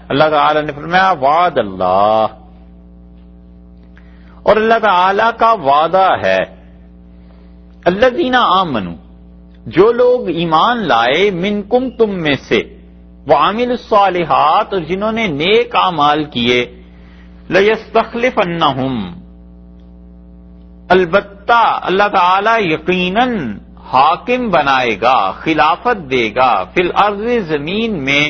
اللہ تعالی نے فرمایا وعد اللہ، اور اللہ تعالی کا وعدہ ہے الذین آمنوا، جو لوگ ایمان لائے، منکم تم میں سے، وعاملوا الصالحات، اور جنہوں نے نیک اعمال کیے، لیستخلفنہم، البتہ اللہ تعالی یقیناً حاکم بنائے گا، خلافت دے گا، فی الارض زمین میں،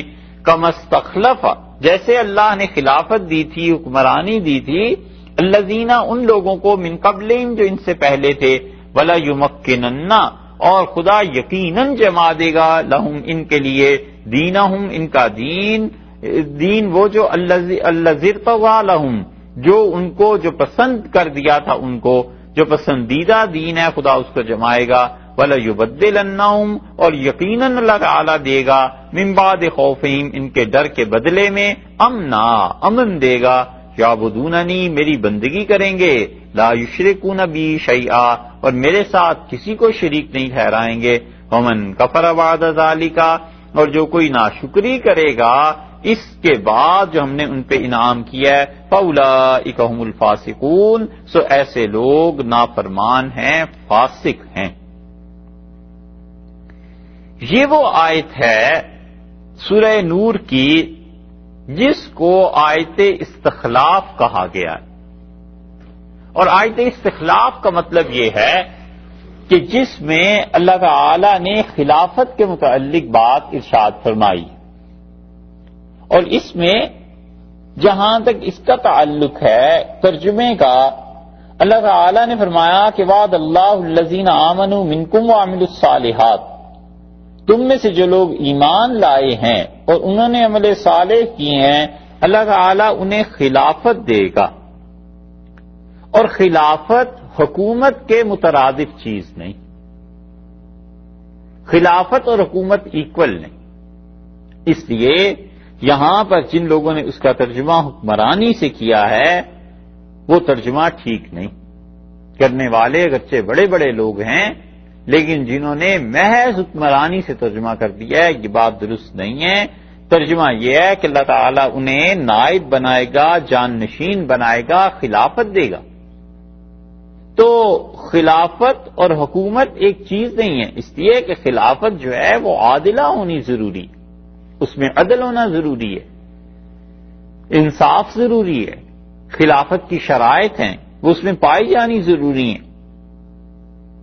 کما استخلف، جیسے اللہ نے خلافت دی تھی، حکمرانی دی تھی، الذین، ان لوگوں کو، من قبلہم، جو ان سے پہلے تھے، ولا یمکنن، اور خدا یقیناً جما دے گا، لہم، ان کے لیے، دینہم، ان کا دین وہ جو الذی ارتضی لہم، جو ان کو جو پسند کر دیا تھا، ان کو جو پسندیدہ دین ہے، خدا اس کو جمائے گا، ولا یبدلنہم، اور یقیناً اللہ تعالیٰ دے گا، من بعد خوفہم، ان کے ڈر کے بدلے میں، امنا، امن دے گا، یعبدوننی، میری بندگی کریں گے، لا یشرکون بی شیئا، اور میرے ساتھ کسی کو شریک نہیں ٹھہرائیں گے، ومن کفر بعد ذالک، اور جو کوئی ناشکری کرے گا اس کے بعد جو ہم نے ان پہ انعام کیا ہے، فاولئک ھم الفاسقون، سو ایسے لوگ نافرمان ہیں، فاسق ہیں۔ یہ وہ آیت ہے سورہ نور کی جس کو آیت استخلاف کہا گیا ہے، اور آیت استخلاف کا مطلب یہ ہے کہ جس میں اللہ تعالی نے خلافت کے متعلق بات ارشاد فرمائی، اور اس میں جہاں تک اس کا تعلق ہے ترجمے کا، اللہ تعالی نے فرمایا کہ وعد اللہ الذین آمنوا منکم وعملوا الصالحات، تم میں سے جو لوگ ایمان لائے ہیں اور انہوں نے عمل صالح کیے ہیں، اللہ تعالیٰ انہیں خلافت دے گا، اور خلافت حکومت کے مترادف چیز نہیں، خلافت اور حکومت ایکول نہیں، اس لیے یہاں پر جن لوگوں نے اس کا ترجمہ حکمرانی سے کیا ہے وہ ترجمہ ٹھیک نہیں، کرنے والے اگرچہ بڑے بڑے لوگ ہیں لیکن جنہوں نے محض حکمرانی سے ترجمہ کر دیا ہے، یہ بات درست نہیں ہے۔ ترجمہ یہ ہے کہ اللہ تعالیٰ انہیں نائب بنائے گا، جان نشین بنائے گا، خلافت دے گا۔ تو خلافت اور حکومت ایک چیز نہیں ہے، اس لیے کہ خلافت جو ہے وہ عادلہ ہونی ضروری، اس میں عدل ہونا ضروری ہے، انصاف ضروری ہے، خلافت کی شرائط ہیں وہ اس میں پائی جانی ضروری ہیں۔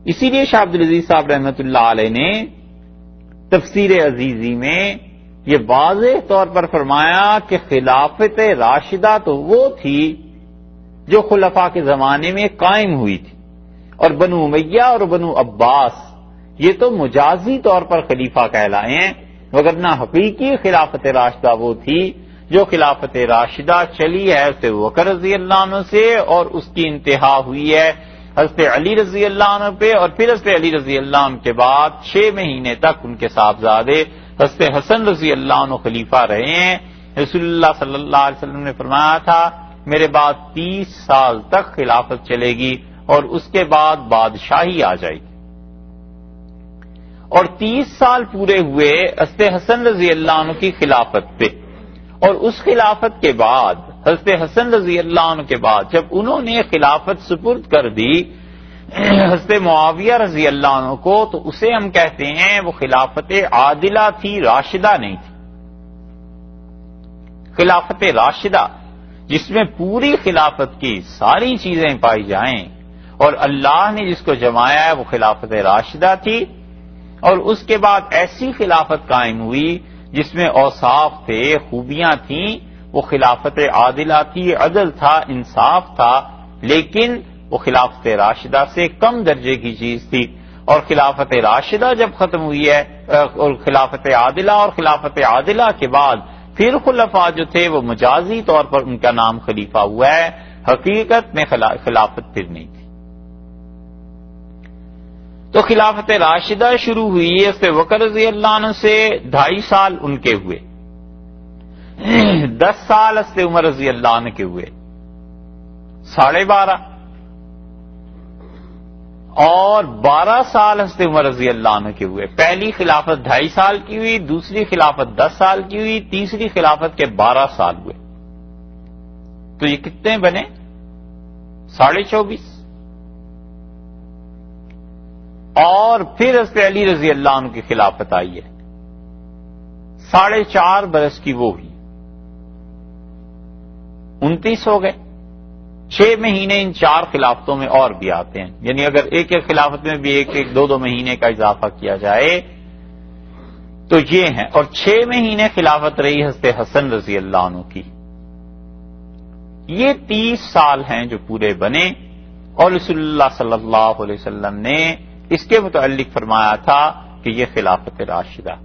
اسی لیے شاہ عبدالعزیز صاحب رحمۃ اللہ علیہ نے تفسیر عزیزی میں یہ واضح طور پر فرمایا کہ خلافت راشدہ تو وہ تھی جو خلفاء کے زمانے میں قائم ہوئی تھی، اور بنو امیہ اور بنو عباس یہ تو مجازی طور پر خلیفہ کہلائے ہیں، وگرنہ حقیقی خلافت راشدہ وہ تھی جو خلافت راشدہ چلی ہے حضرت بکر رضی اللہ عنہ سے، اور اس کی انتہا ہوئی ہے حضرت علی رضی اللہ عنہ پہ، اور پھر حضرت علی رضی اللہ عنہ کے بعد 6 مہینے تک ان کے صاحبزادے حضرت حسن رضی اللہ عنہ خلیفہ رہے ہیں۔ رسول اللہ صلی اللہ علیہ وسلم نے فرمایا تھا میرے بعد 30 سال تک خلافت چلے گی اور اس کے بعد بادشاہی آ جائے گی، اور 30 سال پورے ہوئے حضرت حسن رضی اللہ عنہ کی خلافت پہ، اور اس خلافت کے بعد حضرت حسن رضی اللہ عنہ کے بعد جب انہوں نے خلافت سپرد کر دی حضرت معاویہ رضی اللہ عنہ کو، تو اسے ہم کہتے ہیں وہ خلافت عادلہ تھی، راشدہ نہیں تھی۔ خلافت راشدہ جس میں پوری خلافت کی ساری چیزیں پائی جائیں، اور اللہ نے جس کو جمایا ہے وہ خلافت راشدہ تھی، اور اس کے بعد ایسی خلافت قائم ہوئی جس میں اوصاف تھے، خوبیاں تھیں، وہ خلافت عادلہ تھی، عدل تھا، انصاف تھا، لیکن وہ خلافت راشدہ سے کم درجے کی چیز تھی۔ اور خلافت راشدہ جب ختم ہوئی ہے، اور خلافت عادلہ، اور خلافت عادلہ کے بعد پھر خلفاء جو تھے وہ مجازی طور پر ان کا نام خلیفہ ہوا ہے، حقیقت میں خلافت پھر نہیں تھی۔ تو خلافت راشدہ شروع ہوئی حضرت بکر رضی اللہ عنہ سے، 2.5 سال ان کے ہوئے، 10 سال حضرت عمر رضی اللہ عنہ کے ہوئے، 12.5، اور 12 سال حضرت عمر رضی اللہ عنہ کے ہوئے. پہلی خلافت 2.5 سال کی ہوئی، دوسری خلافت 10 سال کی ہوئی، تیسری خلافت کے 12 سال ہوئے. تو یہ کتنے بنے؟ 24.5. اور پھر حضرت علی رضی اللہ عنہ کی خلافت آئی ہے، 4.5 برس کی وہ ہوئی، 29 ہو گئے. 6 مہینے ان 4 خلافتوں میں اور بھی آتے ہیں، یعنی اگر ایک ایک خلافت میں بھی 1-2 مہینے کا اضافہ کیا جائے تو یہ ہیں. اور 6 مہینے خلافت رہی حضرت حسن رضی اللہ عنہ کی. یہ 30 سال ہیں جو پورے بنے. اور رسول اللہ صلی اللہ علیہ وسلم نے اس کے متعلق فرمایا تھا کہ یہ خلافت راشدہ.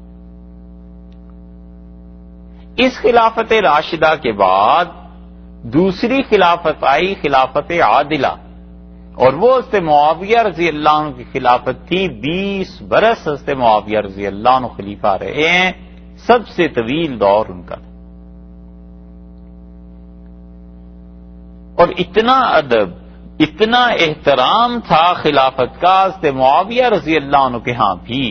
اس خلافت راشدہ کے بعد دوسری خلافت آئی، خلافت عادلہ، اور وہ حضرت معاویہ رضی اللہ عنہ کی خلافت تھی. 20 برس حضرت معاویہ رضی اللہ عنہ خلیفہ رہے ہیں، سب سے طویل دور ان کا. اور اتنا ادب، اتنا احترام تھا خلافت کا حضرت معاویہ رضی اللہ عنہ کے ہاں بھی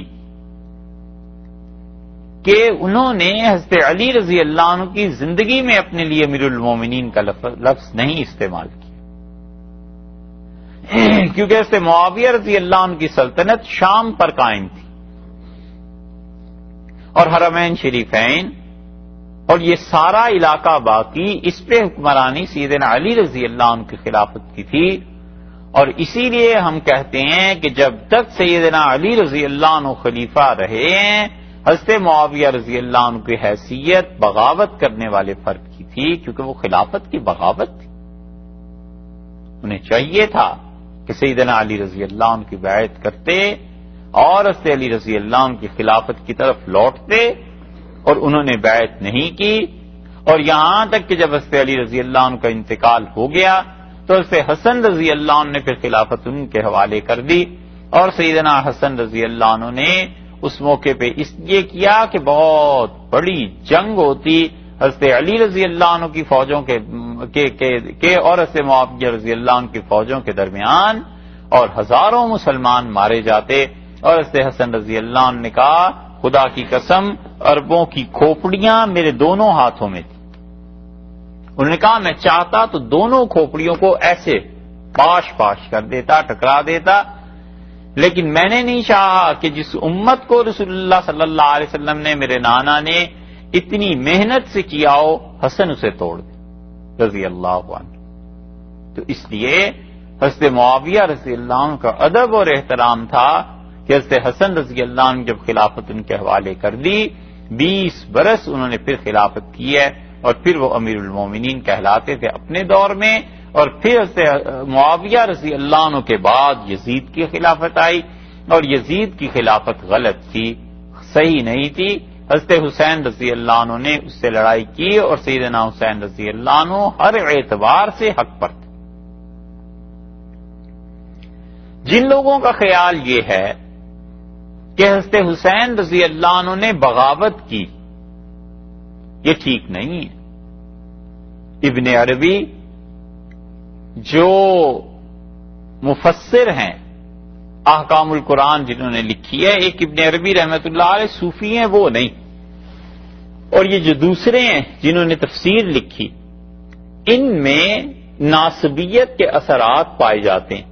کہ انہوں نے حضرت علی رضی اللہ عنہ کی زندگی میں اپنے لیے امیر المومنین کا لفظ نہیں استعمال کیا، کیونکہ حضرت معاویہ رضی اللہ عنہ کی سلطنت شام پر قائم تھی، اور حرمین شریفین اور یہ سارا علاقہ باقی، اس پہ حکمرانی سیدنا علی رضی اللہ عنہ کی خلافت کی تھی. اور اسی لیے ہم کہتے ہیں کہ جب تک سیدنا علی رضی اللہ عنہ خلیفہ رہے ہیں، حضرت معاویہ رضی اللہ عنہ کی حیثیت بغاوت کرنے والے فرد کی تھی، کیونکہ وہ خلافت کی بغاوت تھی. انہیں چاہیے تھا کہ سیدنا علی رضی اللہ عنہ کی بیعت کرتے اور حضرت علی رضی اللہ عنہ کی خلافت کی طرف لوٹتے، اور انہوں نے بیعت نہیں کی. اور یہاں تک کہ جب حضرت علی رضی اللہ عنہ کا انتقال ہو گیا تو حضرت حسن رضی اللہ عنہ نے پھر خلافت ان کے حوالے کر دی. اور سیدنا حسن رضی اللہ عنہ نے اس موقع پہ اس لیے کیا کہ بہت بڑی جنگ ہوتی حضرت علی رضی اللہ عنہ کی فوجوں کے اور حضرت معاویہ رضی اللہ عنہ کی فوجوں کے درمیان، اور ہزاروں مسلمان مارے جاتے. اور حضرت حسن رضی اللہ عنہ نے کہا خدا کی قسم اربوں کی کھوپڑیاں میرے دونوں ہاتھوں میں تھی. انہوں نے کہا میں چاہتا تو دونوں کھوپڑیوں کو ایسے پاش کر دیتا، ٹکرا دیتا، لیکن میں نے نہیں چاہا کہ جس امت کو رسول اللہ صلی اللہ علیہ وسلم نے، میرے نانا نے اتنی محنت سے کیا ہو، حسن اسے توڑ دے رضی اللہ عنہ. تو اس لیے حضرت معاویہ رضی اللہ عنہ کا ادب اور احترام تھا کہ حضرت حسن رضی اللہ عنہ جب خلافت ان کے حوالے کر دی، 20 برس انہوں نے پھر خلافت کی ہے، اور پھر وہ امیر المومنین کہلاتے تھے اپنے دور میں. اور پھر حضرت معاویہ رضی اللہ عنہ کے بعد یزید کی خلافت آئی، اور یزید کی خلافت غلط تھی، صحیح نہیں تھی. حضرت حسین رضی اللہ عنہ نے اس سے لڑائی کی، اور سیدنا حسین رضی اللہ عنہ ہر اعتبار سے حق پر تھے. جن لوگوں کا خیال یہ ہے کہ حضرت حسین رضی اللہ عنہ نے بغاوت کی، یہ ٹھیک نہیں ہے. ابن عربی جو مفسر ہیں، احکام القرآن جنہوں نے لکھی ہے، ایک ابن عربی رحمت اللہ علیہ صوفی ہیں، وہ نہیں. اور یہ جو دوسرے ہیں جنہوں نے تفسیر لکھی، ان میں ناسبیت کے اثرات پائے جاتے ہیں.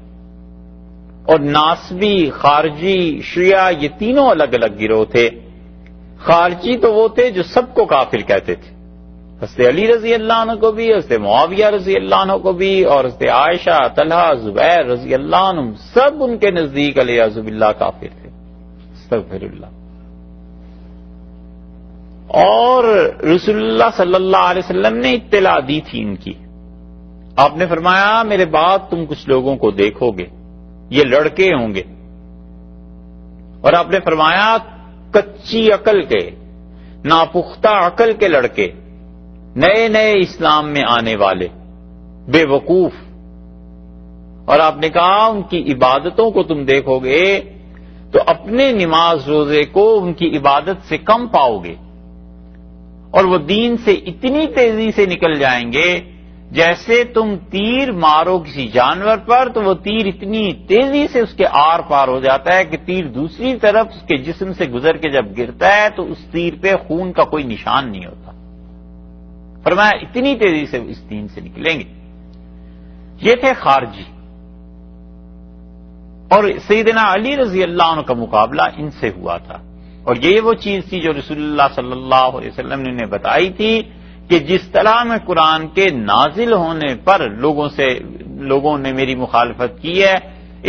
اور ناسبی، خارجی، شیعہ، یہ تینوں الگ الگ گروہ تھے. خارجی تو وہ تھے جو سب کو کافر کہتے تھے، حضرت علی رضی اللہ عنہ کو بھی، حضرت معاویہ رضی اللہ عنہ کو بھی، اور حضرت عائشہ، طلحہ، زبیر رضی اللہ عنہ، سب ان کے نزدیک علیہ باللہ کافر تھے. استغفر اللہ. اور رسول اللہ صلی اللہ علیہ وسلم نے اطلاع دی تھی ان کی. آپ نے فرمایا میرے بعد تم کچھ لوگوں کو دیکھو گے، یہ لڑکے ہوں گے. اور آپ نے فرمایا کچی عقل کے، ناپختہ عقل کے لڑکے، نئے نئے اسلام میں آنے والے، بے وقوف. اور آپ نے کہا ان کی عبادتوں کو تم دیکھو گے تو اپنے نماز روزے کو ان کی عبادت سے کم پاؤ گے، اور وہ دین سے اتنی تیزی سے نکل جائیں گے جیسے تم تیر مارو کسی جانور پر تو وہ تیر اتنی تیزی سے اس کے آر پار ہو جاتا ہے کہ تیر دوسری طرف اس کے جسم سے گزر کے جب گرتا ہے تو اس تیر پہ خون کا کوئی نشان نہیں ہوتا. فرمایا اتنی تیزی سے اس دین سے نکلیں گے. یہ تھے خارجی، اور سیدنا علی رضی اللہ عنہ کا مقابلہ ان سے ہوا تھا. اور یہ وہ چیز تھی جو رسول اللہ صلی اللہ علیہ وسلم نے انہیں بتائی تھی کہ جس طرح میں قرآن کے نازل ہونے پر لوگوں نے میری مخالفت کی ہے،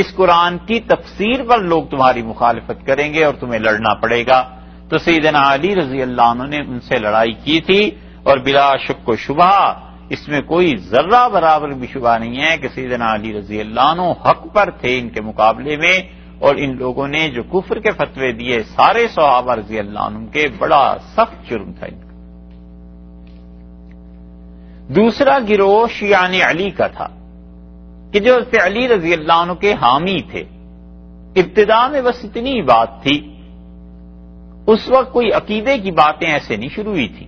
اس قرآن کی تفسیر پر لوگ تمہاری مخالفت کریں گے اور تمہیں لڑنا پڑے گا. تو سیدنا علی رضی اللہ عنہ نے ان سے لڑائی کی تھی، اور بلا شک و شبہ اس میں کوئی ذرہ برابر بھی شبہ نہیں ہے کہ سیدنا علی رضی اللہ عنہ حق پر تھے ان کے مقابلے میں، اور ان لوگوں نے جو کفر کے فتوے دیے سارے صحابہ رضی اللہ عنہ کے، بڑا سخت جرم تھا ان کا. دوسرا گروہ شیعان علی کا تھا کہ جو حضرت علی رضی اللہ عنہ کے حامی تھے. ابتدا میں بس اتنی بات تھی، اس وقت کوئی عقیدے کی باتیں ایسے نہیں شروع ہوئی تھی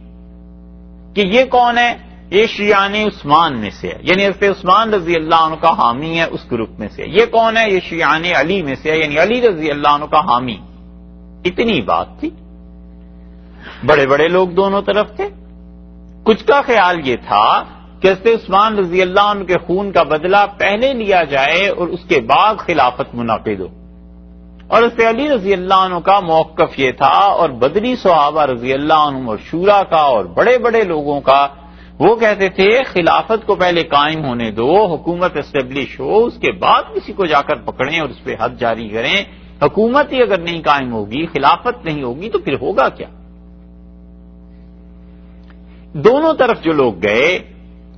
کہ یہ کون ہے، یہ شیعان عثمان میں سے ہے، یعنی حضرت عثمان رضی اللہ عنہ کا حامی ہے اس گروپ میں سے. یہ کون ہے، یہ شیعان علی میں سے ہے، یعنی علی رضی اللہ عنہ کا حامی. اتنی بات تھی. بڑے بڑے لوگ دونوں طرف تھے. کچھ کا خیال یہ تھا کہ حضرت عثمان رضی اللہ عنہ کے خون کا بدلہ پہلے لیا جائے اور اس کے بعد خلافت منعقد ہو. اور حضرت علی رضی اللہ عنہ کا موقف یہ تھا، اور بدری صحابہ رضی اللہ عنہ اور شورا کا اور بڑے بڑے لوگوں کا، وہ کہتے تھے خلافت کو پہلے قائم ہونے دو، حکومت اسٹیبلش ہو، اس کے بعد کسی کو جا کر پکڑیں اور اس پہ حد جاری کریں. حکومت ہی اگر نہیں قائم ہوگی، خلافت نہیں ہوگی تو پھر ہوگا کیا؟ دونوں طرف جو لوگ گئے،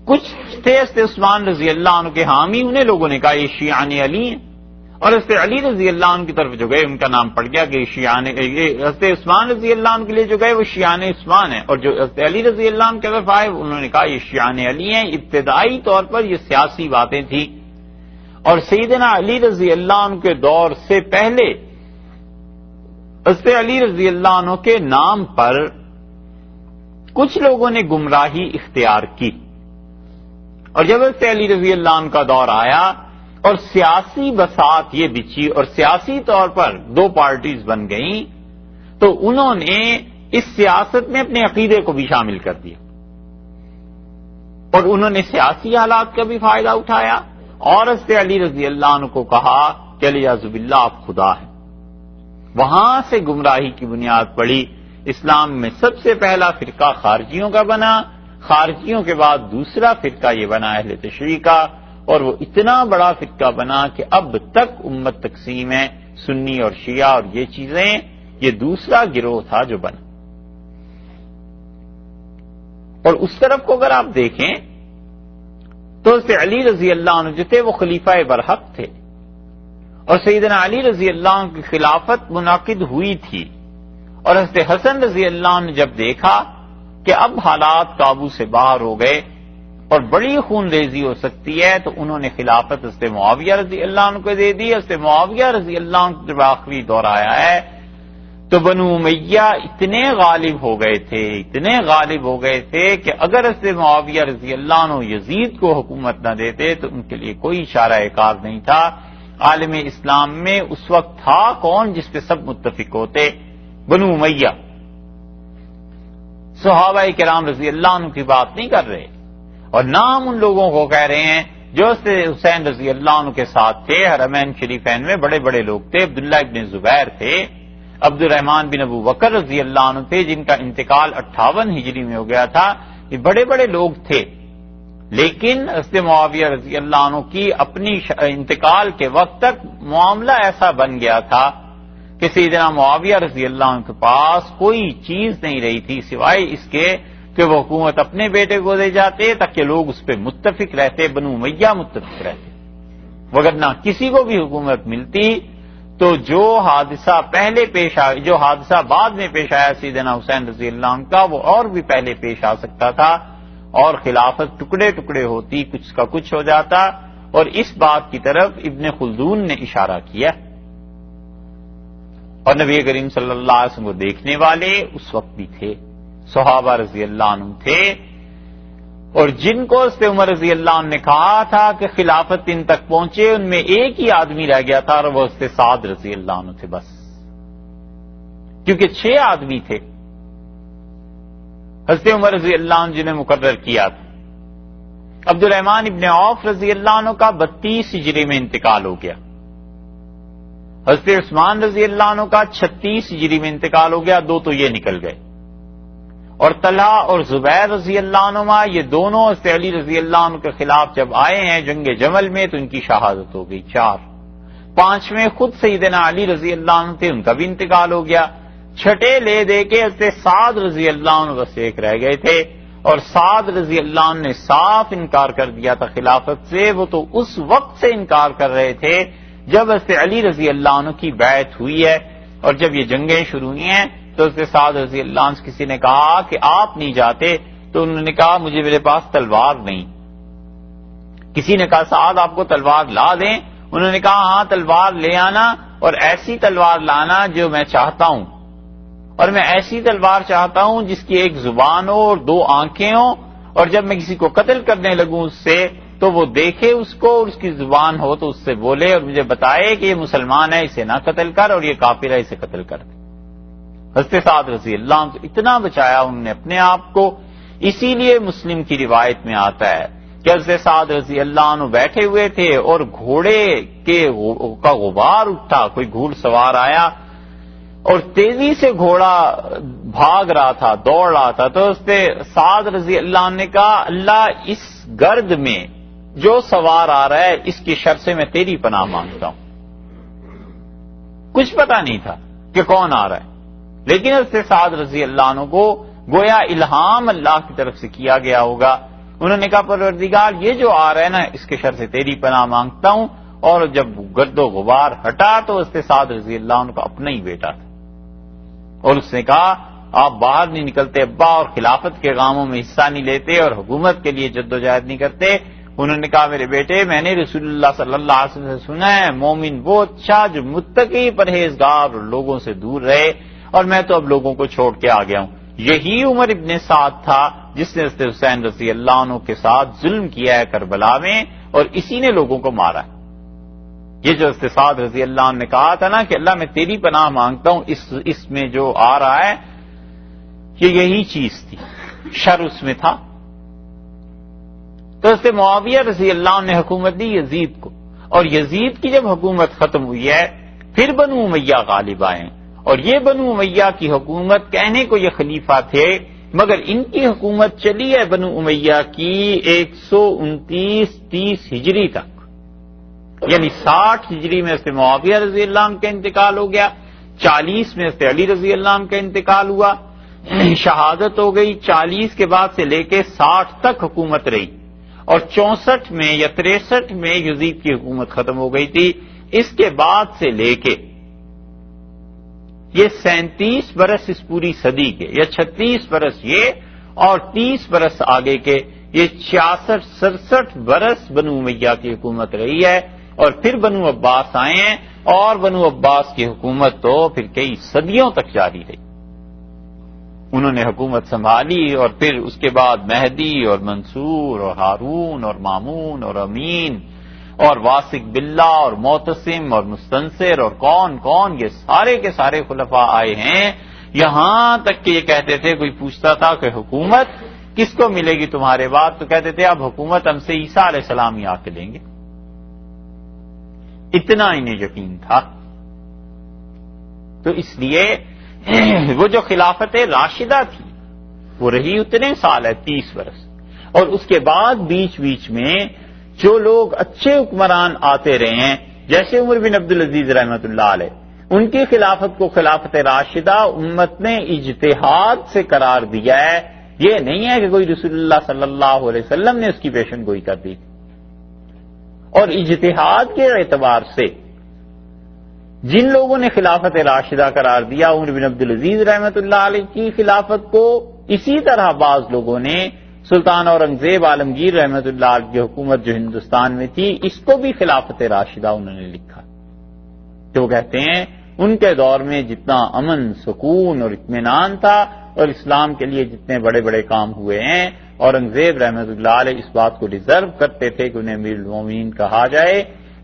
کچھ تھے حضرت عثمان رضی اللہ عنہ کے حامی، انہیں لوگوں نے کہا یہ شیعان علی ہیں، اور حضرت علی رضی اللہ عنہ کی طرف جو گئے ان کا نام پڑ گیا کہ حضرت عثمان رضی اللہ عنہ کے لیے جو گئے وہ شیعان عثمان ہیں، اور جو حضرت علی رضی اللہ عنہ کی طرف آئے انہوں نے کہا یہ شیعان علی ہیں. ابتدائی طور پر یہ سیاسی باتیں تھیں، اور سیدنا علی رضی اللہ عنہ کے دور سے پہلے حضرت علی رضی اللہ عنہ کے نام پر کچھ لوگوں نے گمراہی اختیار کی. اور جب حضرت علی رضی اللہ عنہ کا دور آیا اور سیاسی بساط یہ بچھی اور سیاسی طور پر دو پارٹیز بن گئیں، تو انہوں نے اس سیاست میں اپنے عقیدے کو بھی شامل کر دیا، اور انہوں نے سیاسی حالات کا بھی فائدہ اٹھایا، اور حضرت علی رضی اللہ عنہ کو کہا کہ علیہ باللہ آپ خدا ہیں. وہاں سے گمراہی کی بنیاد پڑی. اسلام میں سب سے پہلا فرقہ خارجیوں کا بنا، خارجیوں کے بعد دوسرا فرقہ یہ بنا اہل تشیع کا، اور وہ اتنا بڑا فرقہ بنا کہ اب تک امت تقسیم ہے، سنی اور شیعہ اور یہ چیزیں. یہ دوسرا گروہ تھا جو بنا. اور اس طرف کو اگر آپ دیکھیں تو حضرت علی رضی اللہ عنہ جو تھے وہ خلیفہ برحق تھے، اور سیدنا علی رضی اللہ عنہ کی خلافت منعقد ہوئی تھی. اور حضرت حسن رضی اللہ عنہ نے جب دیکھا کہ اب حالات قابو سے باہر ہو گئے اور بڑی خون ریزی ہو سکتی ہے، تو انہوں نے خلافت حضرت معاویہ رضی اللہ عنہ کو دے دی. حضرت معاویہ رضی اللہ عنہ جب آخری دور آیا ہے تو بنو امیہ اتنے غالب ہو گئے تھے کہ اگر حضرت معاویہ رضی اللہ عنہ یزید کو حکومت نہ دیتے تو ان کے لیے کوئی اشارہ کار نہیں تھا. عالم اسلام میں اس وقت تھا کون جس پہ سب متفق ہوتے؟ بنو امیہ. صحابہ کرام رضی اللہ عنہ کی بات نہیں کر رہے، اور نہ ہم ان لوگوں کو کہہ رہے ہیں جو حسین رضی اللہ عنہ کے ساتھ تھے. حرمین شریفین میں بڑے بڑے لوگ تھے. عبداللہ ابن زبیر تھے، عبد الرحمن بن ابو بکر رضی اللہ عنہ تھے جن کا انتقال 58 ہجری میں ہو گیا تھا. یہ بڑے بڑے لوگ تھے، لیکن حضرت معاویہ رضی اللہ عنہ کی اپنی انتقال کے وقت تک معاملہ ایسا بن گیا تھا کہ سیدنا معاویہ رضی اللہ عنہ کے پاس کوئی چیز نہیں رہی تھی سوائے اس کے کہ وہ حکومت اپنے بیٹے کو دے جاتے تاکہ لوگ اس پہ متفق رہتے، بنو امیہ متفق رہتے. وگرنہ کسی کو بھی حکومت ملتی تو جو حادثہ پہلے پیش آیا، جو حادثہ بعد میں پیش آیا سیدنا حسین رضی اللہ عنہ کا، وہ اور بھی پہلے پیش آ سکتا تھا اور خلافت ٹکڑے ٹکڑے ہوتی، کچھ کا کچھ ہو جاتا. اور اس بات کی طرف ابن خلدون نے اشارہ کیا، اور نبی کریم صلی اللہ علیہ وسلم کو دیکھنے والے اس وقت بھی تھے، صحابہ رضی اللہ عنہ تھے. اور جن کو حضرت عمر رضی اللہ عنہ نے کہا تھا کہ خلافت ان تک پہنچے، ان میں ایک ہی آدمی رہ گیا تھا اور وہ حضرت سعد رضی اللہ عنہ تھے بس، کیونکہ 6 آدمی تھے حضرت عمر رضی اللہ عنہ جنہیں مقرر کیا تھا۔ عبد الرحمن ابن عوف رضی اللہ عنہ کا 32 ہجری میں انتقال ہو گیا، حضرت عثمان رضی اللہ عنہ کا 36 ہجری میں انتقال ہو گیا، 2 تو یہ نکل گئے، اور طلحہ اور زبیر رضی اللہ عنہما یہ دونوں حضرت علی رضی اللہ عنہ کے خلاف جب آئے ہیں جنگ جمل میں تو ان کی شہادت ہو گئی 4۔ 5ویں خود سیدنا علی رضی اللہ عنہ تھے، ان کا بھی انتقال ہو گیا۔ 6 لے دے کے حضرت سعد رضی اللہ عنہ بس ایک رہ گئے تھے، اور سعد رضی اللہ عنہ نے صاف انکار کر دیا تھا خلافت سے۔ وہ تو اس وقت سے انکار کر رہے تھے جب حضرت علی رضی اللہ عنہ کی بیعت ہوئی ہے، اور جب یہ جنگیں شروع ہوئی ہیں تو حضرت سعد رضی اللہ عنہ سے کسی نے کہا کہ آپ نہیں جاتے، تو انہوں نے کہا مجھے میرے پاس تلوار نہیں۔ کسی نے کہا سعد آپ کو تلوار لا دیں، انہوں نے کہا ہاں تلوار لے آنا، اور ایسی تلوار لانا جو میں چاہتا ہوں، اور میں ایسی تلوار چاہتا ہوں جس کی ایک زبان ہو اور 2 آنکھیں ہوں، اور جب میں کسی کو قتل کرنے لگوں اس سے تو وہ دیکھے اس کو اور اس کی زبان ہو تو اس سے بولے اور مجھے بتائے کہ یہ مسلمان ہے اسے نہ قتل کر، اور یہ کافر ہے اسے قتل کر دے۔ حضرت سعد رضی اللہ عنہ اتنا بچایا انہوں نے اپنے آپ کو، اسی لیے مسلم کی روایت میں آتا ہے کہ حضرت سعد رضی اللہ عنہ بیٹھے ہوئے تھے اور گھوڑے کا غبار اٹھا، کوئی گھوڑ سوار آیا اور تیزی سے گھوڑا بھاگ رہا تھا، دوڑ رہا تھا، تو حضرت سعد رضی اللہ عنہ نے کہا اللہ اس گرد میں جو سوار آ رہا ہے اس کی شر سے میں تیری پناہ مانگتا ہوں۔ کچھ پتا نہیں تھا کہ کون آ رہا ہے، لیکن حضرت سعد رضی اللہ عنہ کو گویا الہام اللہ کی طرف سے کیا گیا ہوگا۔ انہوں نے کہا پروردگار یہ جو آ رہا ہے نا اس کے شر سے تیری پناہ مانگتا ہوں، اور جب گرد و غبار ہٹا تو حضرت سعد رضی اللہ عنہ کا اپنا ہی بیٹا تھا، اور اس نے کہا آپ باہر نہیں نکلتے ابا، اور خلافت کے کاموں میں حصہ نہیں لیتے اور حکومت کے لیے جدوجہد نہیں کرتے۔ انہوں نے کہا میرے بیٹے میں نے رسول اللہ صلی اللہ علیہ وسلم سے سنا ہے مومن وہ اچھا جو متقی پرہیزگار اور لوگوں سے دور رہے، اور میں تو اب لوگوں کو چھوڑ کے آ گیا ہوں۔ یہی عمر ابن سعد تھا جس نے حضرت حسین رضی اللہ عنہ کے ساتھ ظلم کیا ہے کربلا میں، اور اسی نے لوگوں کو مارا ہے۔ یہ جو حضرت سعد رضی اللہ عنہ نے کہا تھا نا کہ اللہ میں تیری پناہ مانگتا ہوں اس میں جو آ رہا ہے، یہ یہی چیز تھی، شر اس میں تھا۔ تو حضرت معاویہ رضی اللہ عنہ نے حکومت دی یزید کو، اور یزید کی جب حکومت ختم ہوئی ہے پھر بنو امیہ غالب آئے، اور یہ بنو امیہ کی حکومت کہنے کو یہ خلیفہ تھے مگر ان کی حکومت چلی ہے بنو امیہ کی 129-30 ہجری تک، یعنی 60 ہجری میں حضرت معاویہ رضی اللہ عنہ کا انتقال ہو گیا، 40 میں حضرت علی رضی اللہ عنہ کا انتقال ہوا، شہادت ہو گئی، 40 کے بعد سے لے کے 60 تک حکومت رہی، اور 64 میں یا 63 میں یزید کی حکومت ختم ہو گئی تھی۔ اس کے بعد سے لے کے یہ 37 برس اس پوری صدی کے، یا 36 برس یہ اور 30 برس آگے کے، یہ 66-67 برس بنو امیہ کی حکومت رہی ہے، اور پھر بنو عباس آئے ہیں، اور بنو عباس کی حکومت تو پھر کئی صدیوں تک جاری رہی۔ انہوں نے حکومت سنبھالی، اور پھر اس کے بعد مہدی اور منصور اور ہارون اور مامون اور امین اور واسق باللہ اور معتصم اور مستنصر اور کون کون، یہ سارے کے سارے خلفاء آئے ہیں، یہاں تک کہ یہ کہتے تھے، کوئی پوچھتا تھا کہ حکومت کس کو ملے گی تمہارے بعد، تو کہتے تھے اب حکومت ہم سے عیسیٰ علیہ السلام ہی آ کے لیں گے۔ اتنا انہیں یقین تھا۔ تو اس لیے وہ جو خلافت راشدہ تھی وہ رہی اتنے سال ہے، 30 برس، اور اس کے بعد بیچ بیچ میں جو لوگ اچھے حکمران آتے رہے ہیں جیسے عمر بن عبدالعزیز رحمۃ اللہ علیہ، ان کی خلافت کو خلافت راشدہ امت نے اجتہاد سے قرار دیا ہے، یہ نہیں ہے کہ کوئی رسول اللہ صلی اللہ علیہ وسلم نے اس کی پیشن گوئی کر دی، اور اجتہاد کے اعتبار سے جن لوگوں نے خلافت راشدہ قرار دیا عمر بن عبدالعزیز رحمۃ اللہ علیہ کی خلافت کو، اسی طرح بعض لوگوں نے سلطان اورنگزیب عالمگیر رحمۃ اللہ علیہ کی حکومت جو ہندوستان میں تھی اس کو بھی خلافت راشدہ انہوں نے لکھا، تو وہ کہتے ہیں ان کے دور میں جتنا امن سکون اور اطمینان تھا اور اسلام کے لیے جتنے بڑے بڑے کام ہوئے ہیں، اورنگزیب رحمۃ اللہ علیہ اس بات کو ڈیزرو کرتے تھے کہ انہیں امیر المومنین کہا جائے،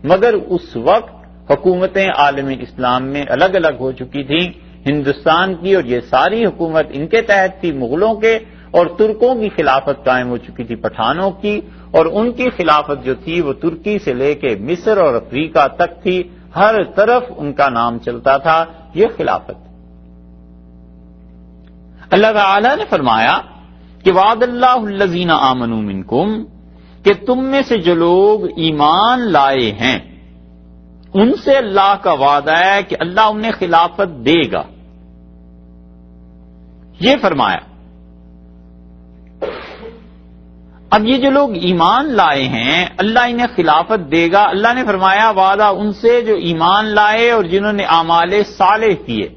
مگر اس وقت حکومتیں عالم اسلام میں الگ الگ ہو چکی تھیں، ہندوستان کی اور یہ ساری حکومت ان کے تحت تھی، مغلوں کے، اور ترکوں کی خلافت قائم ہو چکی تھی، پٹھانوں کی، اور ان کی خلافت جو تھی وہ ترکی سے لے کے مصر اور افریقہ تک تھی، ہر طرف ان کا نام چلتا تھا، یہ خلافت۔ اللہ تعالی نے فرمایا کہ وعد اللہ الذین آمنوا منکم، کہ تم میں سے جو لوگ ایمان لائے ہیں ان سے اللہ کا وعدہ ہے کہ اللہ انہیں خلافت دے گا۔ یہ فرمایا۔ اب یہ جو لوگ ایمان لائے ہیں اللہ انہیں خلافت دے گا، اللہ نے فرمایا وعدہ ان سے جو ایمان لائے اور جنہوں نے اعمال صالح کیے۔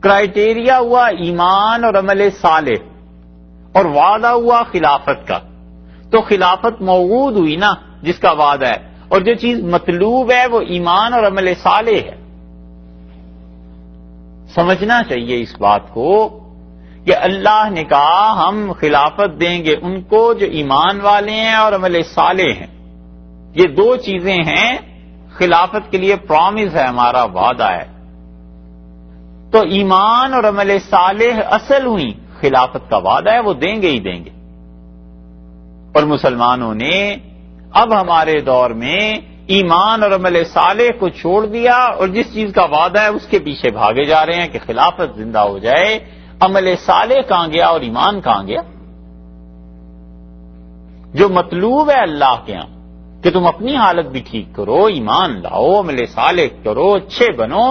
کرائیٹیریا ہوا ایمان اور عمل صالح، اور وعدہ ہوا خلافت کا، تو خلافت موعود ہوئی نا جس کا وعدہ ہے، اور جو چیز مطلوب ہے وہ ایمان اور عمل صالح ہے۔ سمجھنا چاہیے اس بات کو کہ اللہ نے کہا ہم خلافت دیں گے ان کو جو ایمان والے ہیں اور عمل صالح ہیں، یہ دو چیزیں ہیں، خلافت کے لیے پرامز ہے، ہمارا وعدہ ہے۔ تو ایمان اور عمل صالح اصل ہوئی، خلافت کا وعدہ ہے، وہ دیں گے ہی دیں گے۔ اور مسلمانوں نے اب ہمارے دور میں ایمان اور عمل صالح کو چھوڑ دیا اور جس چیز کا وعدہ ہے اس کے پیچھے بھاگے جا رہے ہیں کہ خلافت زندہ ہو جائے۔ عمل صالح کہاں گیا اور ایمان کہاں گیا؟ جو مطلوب ہے اللہ کے ہاں کہ تم اپنی حالت بھی ٹھیک کرو، ایمان لاؤ، عمل صالح کرو، اچھے بنو،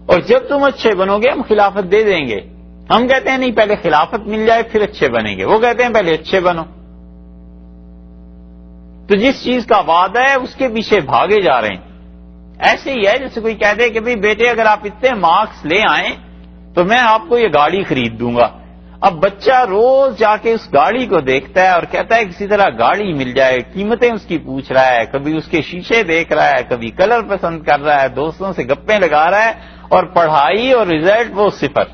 اور جب تم اچھے بنو گے ہم خلافت دے دیں گے۔ ہم کہتے ہیں نہیں پہلے خلافت مل جائے پھر اچھے بنیں گے، وہ کہتے ہیں پہلے اچھے بنو۔ تو جس چیز کا وعدہ ہے اس کے پیچھے بھاگے جا رہے ہیں۔ ایسے ہی ہے جیسے کوئی کہہ دے کہ بھئی بیٹے اگر آپ اتنے مارکس لے آئیں تو میں آپ کو یہ گاڑی خرید دوں گا۔ اب بچہ روز جا کے اس گاڑی کو دیکھتا ہے اور کہتا ہے کسی طرح گاڑی مل جائے، قیمتیں اس کی پوچھ رہا ہے، کبھی اس کے شیشے دیکھ رہا ہے، کبھی کلر پسند کر رہا ہے، دوستوں سے گپیں لگا رہا ہے، اور پڑھائی اور رزلٹ وہ صفر۔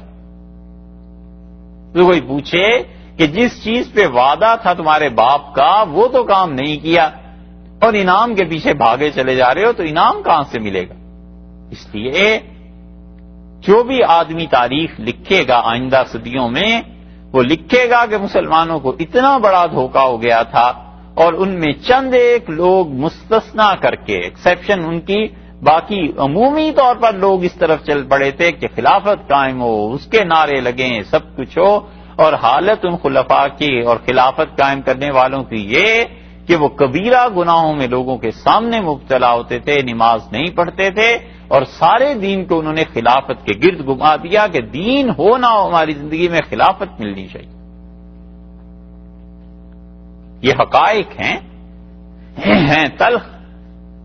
تو کوئی پوچھے کہ جس چیز پہ وعدہ تھا تمہارے باپ کا وہ تو کام نہیں کیا اور انعام کے پیچھے بھاگے چلے جا رہے ہو، تو انعام کہاں سے ملے گا؟ اس لیے جو بھی آدمی تاریخ لکھے گا آئندہ صدیوں میں، وہ لکھے گا کہ مسلمانوں کو اتنا بڑا دھوکہ ہو گیا تھا، اور ان میں چند ایک لوگ مستثنا کر کے، ایکسیپشن ان کی، باقی عمومی طور پر لوگ اس طرف چل پڑے تھے کہ خلافت قائم ہو، اس کے نعرے لگیں، سب کچھ ہو، اور حالت ان خلفاء کی اور خلافت قائم کرنے والوں کی یہ کہ وہ کبیرہ گناہوں میں لوگوں کے سامنے مبتلا ہوتے تھے، نماز نہیں پڑھتے تھے، اور سارے دین کو انہوں نے خلافت کے گرد گھما دیا کہ دین ہو نہ ہو ہماری زندگی میں خلافت ملنی چاہیے۔ یہ حقائق ہیں تلخ،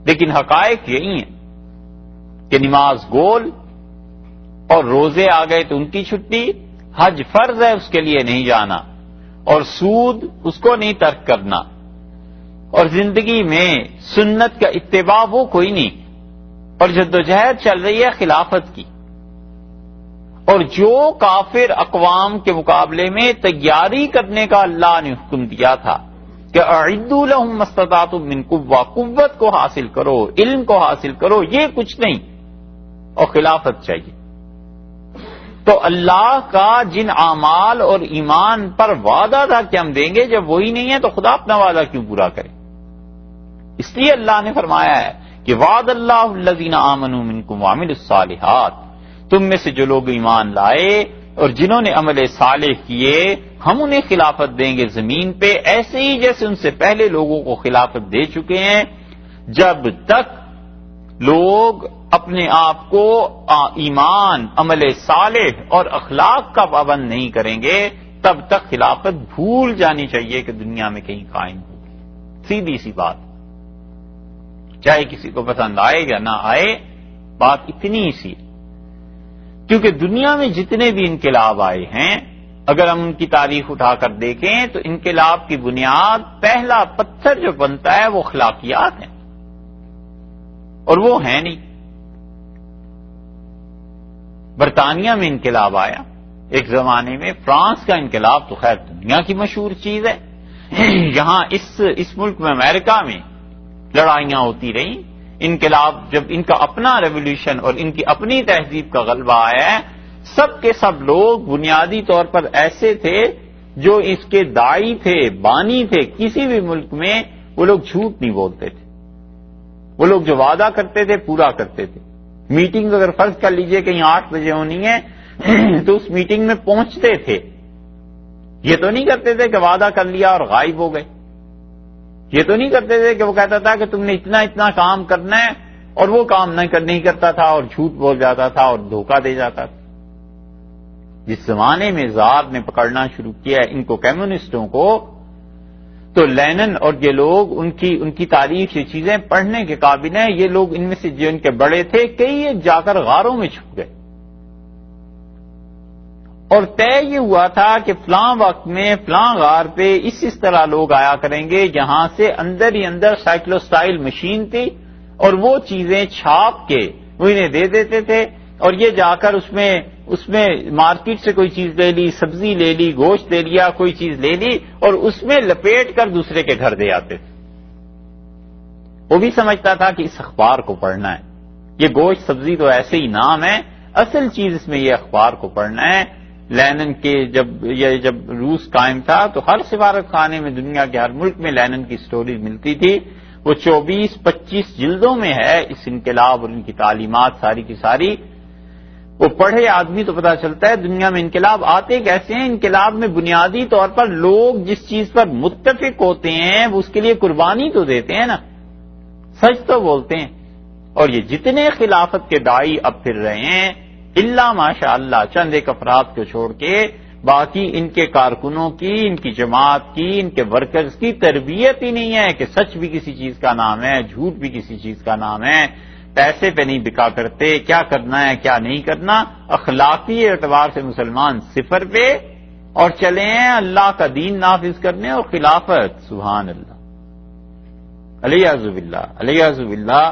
لیکن حقائق یہی ہیں کہ نماز گول اور روزے آ گئے تو ان کی چھٹی، حج فرض ہے اس کے لیے نہیں جانا، اور سود اس کو نہیں ترک کرنا، اور زندگی میں سنت کا اتباع وہ کوئی نہیں، اور جدوجہد چل رہی ہے خلافت کی۔ اور جو کافر اقوام کے مقابلے میں تیاری کرنے کا اللہ نے حکم دیا تھا کہ اعدوا لهم ما استطعتم من قوة، قوت کو حاصل کرو، علم کو حاصل کرو، یہ کچھ نہیں، اور خلافت چاہیے۔ تو اللہ کا جن اعمال اور ایمان پر وعدہ تھا کہ ہم دیں گے، جب وہی نہیں ہے تو خدا اپنا وعدہ کیوں پورا کرے؟ اس لیے اللہ نے فرمایا ہے کہ وعد اللہ الذین آمنوا منکم وعملوا الصالحات، تم میں سے جو لوگ ایمان لائے اور جنہوں نے عمل صالح کیے ہم انہیں خلافت دیں گے زمین پہ، ایسے ہی جیسے ان سے پہلے لوگوں کو خلافت دے چکے ہیں، جب تک لوگ اپنے آپ کو ایمان، عمل صالح اور اخلاق کا پابند نہیں کریں گے تب تک خلافت بھول جانی چاہیے کہ دنیا میں کہیں قائم ہوگی۔ سیدھی سی بات، چاہے کسی کو پسند آئے یا نہ آئے، بات اتنی ہی سی ہے۔ کیونکہ دنیا میں جتنے بھی انقلاب آئے ہیں اگر ہم ان کی تاریخ اٹھا کر دیکھیں تو انقلاب کی بنیاد، پہلا پتھر جو بنتا ہے وہ اخلاقیات ہیں، اور وہ ہیں نہیں۔ برطانیہ میں انقلاب آیا ایک زمانے میں، فرانس کا انقلاب تو خیر دنیا کی مشہور چیز ہے، یہاں اس ملک میں امریکہ میں لڑائیاں ہوتی رہیں، انقلاب جب ان کا اپنا ریولیوشن اور ان کی اپنی تہذیب کا غلبہ آیا ہے، سب کے سب لوگ بنیادی طور پر ایسے تھے جو اس کے داعی تھے، بانی تھے کسی بھی ملک میں، وہ لوگ جھوٹ نہیں بولتے تھے، وہ لوگ جو وعدہ کرتے تھے پورا کرتے تھے۔ میٹنگ اگر فرض کر لیجئے کہیں 8 بجے ہونی ہے تو اس میٹنگ میں پہنچتے تھے، یہ تو نہیں کرتے تھے کہ وعدہ کر لیا اور غائب ہو گئے، یہ تو نہیں کرتے تھے کہ وہ کہتا تھا کہ تم نے اتنا کام کرنا ہے اور وہ کام نہیں کرتا تھا اور جھوٹ بول جاتا تھا اور دھوکہ دے جاتا تھا۔ جس زمانے میں زار نے پکڑنا شروع کیا ان کو، کمیونسٹوں کو، تو لینن اور یہ لوگ ان کی تاریخ یہ چیزیں پڑھنے کے قابل ہیں۔ یہ لوگ ان میں سے جو ان کے بڑے تھے کئی ایک جا کر غاروں میں چھپ گئے، اور طے یہ ہوا تھا کہ فلاں وقت میں فلاں غار پہ اس طرح لوگ آیا کریں گے، جہاں سے اندر ہی اندر سائیکلوسٹائل مشین تھی اور وہ چیزیں چھاپ کے وہ انہیں دے دیتے تھے، اور یہ جا کر اس میں مارکیٹ سے کوئی چیز لے لی، سبزی لے لی، گوشت لے لیا، کوئی چیز لے لی اور اس میں لپیٹ کر دوسرے کے گھر دے آتے تھے۔ وہ بھی سمجھتا تھا کہ اس اخبار کو پڑھنا ہے، یہ گوشت سبزی تو ایسے ہی نام ہے، اصل چیز اس میں یہ اخبار کو پڑھنا ہے۔ لینن کے جب روس قائم تھا تو ہر سفارت خانے میں دنیا کے ہر ملک میں لینن کی سٹوری ملتی تھی، وہ 24-25 جلدوں میں ہے اس انقلاب اور ان کی تعلیمات ساری کی ساری۔ وہ پڑھے آدمی تو پتا چلتا ہے دنیا میں انقلاب آتے کیسے ہیں۔ انقلاب میں بنیادی طور پر لوگ جس چیز پر متفق ہوتے ہیں وہ اس کے لیے قربانی تو دیتے ہیں نا، سچ تو بولتے ہیں۔ اور یہ جتنے خلافت کے داعی اب پھر رہے ہیں، اللہ ماشاء اللہ چند ایک افراد کو چھوڑ کے باقی ان کے کارکنوں کی، ان کی جماعت کی، ان کے ورکرز کی تربیت ہی نہیں ہے کہ سچ بھی کسی چیز کا نام ہے، جھوٹ بھی کسی چیز کا نام ہے، پیسے پہ نہیں بکا کرتے، کیا کرنا ہے کیا نہیں کرنا، اخلاقی اعتبار سے مسلمان صفر پہ، اور چلے ہیں اللہ کا دین نافذ کرنے اور خلافت۔ سبحان اللہ، الیاذ باللہ، الیاذ باللہ،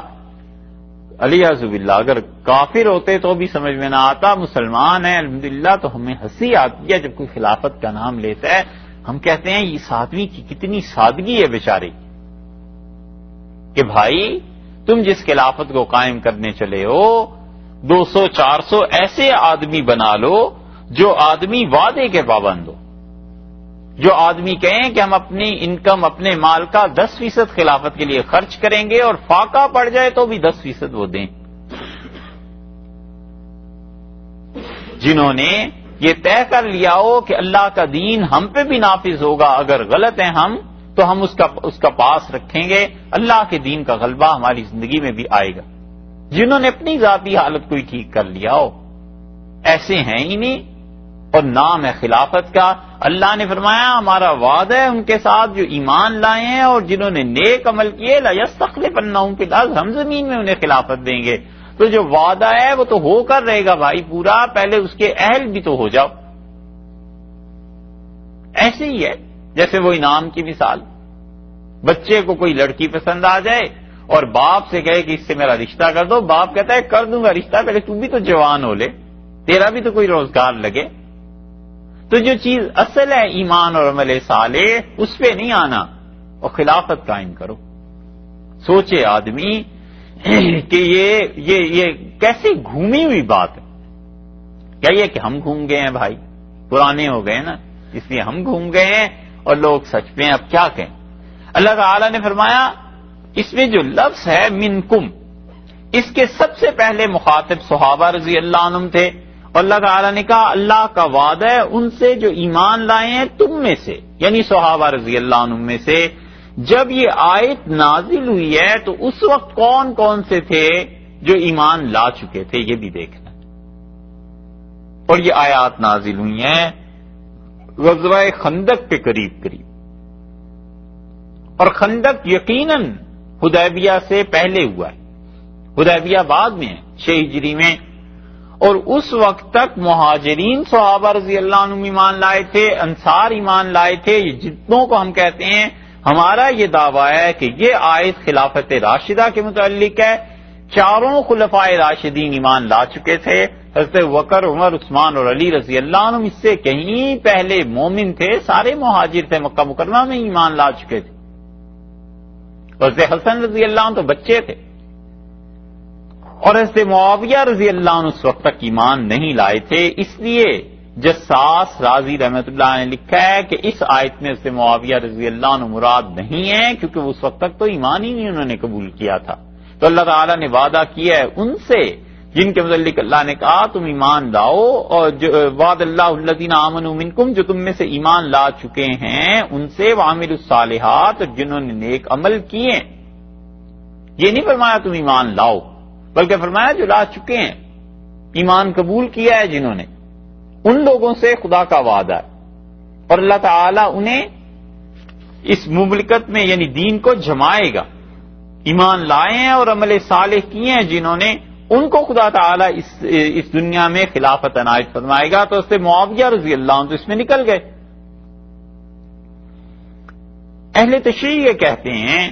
الیاذ باللہ۔ اگر کافر ہوتے تو بھی سمجھ میں نہ آتا، مسلمان ہیں الحمدللہ تو ہمیں ہنسی آتی ہے جب کوئی خلافت کا نام لیتا ہے، ہم کہتے ہیں اس آدمی کی کتنی سادگی ہے بیچارے، کہ بھائی تم جس خلافت کو قائم کرنے چلے ہو 200-400 ایسے آدمی بنا لو جو آدمی وعدے کے پابند ہو، جو آدمی کہیں کہ ہم اپنی انکم، اپنے مال کا 10% خلافت کے لیے خرچ کریں گے اور فاقہ پڑ جائے تو بھی 10% وہ دیں، جنہوں نے یہ طے کر لیا ہو کہ اللہ کا دین ہم پہ بھی نافذ ہوگا، اگر غلط ہیں ہم تو ہم اس کا پاس رکھیں گے، اللہ کے دین کا غلبہ ہماری زندگی میں بھی آئے گا۔ جنہوں نے اپنی ذاتی حالت کو ہی ٹھیک کر لیا ہو، ایسے ہیں ہی نہیں، اور نام ہے خلافت کا۔ اللہ نے فرمایا ہمارا وعدہ ہے ان کے ساتھ جو ایمان لائے ہیں اور جنہوں نے نیک عمل کیے، لَيَسْتَخْلِفَنَّهُمْ فِي الْأَرْضِ، ہم زمین میں انہیں خلافت دیں گے۔ تو جو وعدہ ہے وہ تو ہو کر رہے گا بھائی پورا، پہلے اس کے اہل بھی تو ہو جاؤ۔ ایسے ہی ہے جیسے وہ انعام کی مثال، بچے کو کوئی لڑکی پسند آ جائے اور باپ سے کہے کہ اس سے میرا رشتہ کر دو، باپ کہتا ہے کر دوں گا رشتہ، پہلے تو بھی تو جوان ہو لے، تیرا بھی تو کوئی روزگار لگے۔ تو جو چیز اصل ہے ایمان اور عمل صالح، اس پہ نہیں آنا اور خلافت قائم کرو۔ سوچے آدمی کہ یہ کیسی گھومی ہوئی بات ہے، کیا یہ کہ ہم گھوم گئے ہیں بھائی، پرانے ہو گئے نا، اس لیے ہم گھوم گئے ہیں اور لوگ سچ پہ ہیں، اب کیا کہیں۔ اللہ تعالی نے فرمایا اس میں جو لفظ ہے منکم، اس کے سب سے پہلے مخاطب صحابہ رضی اللہ عنہم تھے، اور اللہ تعالی نے کہا اللہ کا وعدہ ہے ان سے جو ایمان لائے ہیں تم میں سے، یعنی صحابہ رضی اللہ عنہم میں سے۔ جب یہ آیت نازل ہوئی ہے تو اس وقت کون کون سے تھے جو ایمان لا چکے تھے، یہ بھی دیکھنا۔ اور یہ آیات نازل ہوئی ہیں غزوہ خندق کے قریب، اور خندق یقیناً حدیبیہ سے پہلے ہوا ہے، حدیبیہ بعد میں ہے 6 ہجری میں، اور اس وقت تک مہاجرین صحابہ رضی اللہ عنہم ایمان لائے تھے، انصار ایمان لائے تھے۔ یہ جتنوں کو ہم کہتے ہیں، ہمارا یہ دعویٰ ہے کہ یہ آیت خلافت راشدہ کے متعلق ہے، 4 خلفائے راشدین ایمان لا چکے تھے، حضرت بکر، عمر، عثمان اور علی رضی اللہ عنہ اس سے کہیں پہلے مومن تھے، سارے مہاجر تھے، مکہ مکرمہ میں ایمان لا چکے تھے. حضرت حسن رضی اللہ عنہ تو بچے تھے، اور حضرت معاویہ رضی اللہ عنہ اس وقت تک ایمان نہیں لائے تھے. اس لیے جساس رازی رحمۃ اللہ نے لکھا ہے کہ اس آیت میں حضرت معاویہ رضی اللہ عنہ مراد نہیں ہے، کیونکہ اس وقت تک تو ایمان ہی نہیں انہوں نے قبول کیا تھا. تو اللہ تعالیٰ نے وعدہ کیا ہے ان سے جن کے متعلق اللہ نے کہا تم ایمان لاؤ، اور وعد اللہ الذین آمنوا منکم، جو تم میں سے ایمان لا چکے ہیں ان سے، وعملوا الصالحات، اور جنہوں نے نیک عمل کیے. یہ نہیں فرمایا تم ایمان لاؤ، بلکہ فرمایا جو لا چکے ہیں، ایمان قبول کیا ہے جنہوں نے، ان لوگوں سے خدا کا وعدہ ہے. اور اللہ تعالیٰ انہیں اس مملکت میں یعنی دین کو جمائے گا. ایمان لائے ہیں اور عمل صالح کیے ہیں جنہوں نے، ان کو خدا تعالیٰ اس دنیا میں خلافت عنایت فرمائے گا. تو اس سے معاویہ رضی اللہ عنہ تو اس میں نکل گئے. اہل تشریح یہ کہتے ہیں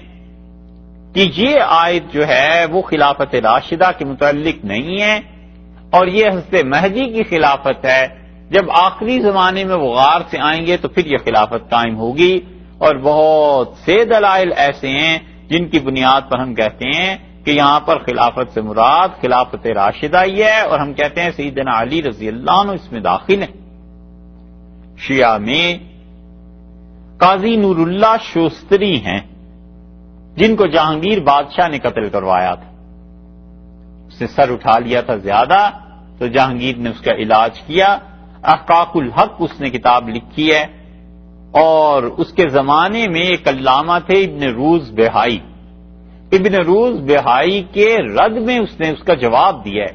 کہ یہ آیت جو ہے وہ خلافت راشدہ کے متعلق نہیں ہے، اور یہ حضرت مہدی کی خلافت ہے. جب آخری زمانے میں وہ غار سے آئیں گے تو پھر یہ خلافت قائم ہوگی. اور بہت سے دلائل ایسے ہیں جن کی بنیاد پر ہم کہتے ہیں کہ یہاں پر خلافت سے مراد خلافت راشدہ ہی ہے، اور ہم کہتے ہیں سیدنا علی رضی اللہ عنہ اس میں داخل ہیں. شیعہ میں قاضی نور اللہ شوستری ہیں جن کو جہانگیر بادشاہ نے قتل کروایا تھا. اس نے سر اٹھا لیا تھا زیادہ، تو جہانگیر نے اس کا علاج کیا. احقاق الحق اس نے کتاب لکھی ہے، اور اس کے زمانے میں ایک علامہ تھے ابن روز بہائی. ابن روز بہائی کے رد میں اس نے اس کا جواب دیا ہے.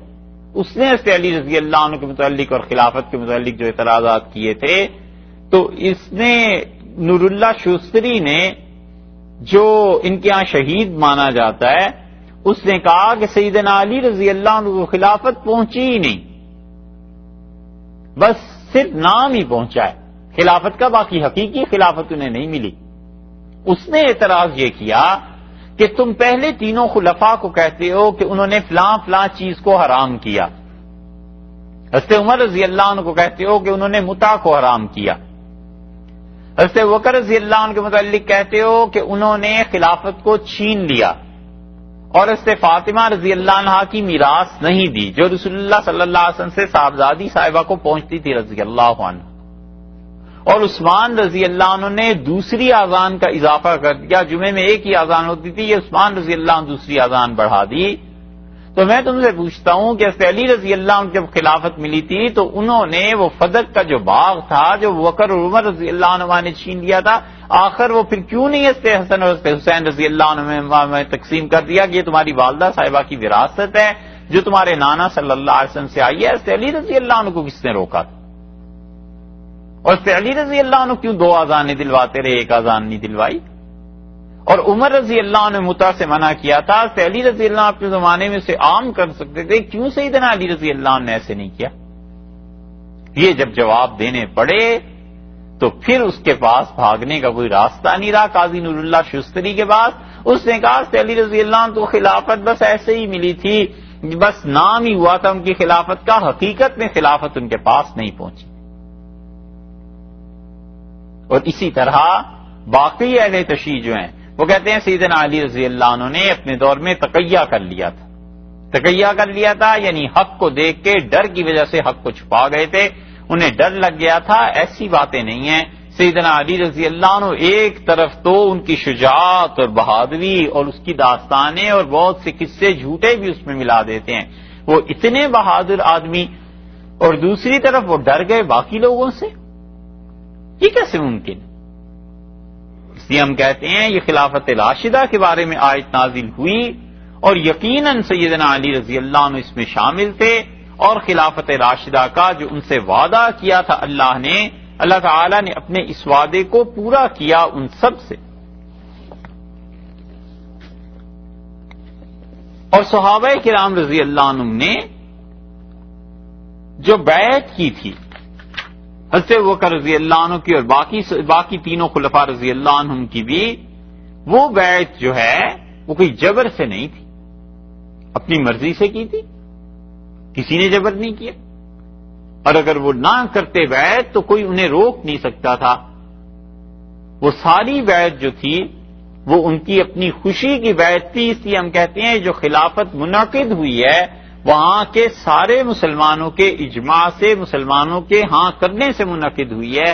اس نے حضرت علی رضی اللہ عنہ کے متعلق اور خلافت کے متعلق جو اعتراضات کیے تھے، تو اس نے نور اللہ شوستری نے، جو ان کے ہاں شہید مانا جاتا ہے، اس نے کہا کہ سیدنا علی رضی اللہ عنہ کو خلافت پہنچی ہی نہیں، بس صرف نام ہی پہنچا ہے، خلافت کا باقی حقیقی خلافت انہیں نہیں ملی. اس نے اعتراض یہ کیا کہ تم پہلے تینوں خلفاء کو کہتے ہو کہ انہوں نے فلاں فلاں چیز کو حرام کیا. حضرت عمر رضی اللہ عنہ کو کہتے ہو کہ انہوں نے متع کو حرام کیا. حضرت بکر رضی اللہ عنہ کے متعلق کہتے ہو کہ انہوں نے خلافت کو چھین لیا، اور حضرت فاطمہ رضی اللہ عنہ کی میراث نہیں دی جو رسول اللہ صلی اللہ علیہ وسلم سے صاحبزادی صاحبہ کو پہنچتی تھی رضی اللہ عنہ. اور عثمان رضی اللہ عنہ نے دوسری اذان کا اضافہ کر دیا. جمعے میں ایک ہی اذان ہوتی تھی، یہ عثمان رضی اللہ عنہ دوسری اذان بڑھا دی. تو میں تم سے پوچھتا ہوں کہ حضرت علی رضی اللہ عنہ جب خلافت ملی تھی تو انہوں نے وہ فدق کا جو باغ تھا جو بکر اور عمر رضی اللہ عنہ نے چھین لیا تھا، آخر وہ پھر کیوں نہیں حضرت حسن اور حضرت حسین رضی اللہ عنہ میں تقسیم کر دیا کہ یہ تمہاری والدہ صاحبہ کی وراثت ہے جو تمہارے نانا صلی اللہ علیہ وسلم سے آئی ہے؟ حضرت علی رضی اللہ عنہ کو کس نے روکا تھا؟ اور حضرت علی رضی اللہ عنہ کیوں دو اذانیں دلواتے رہے، ایک اذان نہیں دلوائی؟ اور عمر رضی اللہ عنہ نے متع سے منع کیا تھا، حضرت علی رضی اللہ عنہ اپنے زمانے میں اسے عام کر سکتے تھے، کیوں سیدنا علی رضی اللہ عنہ نے ایسے نہیں کیا؟ یہ جب جواب دینے پڑے تو پھر اس کے پاس بھاگنے کا کوئی راستہ نہیں رہا. قاضی نور اللہ شوستری کے پاس اس نے کہا حضرت علی رضی اللہ عنہ تو خلافت بس ایسے ہی ملی تھی، بس نام ہی ہوا تھا ان کی خلافت کا، حقیقت میں خلافت ان کے پاس نہیں پہنچی. اور اسی طرح باقی اہل تشیع جو ہیں وہ کہتے ہیں سیدنا علی رضی اللہ عنہ نے اپنے دور میں تقیہ کر لیا تھا. تقیہ کر لیا تھا یعنی حق کو دیکھ کے ڈر کی وجہ سے حق کو چھپا گئے تھے، انہیں ڈر لگ گیا تھا. ایسی باتیں نہیں ہیں. سیدنا علی رضی اللہ عنہ ایک طرف تو ان کی شجاعت اور بہادری اور اس کی داستانیں اور بہت سے قصے جھوٹے بھی اس میں ملا دیتے ہیں، وہ اتنے بہادر آدمی، اور دوسری طرف وہ ڈر گئے باقی لوگوں سے. یہ کیسے ممکن؟ اس لیے ہم کہتے ہیں یہ خلافت راشدہ کے بارے میں آیت نازل ہوئی، اور یقیناً سیدنا علی رضی اللہ عنہ اس میں شامل تھے، اور خلافت راشدہ کا جو ان سے وعدہ کیا تھا اللہ تعالی نے اپنے اس وعدے کو پورا کیا ان سب سے. اور صحابہ کرام رضی اللہ عنہ نے جو بیعت کی تھی حضرت بکر رضی اللہ عنہ کی اور باقی تینوں خلفاء رضی اللہ عنہم کی بھی، وہ بیعت جو ہے وہ کوئی جبر سے نہیں تھی، اپنی مرضی سے کی تھی. کسی نے جبر نہیں کیا، اور اگر وہ نہ کرتے بیعت تو کوئی انہیں روک نہیں سکتا تھا۔ وہ ساری بیعت جو تھی وہ ان کی اپنی خوشی کی بیعت تھی، اس لیے ہم کہتے ہیں جو خلافت منعقد ہوئی ہے وہاں کے سارے مسلمانوں کے اجماع سے، مسلمانوں کے ہاں کرنے سے منعقد ہوئی ہے۔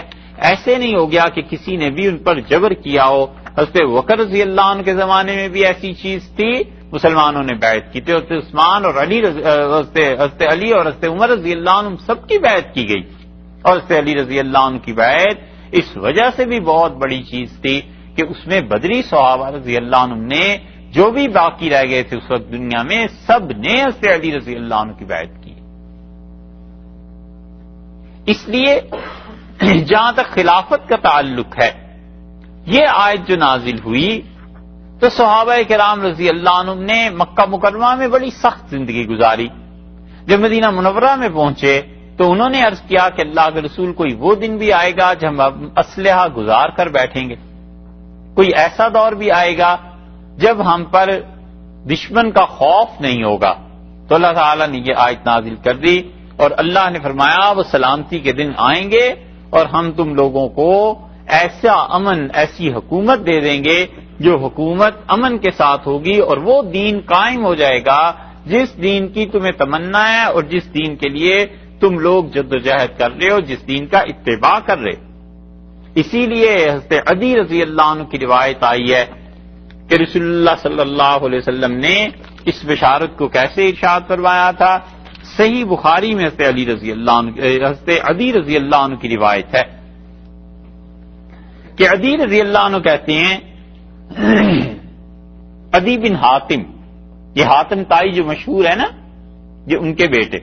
ایسے نہیں ہو گیا کہ کسی نے بھی ان پر جبر کیا ہو۔ حضرت بکر رضی اللہ عنہ کے زمانے میں بھی ایسی چیز تھی، مسلمانوں نے بیعت کی تھی، حضرت عثمان اور حضرت علی اور حضرت عمر رضی اللہ عنہ سب کی بیعت کی گئی، اور حضرت علی رضی اللہ عنہ کی بیعت اس وجہ سے بھی بہت بڑی چیز تھی کہ اس میں بدری صحابہ رضی اللہ عنہ نے جو بھی باقی رہ گئے تھے اس وقت دنیا میں، سب نے حضرت علی رضی اللہ عنہ کی بیعت کی۔ اس لیے جہاں تک خلافت کا تعلق ہے، یہ آیت جو نازل ہوئی تو صحابہ کرام رضی اللہ عنہ نے مکہ مکرمہ میں بڑی سخت زندگی گزاری۔ جب مدینہ منورہ میں پہنچے تو انہوں نے عرض کیا کہ اللہ کے رسول کوئی وہ دن بھی آئے گا جب ہم اسلحہ گزار کر بیٹھیں گے، کوئی ایسا دور بھی آئے گا جب ہم پر دشمن کا خوف نہیں ہوگا۔ تو اللہ تعالیٰ نے یہ آیت نازل کر دی اور اللہ نے فرمایا وہ سلامتی کے دن آئیں گے اور ہم تم لوگوں کو ایسا امن، ایسی حکومت دے دیں گے جو حکومت امن کے ساتھ ہوگی، اور وہ دین قائم ہو جائے گا جس دین کی تمہیں تمنا ہے اور جس دین کے لیے تم لوگ جدوجہد کر رہے ہو، جس دین کا اتباع کر رہے۔ اسی لیے حضرت علی رضی اللہ عنہ کی روایت آئی ہے کہ رسول اللہ صلی اللہ علیہ وسلم نے اس بشارت کو کیسے ارشاد فرمایا تھا۔ صحیح بخاری میں حضرت علی رضی اللہ عنہ کی روایت ہے کہ علی رضی اللہ عنہ کہتے ہیں، عدی بن حاتم، یہ حاتم تائی جو مشہور ہے نا، یہ ان کے بیٹے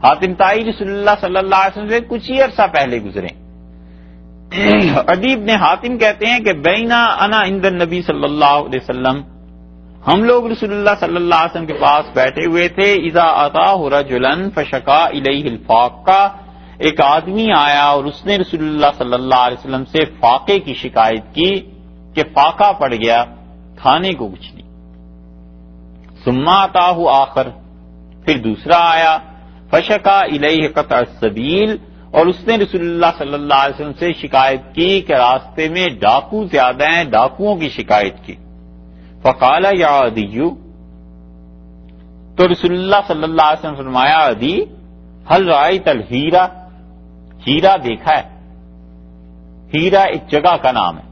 حاتم تائی رسول اللہ صلی اللہ علیہ وسلم سے کچھ ہی عرصہ پہلے گزرے۔ عدی بن حاتم کہتے ہیں کہ بینا انا عند النبی صلی اللہ علیہ وسلم، ہم لوگ رسول اللہ صلی اللہ علیہ وسلم کے پاس بیٹھے ہوئے تھے، اذا اتاه رجلا فشکا الیہ الفاقہ، ایک آدمی آیا اور اس نے رسول اللہ صلی اللہ علیہ وسلم سے فاقے کی شکایت کی کہ فاقہ پڑ گیا، کھانے کو کچھ نہیں۔ ثم اتاه آخر، پھر دوسرا آیا، فشکا الیہ قطع السبیل، اور اس نے رسول اللہ صلی اللہ علیہ وسلم سے شکایت کی کہ راستے میں ڈاکو زیادہ ہیں، ڈاکوؤں کی شکایت کی۔ فقال یا عدی، تو رسول اللہ صلی اللہ علیہ وسلم فرمایا، عدی هل رأیت الہیرا، ہیرا دیکھا ہے؟ ہیرا ایک جگہ کا نام ہے،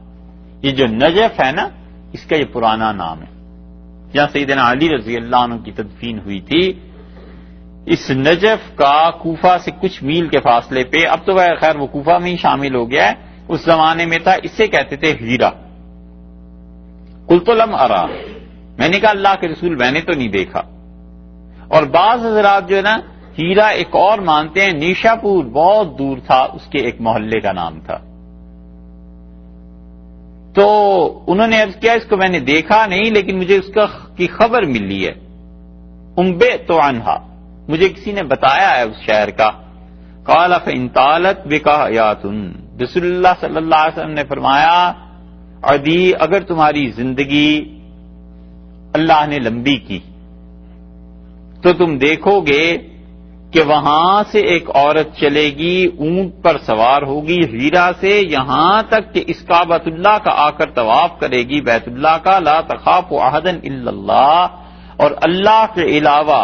یہ جو نجف ہے نا اس کا یہ پرانا نام ہے، جہاں سیدنا علی رضی اللہ عنہ کی تدفین ہوئی تھی۔ اس نجف کا کوفہ سے کچھ میل کے فاصلے پہ، اب تو خیر وہ کوفہ میں ہی شامل ہو گیا ہے، اس زمانے میں تھا، اسے کہتے تھے ہیرا۔ قلت لم ارا، میں نے کہا اللہ کے رسول میں نے تو نہیں دیکھا۔ اور بعض حضرات جو ہے نا ہیرا ایک اور مانتے ہیں، نیشا پور بہت دور تھا، اس کے ایک محلے کا نام تھا۔ تو انہوں نے عرض کیا اس کو میں نے دیکھا نہیں لیکن مجھے اس کی خبر ملی ہے، انبئت عنہا، مجھے کسی نے بتایا ہے اس شہر کا۔ قال فإن طالت بک حیات، رسول اللہ صلی اللہ علیہ وسلم نے فرمایا، عدی اگر تمہاری زندگی اللہ نے لمبی کی تو تم دیکھو گے کہ وہاں سے ایک عورت چلے گی، اونٹ پر سوار ہوگی ہیرا سے یہاں تک کہ اس کعبۃ اللہ کا آ کر طواف کرے گی، بیت اللہ کا، لا تخاف احدا الا اللہ، اور اللہ کے علاوہ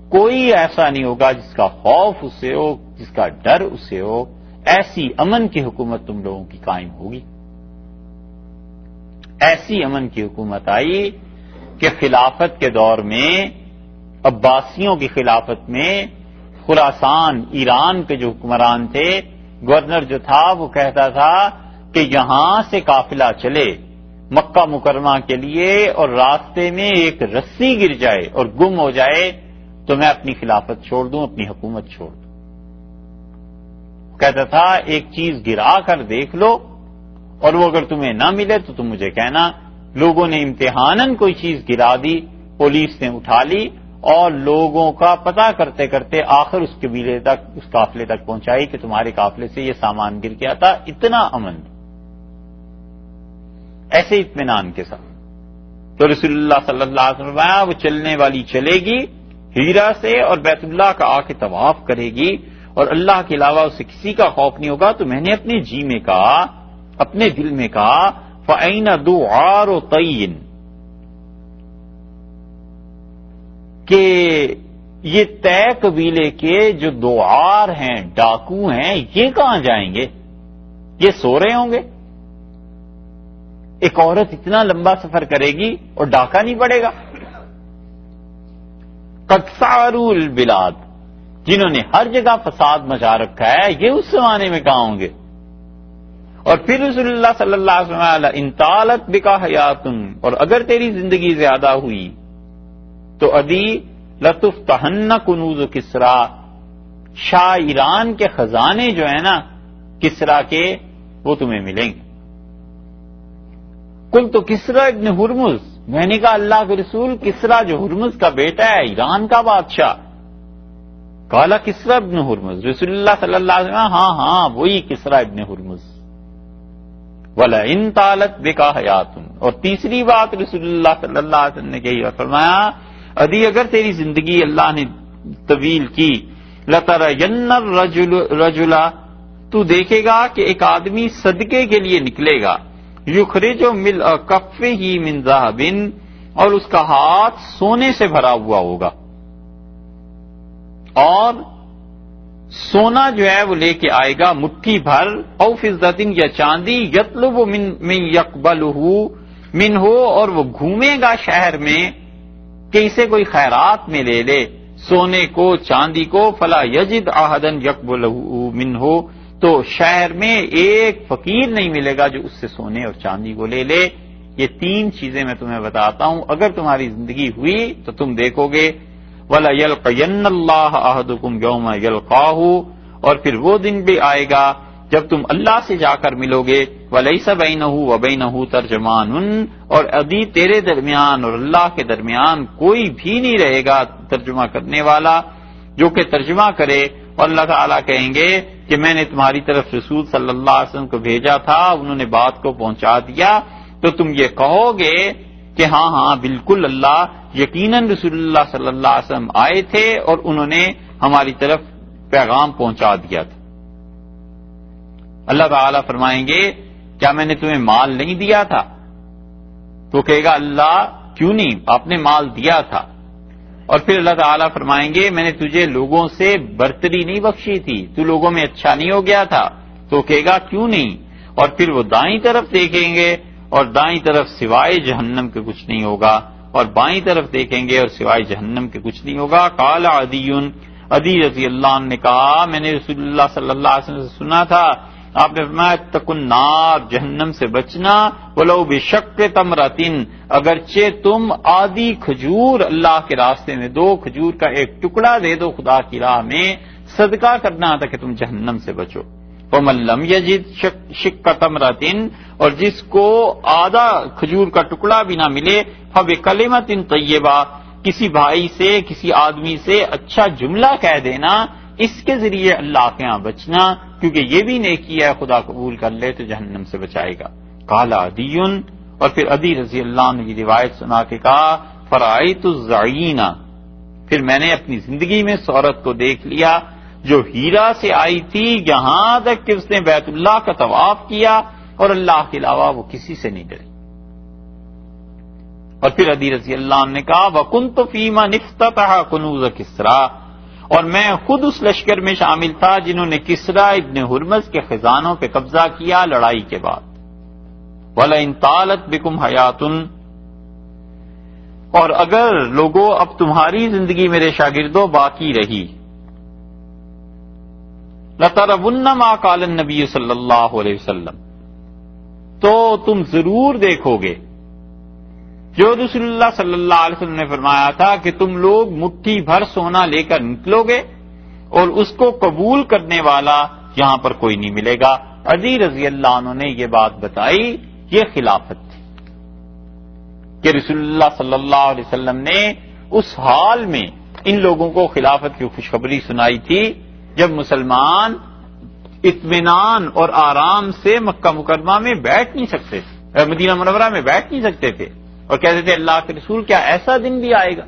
کوئی ایسا نہیں ہوگا جس کا خوف اس سے ہو، جس کا ڈر اس سے ہو۔ ایسی امن کی حکومت تم لوگوں کی قائم ہوگی۔ ایسی امن کی حکومت آئی کہ خلافت کے دور میں، عباسیوں کی خلافت میں، خراسان ایران کے جو حکمران تھے، گورنر جو تھا وہ کہتا تھا کہ یہاں سے قافلہ چلے مکہ مکرمہ کے لیے اور راستے میں ایک رسی گر جائے اور گم ہو جائے تو میں اپنی خلافت چھوڑ دوں، اپنی حکومت چھوڑ دوں۔ کہتا تھا ایک چیز گرا کر دیکھ لو اور وہ اگر تمہیں نہ ملے تو تم مجھے کہنا۔ لوگوں نے امتحاناً کوئی چیز گرا دی، پولیس نے اٹھا لی اور لوگوں کا پتہ کرتے کرتے آخر اس قبیلے تک، اس قافلے تک پہنچائی کہ تمہارے قافلے سے یہ سامان گر گیا تھا۔ اتنا امن، ایسے اطمینان کے ساتھ۔ تو رسول اللہ صلی اللہ علیہ وسلم وہ چلنے والی چلے گی ہیرا سے اور بیت اللہ کا آ کے طواف کرے گی اور اللہ کے علاوہ اسے کسی کا خوف نہیں ہوگا، تو میں نے اپنے جی میں کہا، اپنے دل میں کہا فَأَيْنَ دُعَارُ طَيٍّ، کہ یہ طے قبیلے کے جو دوعار ہیں، ڈاکو ہیں، یہ کہاں جائیں گے؟ یہ سو رہے ہوں گے؟ ایک عورت اتنا لمبا سفر کرے گی اور ڈاکہ نہیں پڑے گا؟ قد سعروا البلاد، جنہوں نے ہر جگہ فساد مچا رکھا ہے، یہ اس زمانے میں کہاں ہوں گے؟ اور پھر رسول اللہ صلی اللہ علیہ وسلم ان طالت بکا حیاتن، اور اگر تیری زندگی زیادہ ہوئی تو ادی لتفتحن کنوز کسرا، شاہ ایران کے خزانے جو ہیں نا کسرا کے، وہ تمہیں ملیں گے۔ قل تو کسرا ابن ہرمز، میں نے کہا اللہ کے رسول کسرا جو ہرمز کا بیٹا ہے، ایران کا بادشاہ، قال کسرا ابن ہرمز، رسول اللہ صلی اللہ علیہ وسلم ہاں ہاں وہی کسرا ابن ہرمز۔ وَلَئِن طَالَتْ بِكَ حَيَاتٌ، اور تیسری بات رسول اللہ صلی اللہ علیہ وسلم نے کہی اور فرمایا ادی اگر تیری زندگی اللہ نے طویل کی، لَتَرَيَنَّ الرَّجُلَ، تو دیکھے گا کہ ایک آدمی صدقے کے لیے نکلے گا، یخرج ملء کفہ من ذہب، اور اس کا ہاتھ سونے سے بھرا ہوا ہوگا، اور سونا جو ہے وہ لے کے آئے گا مٹھی بھر، او فضۃ یا چاندی، یطلب من یقبلہ منہ، اور وہ گھومے گا شہر میں کہ اسے کوئی خیرات میں لے لے سونے کو چاندی کو، فلا یجد احدا یقبلہ منہ، تو شہر میں ایک فقیر نہیں ملے گا جو اس سے سونے اور چاندی کو لے لے۔ یہ تین چیزیں میں تمہیں بتاتا ہوں، اگر تمہاری زندگی ہوئی تو تم دیکھو گے وَلَا يَلْقَيَنَّ اللَّهَ أَحَدُكُمْ يَوْمَ يَلْقَاهُ، اور پھر وہ دن بھی آئے گا جب تم اللہ سے جا کر ملو گے، وَلَيْسَ بَيْنَهُ وَبَيْنَهُ تَرْجَمَانٌ، اور ابھی تیرے درمیان اور اللہ کے درمیان کوئی بھی نہیں رہے گا ترجمہ کرنے والا جو کہ ترجمہ کرے، اور اللہ تعالیٰ کہیں گے کہ میں نے تمہاری طرف رسول صلی اللہ علیہ وسلم کو بھیجا تھا، انہوں نے بات کو پہنچا دیا، تو تم یہ کہو گے کہ ہاں ہاں بالکل اللہ، یقیناً رسول اللہ صلی اللہ علیہ وسلم آئے تھے اور انہوں نے ہماری طرف پیغام پہنچا دیا تھا۔ اللہ تعالیٰ فرمائیں گے کیا میں نے تمہیں مال نہیں دیا تھا؟ تو کہے گا اللہ کیوں نہیں، آپ نے مال دیا تھا۔ اور پھر اللہ تعالیٰ فرمائیں گے میں نے تجھے لوگوں سے برتری نہیں بخشی تھی، تو لوگوں میں اچھا نہیں ہو گیا تھا؟ تو کہے گا کیوں نہیں۔ اور پھر وہ دائیں طرف دیکھیں گے اور دائیں طرف سوائے جہنم کے کچھ نہیں ہوگا، اور بائیں طرف دیکھیں گے اور سوائے جہنم کے کچھ نہیں ہوگا۔ قال عدی رضی اللہ عنہ نے کہا میں نے رسول اللہ صلی اللہ علیہ وسلم سے سنا تھا، آپ نے فرمایا اتقوا النار، جہنم سے بچنا، ولو بشق تمرۃ، اگرچہ تم آدھی کھجور اللہ کے راستے میں دو، کھجور کا ایک ٹکڑا دے دو خدا کی راہ میں، صدقہ کرنا تاکہ تم جہنم سے بچو۔ ومن لم یجد شق تمرۃ، اور جس کو آدھا کھجور کا ٹکڑا بھی نہ ملے، فبکلمۃ طیبہ، کسی بھائی سے کسی آدمی سے اچھا جملہ کہہ دینا، اس کے ذریعے اللہ کے ہاں بچنا، کیونکہ یہ بھی نیکی ہے، خدا قبول کر لے تو جہنم سے بچائے گا۔ قال عدی، اور پھر عدی رضی اللہ عنہ کی روایت سنا کے کہا فرأیت الزعینہ، پھر میں نے اپنی زندگی میں اس عورت کو دیکھ لیا جو ہیرا سے آئی تھی، یہاں تک کہ اس نے بیت اللہ کا طواف کیا اور اللہ کے علاوہ وہ کسی سے نہیں ڈری۔ اور پھر عدی رضی اللہ عنہ نے کہا وَكُنْتُ فِي مَنِ افتتح كُنُوزَ کسرا، اور میں خود اس لشکر میں شامل تھا جنہوں نے کسرا ابن ہرمز کے خزانوں پہ قبضہ کیا لڑائی کے بعد۔ وَلَئِن طَالَتْ بِكُمْ حَيَاتٌ، اور اگر لوگوں اب تمہاری زندگی میرے شاگردوں باقی رہی، لَتَرَوُنَّ مَا قَالَ النَّبِيُّ صلی اللہ علیہ وسلم، تو تم ضرور دیکھو گے جو رسول اللہ صلی اللہ علیہ وسلم نے فرمایا تھا کہ تم لوگ مٹھی بھر سونا لے کر نکلو گے اور اس کو قبول کرنے والا یہاں پر کوئی نہیں ملے گا۔ عدی رضی اللہ عنہ نے یہ بات بتائی، یہ خلافت تھی کہ رسول اللہ صلی اللہ علیہ وسلم نے اس حال میں ان لوگوں کو خلافت کی خوشخبری سنائی تھی جب مسلمان اطمینان اور آرام سے مکہ مکرمہ میں بیٹھ نہیں سکتے تھے، مدینہ منورہ میں بیٹھ نہیں سکتے تھے، اور کہتے تھے اللہ کے رسول کیا ایسا دن بھی آئے گا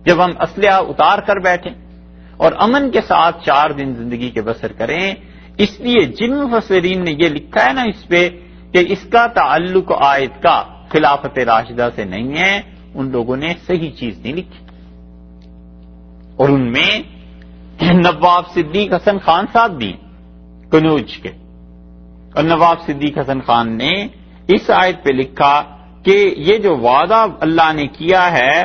جب ہم اسلحہ اتار کر بیٹھیں اور امن کے ساتھ 4 دن زندگی کے بسر کریں. اس لیے جن مفسرین نے یہ لکھا ہے نا اس پہ کہ اس کا تعلق آیت کا خلافت راشدہ سے نہیں ہے، ان لوگوں نے صحیح چیز نہیں لکھی. اور ان میں نواب صدیق حسن خان صاحب بھی کنوج کے، اور نواب صدیق حسن خان نے اس آیت پہ لکھا کہ یہ جو وعدہ اللہ نے کیا ہے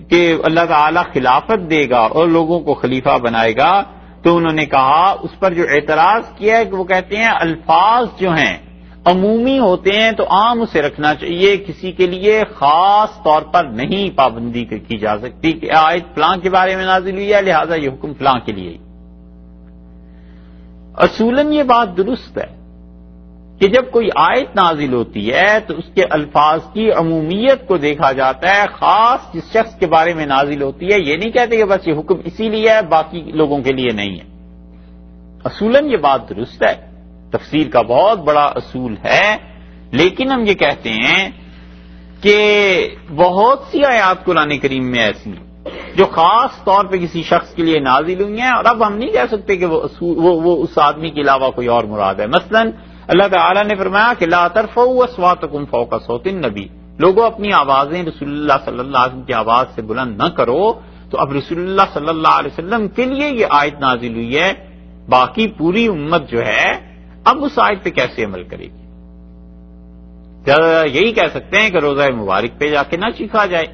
کہ اللہ تعالی خلافت دے گا اور لوگوں کو خلیفہ بنائے گا، تو انہوں نے کہا اس پر جو اعتراض کیا ہے کہ وہ کہتے ہیں الفاظ جو ہیں عمومی ہوتے ہیں تو عام اسے رکھنا چاہیے، کسی کے لیے خاص طور پر نہیں پابندی کی جا سکتی کہ آیت فلاں کے بارے میں نازل ہوئی ہے لہذا یہ حکم فلاں کے لیے. اصولاً یہ بات درست ہے کہ جب کوئی آیت نازل ہوتی ہے تو اس کے الفاظ کی عمومیت کو دیکھا جاتا ہے، خاص جس شخص کے بارے میں نازل ہوتی ہے یہ نہیں کہتے کہ بس یہ حکم اسی لیے ہے باقی لوگوں کے لیے نہیں ہے. اصولاً یہ بات درست ہے، تفسیر کا بہت بڑا اصول ہے، لیکن ہم یہ کہتے ہیں کہ بہت سی آیات قرآن کریم میں ایسی ہیں جو خاص طور پہ کسی شخص کے لیے نازل ہوئی ہیں، اور اب ہم نہیں کہہ سکتے کہ وہ اس آدمی کے علاوہ کوئی اور مراد ہے. مثلاً اللہ تعالیٰ نے فرمایا کہ لا ترفعوا اصواتکم فوق صوت النبی، لوگوں اپنی آوازیں رسول اللہ صلی اللہ علیہ وسلم کی آواز سے بلند نہ کرو. تو اب رسول اللہ صلی اللہ علیہ وسلم کے لیے یہ آیت نازل ہوئی ہے، باقی پوری امت جو ہے اب اس آیت پہ کیسے عمل کرے گی؟ یہی کہہ سکتے ہیں کہ روزہ مبارک پہ جا کے نہ چیخا جائے،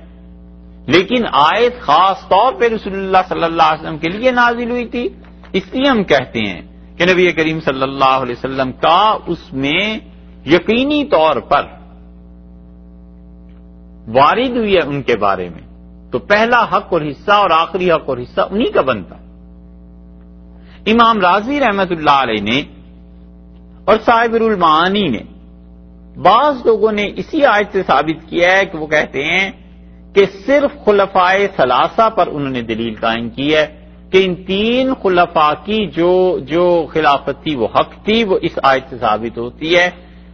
لیکن آیت خاص طور پہ رسول اللہ صلی اللہ علیہ وسلم کے لیے نازل ہوئی تھی، اس لیے ہم کہتے ہیں کہ نبی کریم صلی اللہ علیہ وسلم کا اس میں یقینی طور پر وارد ہوئی ہے ان کے بارے میں، تو پہلا حق اور حصہ اور آخری حق اور حصہ انہی کا بنتا. امام رازی رحمت اللہ علیہ نے اور صاحب المعانی نے، بعض لوگوں نے اسی آیت سے ثابت کیا ہے کہ وہ کہتے ہیں کہ صرف خلفائے ثلاثہ پر انہوں نے دلیل قائم کی ہے کہ ان 3 خلفاء کی جو خلافت تھی وہ حق تھی، وہ اس آیت سے ثابت ہوتی ہے،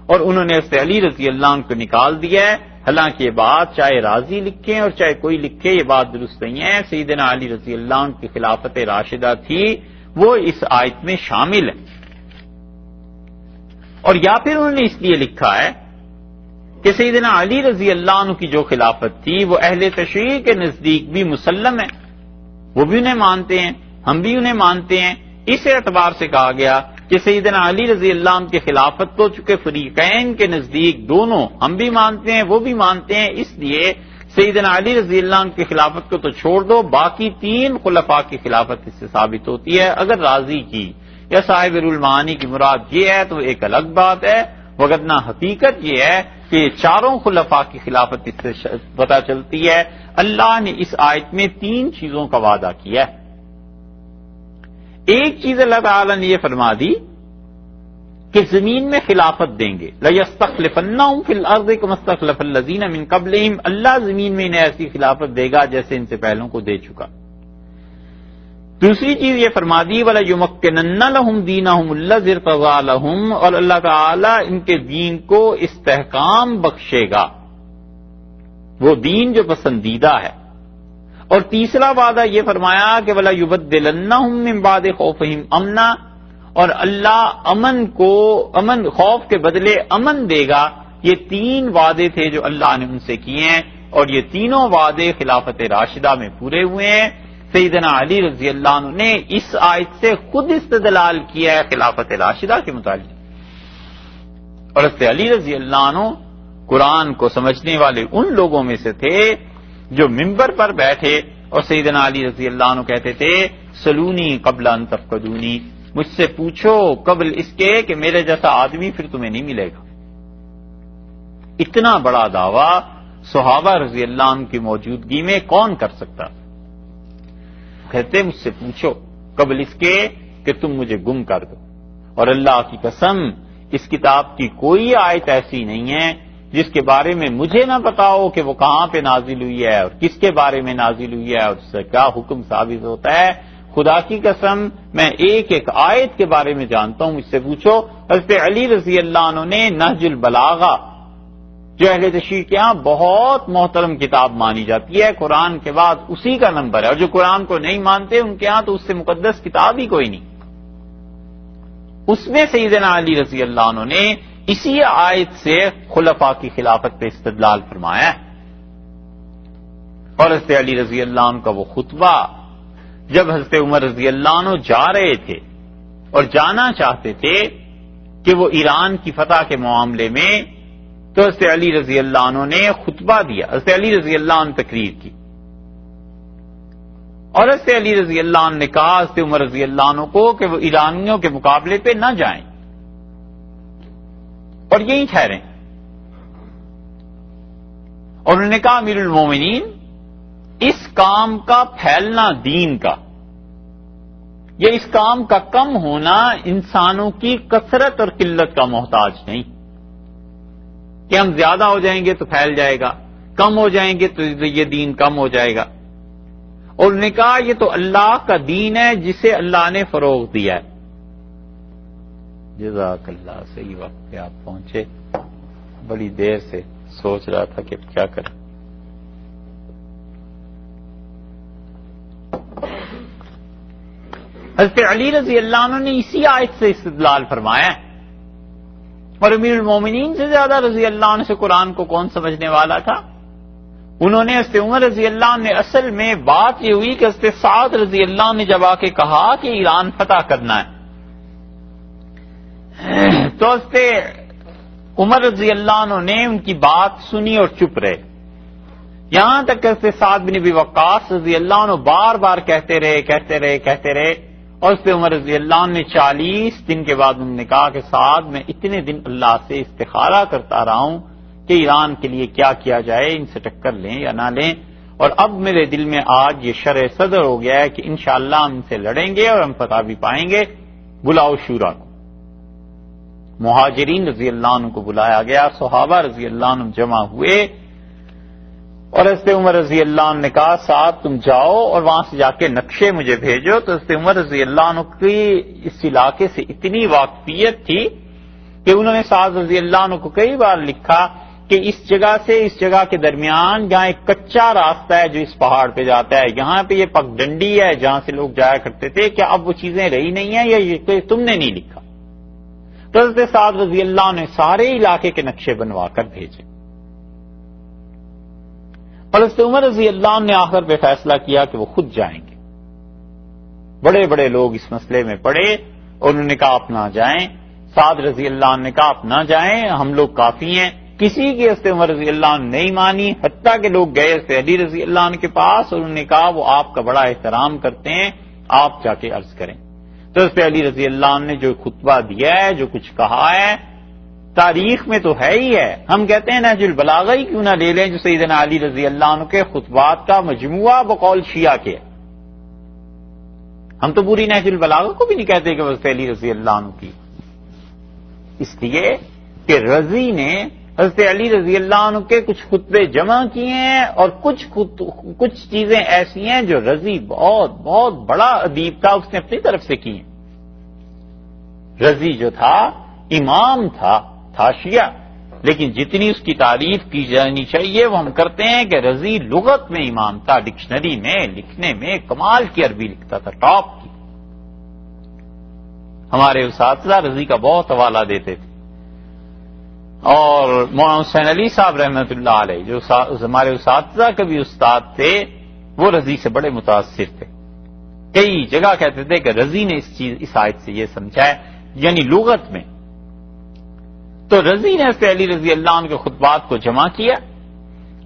اور انہوں نے حضرت علی رضی اللہ عنہ کو نکال دیا ہے. حالانکہ یہ بات چاہے راضی لکھیں اور چاہے کوئی لکھے یہ بات درست نہیں ہے. سیدنا علی رضی اللہ عنہ کی خلافت راشدہ تھی، وہ اس آیت میں شامل ہے. اور یا پھر انہوں نے اس لیے لکھا ہے کہ سیدنا علی رضی اللہ عنہ کی جو خلافت تھی وہ اہل تشریع کے نزدیک بھی مسلم ہے، وہ بھی انہیں مانتے ہیں، ہم بھی انہیں مانتے ہیں. اس اعتبار سے کہا گیا کہ سیدنا علی رضی اللہ عنہ کی خلافت تو چونکہ فریقین کے نزدیک دونوں ہم بھی مانتے ہیں وہ بھی مانتے ہیں، اس لیے سیدنا علی رضی اللہ عنہ کی خلافت کو تو چھوڑ دو، باقی 3 خلفاء کی خلافت اس سے ثابت ہوتی ہے. اگر راضی کی یا صاحب المعانی کی مراد یہ ہے تو ایک الگ بات ہے، وگرنہ حقیقت یہ ہے کہ 4 خلفاء کی خلافت اس سے پتہ چلتی ہے. اللہ نے اس آیت میں 3 چیزوں کا وعدہ کیا ہے. ایک چیز اللہ تعالی نے یہ فرما دی کہ زمین میں خلافت دیں گے، لَيَسْتَخْلِفَنَّهُمْ فِي الْأَرْضِ كَمَا اسْتَخْلَفَ الَّذِينَ مِن قَبْلِهِمْ، اللہ زمین میں انہیں ایسی خلافت دے گا جیسے ان سے پہلوں کو دے چکا. دوسری چیز یہ فرما دی وَلَيُمَكِّنَنَّ لَهُمْ دِينَهُمُ الَّذِي ارْتَضَىٰ لَهُمْ، اور اللہ تعالی ان کے دین کو استحکام بخشے گا، وہ دین جو پسندیدہ ہے. اور تیسرا وعدہ یہ فرمایا کہ وَلَيُبَدِّلَنَّهُم مِّن بَعْدِ خَوْفِهِمْ أَمْنًا، اور اللہ امن خوف کے بدلے امن دے گا. یہ 3 وعدے تھے جو اللہ نے ان سے کیے ہیں، اور یہ تینوں وعدے خلافت راشدہ میں پورے ہوئے ہیں. سیدنا علی رضی اللہ عنہ نے اس آیت سے خود استدلال کیا ہے خلافت راشدہ کے متعلق، اور حضرت علی رضی اللہ عنہ قرآن کو سمجھنے والے ان لوگوں میں سے تھے جو منبر پر بیٹھے اور سیدنا علی رضی اللہ عنہ کہتے تھے سلونی قبل ان تفقدونی، مجھ سے پوچھو قبل اس کے کہ میرے جیسا آدمی پھر تمہیں نہیں ملے گا. اتنا بڑا دعویٰ صحابہ رضی اللہ عنہ کی موجودگی میں کون کر سکتا؟ کہتے مجھ سے پوچھو قبل اس کے کہ تم مجھے گم کر دو. اور اللہ کی قسم اس کتاب کی کوئی آیت ایسی نہیں ہے جس کے بارے میں مجھے نہ پتا ہو کہ وہ کہاں پہ نازل ہوئی ہے اور کس کے بارے میں نازل ہوئی ہے اور اس سے کیا حکم ثابت ہوتا ہے. خدا کی قسم میں ایک آیت کے بارے میں جانتا ہوں، مجھ سے پوچھو. حضرت علی رضی اللہ عنہ نے نہج البلاغہ جو اہل تشیع کے ہاں بہت محترم کتاب مانی جاتی ہے، قرآن کے بعد اسی کا نمبر ہے، اور جو قرآن کو نہیں مانتے ان کے ہاں تو اس سے مقدس کتاب ہی کوئی نہیں۔ اس میں سیدنا علی رضی اللہ عنہ نے اسی آیت سے خلفاء کی خلافت پہ استدلال فرمایا ہے۔ اور حضرت علی رضی اللہ عنہ کا وہ خطبہ جب حضرت عمر رضی اللہ عنہ جا رہے تھے اور جانا چاہتے تھے کہ وہ ایران کی فتح کے معاملے میں، تو حضرت علی رضی اللہ عنہ نے خطبہ دیا، حضرت علی رضی اللہ عنہ تقریر کی، اور حضرت علی رضی اللہ عنہ نے کہا حضرت عمر رضی اللہ عنہ کو کہ وہ ایرانیوں کے مقابلے پہ نہ جائیں اور یہیں ٹھہریں، اور انہوں نے کہا امیر المومنین، اس کام کا پھیلنا دین کا یا اس کام کا کم ہونا انسانوں کی کثرت اور قلت کا محتاج نہیں کہ ہم زیادہ ہو جائیں گے تو پھیل جائے گا، کم ہو جائیں گے تو یہ دین کم ہو جائے گا۔ اور انہوں نے کہا یہ تو اللہ کا دین ہے جسے اللہ نے فروغ دیا ہے۔ جزاک اللہ، صحیح وقت پہ آپ پہنچے، بڑی دیر سے سوچ رہا تھا کہ کیا کریں۔ حضرت علی رضی اللہ عنہ نے اسی آیت سے استدلال فرمایا ہے، اور امیر المومنین سے زیادہ رضی اللہ عنہ سے قرآن کو کون سمجھنے والا تھا؟ انہوں نے حضرت عمر رضی اللہ عنہ نے اصل میں بات یہ ہوئی کہ حضرت سعد رضی اللہ عنہ نے جب آ کے کہا کہ ایران فتح کرنا ہے، تو حضرت عمر رضی اللہ عنہ نے ان کی بات سنی اور چپ رہے، یہاں تک کہ حضرت سعد بن ابی وقاص رضی اللہ عنہ بار بار کہتے رہے، اور حضرت عمر رضی اللہ عنہ نے 40 دن کے بعد انہوں نے کہا کہ سعد میں اتنے دن اللہ سے استخارہ کرتا رہا ہوں کہ ایران کے لیے کیا کیا جائے، ان سے ٹکر لیں یا نہ لیں، اور اب میرے دل میں آج یہ شرع صدر ہو گیا ہے کہ انشاءاللہ ہم ان سے لڑیں گے اور ہم فتح بھی پائیں گے، بلاؤ شورا کو۔ مہاجرین رضی اللہ عنہ کو بلایا گیا، صحابہ رضی اللہ عنہ جمع ہوئے، اور حضرت عمر رضی اللہ عنہ نے کہا سعد تم جاؤ اور وہاں سے جا کے نقشے مجھے بھیجو۔ تو حضرت عمر رضی اللہ عنہ کی اس علاقے سے اتنی واقفیت تھی کہ انہوں نے سعد رضی اللہ عنہ کو کئی بار لکھا کہ اس جگہ سے اس جگہ کے درمیان جہاں ایک کچا راستہ ہے جو اس پہاڑ پہ جاتا ہے، یہاں پہ یہ پگ ڈنڈی ہے جہاں سے لوگ جایا کرتے تھے، کیا اب وہ چیزیں رہی نہیں ہیں یا یہ تم نے نہیں لکھا؟ تو حضرت سعد رضی اللہ عنہ نے سارے علاقے کے نقشے بنوا کر بھیجے، اور حضرت عمر رضی اللہ عنہ نے آخر پہ فیصلہ کیا کہ وہ خود جائیں گے۔ بڑے بڑے لوگ اس مسئلے میں پڑے اور انہوں نے کہا آپ نہ جائیں، سعد رضی اللہ عنہ نے کہا آپ نہ جائیں، ہم لوگ کافی ہیں، کسی کی حضرت عمر رضی اللہ عنہ نہیں مانی، حتیٰ کہ لوگ گئے حضرت علی رضی اللہ عنہ کے پاس اور انہوں نے کہا وہ آپ کا بڑا احترام کرتے ہیں، آپ جا کے عرض کریں۔ تو حضرت علی رضی اللہ عنہ نے جو خطبہ دیا ہے، جو کچھ کہا ہے، تاریخ میں تو ہے ہی ہے۔ ہم کہتے ہیں نہج البلاغہ ہی کیوں نہ لے لیں جو سیدنا علی رضی اللہ عنہ کے خطبات کا مجموعہ بقول شیعہ کے، ہم تو پوری نہج البلاغہ کو بھی نہیں کہتے کہ حضرت علی رضی اللہ عنہ کی، اس لیے کہ رضی نے حضرت علی رضی اللہ عنہ کے کچھ خطبے جمع کیے ہیں، اور کچھ چیزیں ایسی ہیں جو رضی بہت بہت بڑا ادیب تھا اس نے اپنی طرف سے کی ہیں۔ رضی جو تھا امام تھا شیعہ، لیکن جتنی اس کی تعریف کی جانی چاہیے وہ ہم کرتے ہیں کہ رضی لغت میں امام تھا، ڈکشنری میں لکھنے میں کمال کی عربی لکھتا تھا، ٹاپ کی۔ ہمارے اساتذہ رضی کا بہت حوالہ دیتے تھے، اور مولانا حسین علی صاحب رحمۃ اللہ علیہ جو ہمارے اساتذہ کے بھی استاد تھے، وہ رضی سے بڑے متاثر تھے، کئی جگہ کہتے تھے کہ رضی نے اس آیت سے یہ سمجھا ہے، یعنی لغت میں۔ تو رضی نے حضرت علی رضی اللہ عنہ کے خطبات کو جمع کیا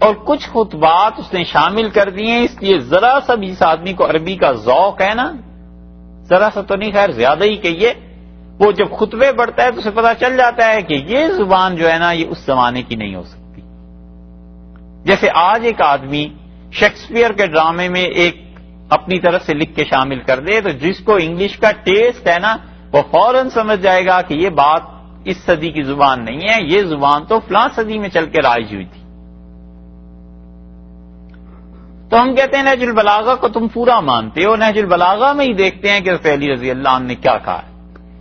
اور کچھ خطبات اس نے شامل کر دیے، اس لیے ذرا سا بھی اس آدمی کو عربی کا ذوق ہے نا، ذرا سا تو نہیں، خیر زیادہ ہی کہیے، وہ جب خطبے پڑھتا ہے تو اسے پتا چل جاتا ہے کہ یہ زبان جو ہے نا یہ اس زمانے کی نہیں ہو سکتی۔ جیسے آج ایک آدمی شیکسپیئر کے ڈرامے میں ایک اپنی طرف سے لکھ کے شامل کر دے تو جس کو انگلش کا ٹیسٹ ہے نا وہ فوراً سمجھ جائے گا کہ یہ بات اس صدی کی زبان نہیں ہے، یہ زبان تو فلاں صدی میں چل کے رائج ہوئی تھی۔ تو ہم کہتے ہیں نہج البلاغہ کو تم پورا مانتے ہو، نہج البلاغہ میں ہی دیکھتے ہیں کہ حضرت علی رضی اللہ عنہ نے کیا کہا ہے۔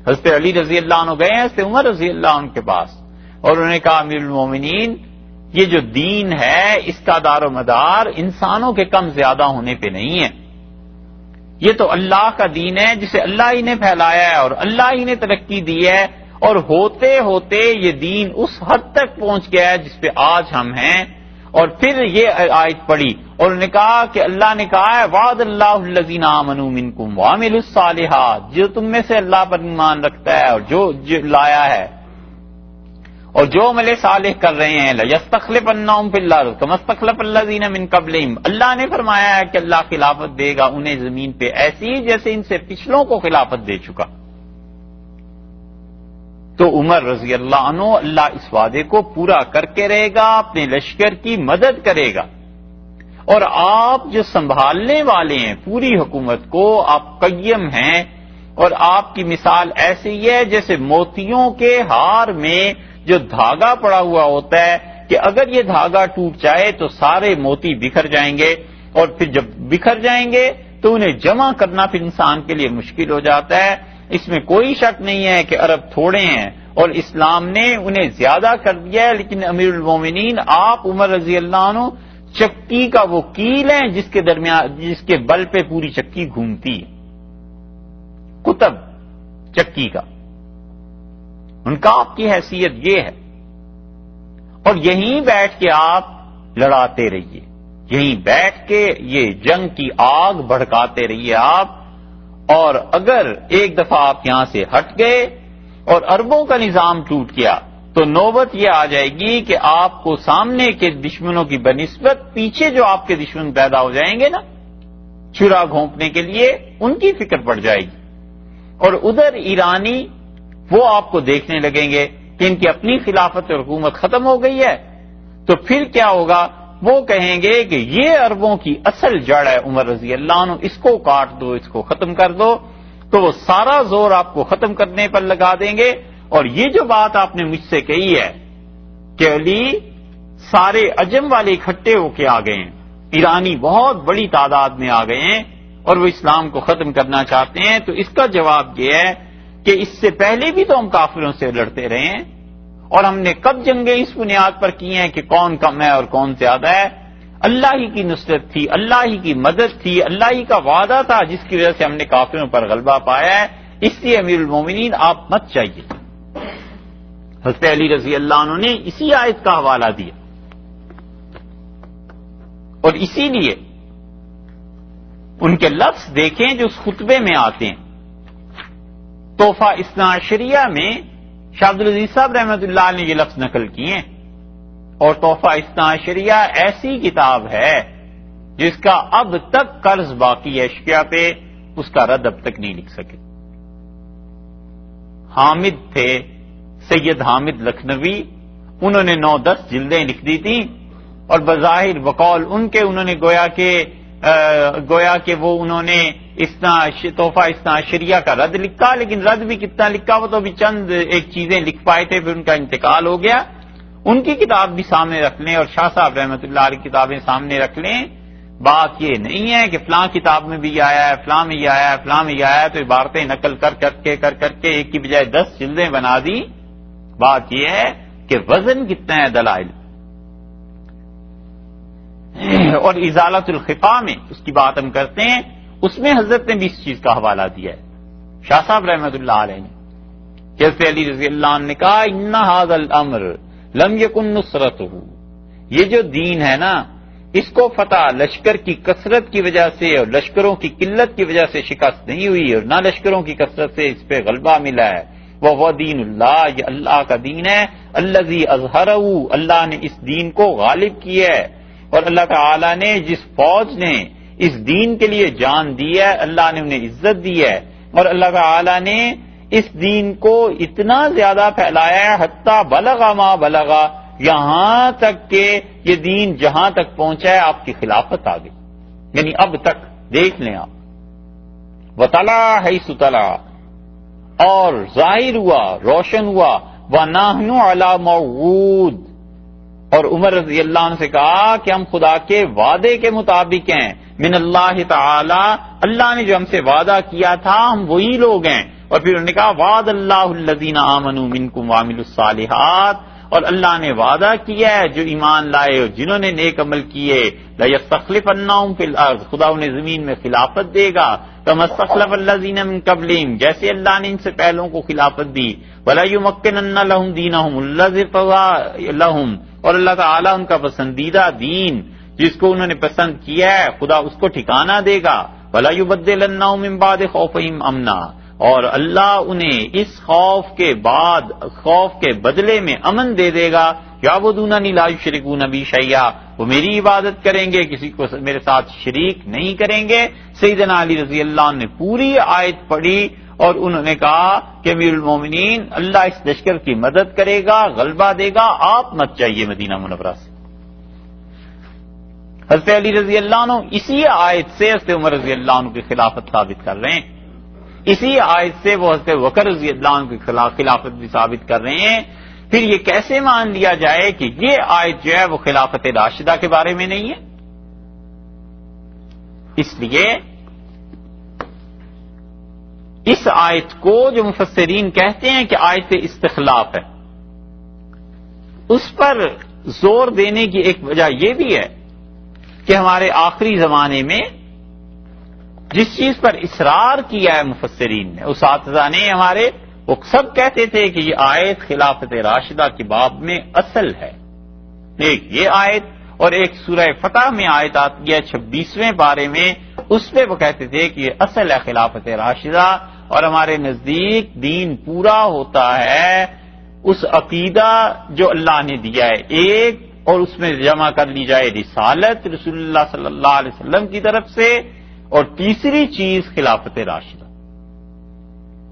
حضرت علی رضی اللہ عنہ گئے ہیں حضرت عمر رضی اللہ عنہ کے پاس اور انہوں نے کہا امیر المومنین یہ جو دین ہے اس کا دار و مدار انسانوں کے کم زیادہ ہونے پہ نہیں ہے، یہ تو اللہ کا دین ہے جسے اللہ ہی نے پھیلایا ہے اور اللہ ہی نے ترقی دی ہے، اور ہوتے ہوتے یہ دین اس حد تک پہنچ گیا ہے جس پہ آج ہم ہیں۔ اور پھر یہ آیت پڑھی اور انہوں نے کہا کہ اللہ نے کہا ہے وعد اللہ الذین آمنوا منکم وعملوا الصالحات، جو تم میں سے اللہ پر ایمان رکھتا ہے اور جو لایا ہے اور جو عمل صالح کر رہے ہیں لَيَسْتَخْلِفَنَّهُمْ فِي الْأَرْضِ كَمَا اسْتَخْلَفَ الَّذِينَ مِن قَبْلِهِمْ، اللہ نے فرمایا ہے کہ اللہ خلافت دے گا انہیں زمین پہ ایسی جیسے ان سے پچھلوں کو خلافت دے چکا۔ تو عمر رضی اللہ عنہ اللہ اس وعدے کو پورا کر کے رہے گا، اپنے لشکر کی مدد کرے گا، اور آپ جو سنبھالنے والے ہیں پوری حکومت کو، آپ قیم ہیں، اور آپ کی مثال ایسی ہے جیسے موتیوں کے ہار میں جو دھاگا پڑا ہوا ہوتا ہے کہ اگر یہ دھاگا ٹوٹ جائے تو سارے موتی بکھر جائیں گے، اور پھر جب بکھر جائیں گے تو انہیں جمع کرنا پھر انسان کے لیے مشکل ہو جاتا ہے۔ اس میں کوئی شک نہیں ہے کہ عرب تھوڑے ہیں اور اسلام نے انہیں زیادہ کر دیا ہے، لیکن امیر المومنین آپ عمر رضی اللہ عنہ چکی کا وہ کیل ہیں جس کے درمیان، جس کے بل پہ پوری چکی گھومتی ہے، قطب چکی کا، ان کا آپ کی حیثیت یہ ہے۔ اور یہیں بیٹھ کے آپ لڑاتے رہیے، یہیں بیٹھ کے یہ جنگ کی آگ بھڑکاتے رہیے آپ، اور اگر ایک دفعہ آپ یہاں سے ہٹ گئے اور عربوں کا نظام ٹوٹ گیا تو نوبت یہ آ جائے گی کہ آپ کو سامنے کے دشمنوں کی بنسبت پیچھے جو آپ کے دشمن پیدا ہو جائیں گے نا چرا گھونپنے کے لیے، ان کی فکر پڑ جائے گی، اور ادھر ایرانی وہ آپ کو دیکھنے لگیں گے کہ ان کی اپنی خلافت اور حکومت ختم ہو گئی ہے، تو پھر کیا ہوگا؟ وہ کہیں گے کہ یہ عربوں کی اصل جڑ ہے عمر رضی اللہ عنہ، اس کو کاٹ دو، اس کو ختم کر دو، تو وہ سارا زور آپ کو ختم کرنے پر لگا دیں گے۔ اور یہ جو بات آپ نے مجھ سے کہی ہے کہ علی سارے عجم والے اکٹھے ہو کے آ گئے ہیں، ایرانی بہت بڑی تعداد میں آ گئے ہیں اور وہ اسلام کو ختم کرنا چاہتے ہیں، تو اس کا جواب یہ ہے کہ اس سے پہلے بھی تو ہم کافروں سے لڑتے رہے ہیں، اور ہم نے کب جنگیں اس بنیاد پر کی ہیں کہ کون کم ہے اور کون زیادہ ہے؟ اللہ ہی کی نصرت تھی، اللہ ہی کی مدد تھی، اللہ ہی کا وعدہ تھا جس کی وجہ سے ہم نے کافروں پر غلبہ پایا ہے۔ اس لیے امیر المومنین آپ مت چاہیے۔ حضرت علی رضی اللہ عنہ نے اسی آیت کا حوالہ دیا، اور اسی لیے ان کے لفظ دیکھیں جو اس خطبے میں آتے ہیں۔ تحفہ اثنا عشریہ میں شاہ عبدالعزیز صاحب رحمۃ اللہ نے یہ لفظ نقل کیے ہیں، اور تحفہ اثنا عشریہ ایسی کتاب ہے جس کا اب تک قرض باقی ہے اشقیاء پہ، اس کا رد اب تک نہیں لکھ سکے۔ حامد تھے سید حامد لکھنوی، انہوں نے 9-10 جلدیں لکھ دی تھیں، اور بظاہر بقول ان کے انہوں نے گویا کہ وہ انہوں نے تحفہ اثنا عشریہ کا رد لکھا، لیکن رد بھی کتنا لکھا وہ تو بھی چند ایک چیزیں لکھ پائے تھے، پھر ان کا انتقال ہو گیا۔ ان کی کتاب بھی سامنے رکھ لیں اور شاہ صاحب رحمۃ اللہ علیہ کتابیں سامنے رکھ لیں۔ بات یہ نہیں ہے کہ فلاں کتاب میں بھی آیا ہے، فلاں میں یہ آیا ہے، فلاں میں یہ آیا ہے، تو عبارتیں نقل کر کے ایک کی بجائے 10 جلدیں بنا دی۔ بات یہ ہے کہ وزن کتنا ہے دلائل، اور ازالۃ الخفا میں اس کی بات ہم کرتے ہیں، اس میں حضرت نے بھی اس چیز کا حوالہ دیا ہے شاہ صاحب رحمۃ اللہ علیہ نے، جیسے علی رضی اللہ عنہ نے کہا ان ھذا الامر لم یکن نصرتہ، یہ جو دین ہے نا اس کو فتح لشکر کی کثرت کی وجہ سے اور لشکروں کی قلت کی وجہ سے شکست نہیں ہوئی، اور نہ لشکروں کی کثرت سے اس پہ غلبہ ملا ہے۔ وہ دین اللہ، یہ اللہ کا دین ہے، الذی اظہرہ، اللہ نے اس دین کو غالب کیا ہے، اور اللہ تعالی نے جس فوج نے اس دین کے لیے جان دی ہے اللہ نے انہیں عزت دی ہے، اور اللہ تعالی نے اس دین کو اتنا زیادہ پھیلایا ہے حتی بلغ ما بلغ، یہاں تک کہ یہ دین جہاں تک پہنچا ہے آپ کی خلافت آ گئی، یعنی اب تک دیکھ لیں آپ، وطلع حیث طلع، اور ظاہر ہوا، روشن ہوا، وَنَحْنُ عَلَى مَوْعُودٍ، اور عمر رضی اللہ عنہ سے کہا کہ ہم خدا کے وعدے کے مطابق ہیں، من اللہ تعالی، اللہ نے جو ہم سے وعدہ کیا تھا ہم وہی لوگ ہیں، اور پھر انہوں نے کہا وعد اللہ الذین آمنوا منکم وعملوا الصالحات، اور اللہ نے وعدہ کیا ہے جو ایمان لائے اور جنہوں نے نیک عمل کیے لَيَسْتَخْلِفَنَّهُمْ فِي الْأَرْضِ خدا انہیں زمین میں خلافت دے گا كَمَا اسْتَخْلَفَ الَّذِينَ مِن قَبْلِهِمْ جیسے اللہ نے ان سے پہلوں کو خلافت دی وَلَا يُمَكِّنَنَّ لَهُمْ دِينَهُمُ الَّذِي ارْتَضَىٰ لَهُمْ اور اللہ تعالیٰ ان کا پسندیدہ دین جس کو انہوں نے پسند کیا ہے خدا اس کو ٹھکانہ دے گا وَلَا يُبَدِّلَنَّهُم مِّن بَعْدِ خَوْفِهِمْ أَمْنًا اور اللہ انہیں اس خوف کے بعد خوف کے بدلے میں امن دے دے گا یعبدوننی لا یشرکون بی شیئا وہ میری عبادت کریں گے کسی کو میرے ساتھ شریک نہیں کریں گے. سیدنا علی رضی اللہ عنہ نے پوری آیت پڑھی اور انہوں نے کہا کہ امیر المومنین اللہ اس لشکر کی مدد کرے گا غلبہ دے گا آپ مت جائیے مدینہ منورہ سے. حضرت علی رضی اللہ عنہ اسی آیت سے حضرت عمر رضی اللہ عنہ کی خلافت ثابت کر رہے ہیں, اسی آیت سے وہ حضرت بکر رضی اللہ عنہ کی خلافت بھی ثابت کر رہے ہیں. پھر یہ کیسے مان لیا جائے کہ یہ آیت جو ہے وہ خلافت راشدہ کے بارے میں نہیں ہے؟ اس لیے اس آیت کو جو مفسرین کہتے ہیں کہ آیت استخلاف ہے, اس پر زور دینے کی ایک وجہ یہ بھی ہے کہ ہمارے آخری زمانے میں جس چیز پر اصرار کیا ہے مفسرین نے اساتذہ نے ہمارے وہ سب کہتے تھے کہ یہ آیت خلافت راشدہ کی باب میں اصل ہے. ایک یہ آیت اور ایک سورہ فتح میں آیت آتی ہے 26ویں پارے میں, اس پہ وہ کہتے تھے کہ یہ اصل ہے خلافت راشدہ اور ہمارے نزدیک دین پورا ہوتا ہے اس عقیدہ جو اللہ نے دیا ہے ایک اور اس میں جمع کر لی جائے رسالت رسول اللہ صلی اللہ علیہ وسلم کی طرف سے اور تیسری چیز خلافت راشدہ.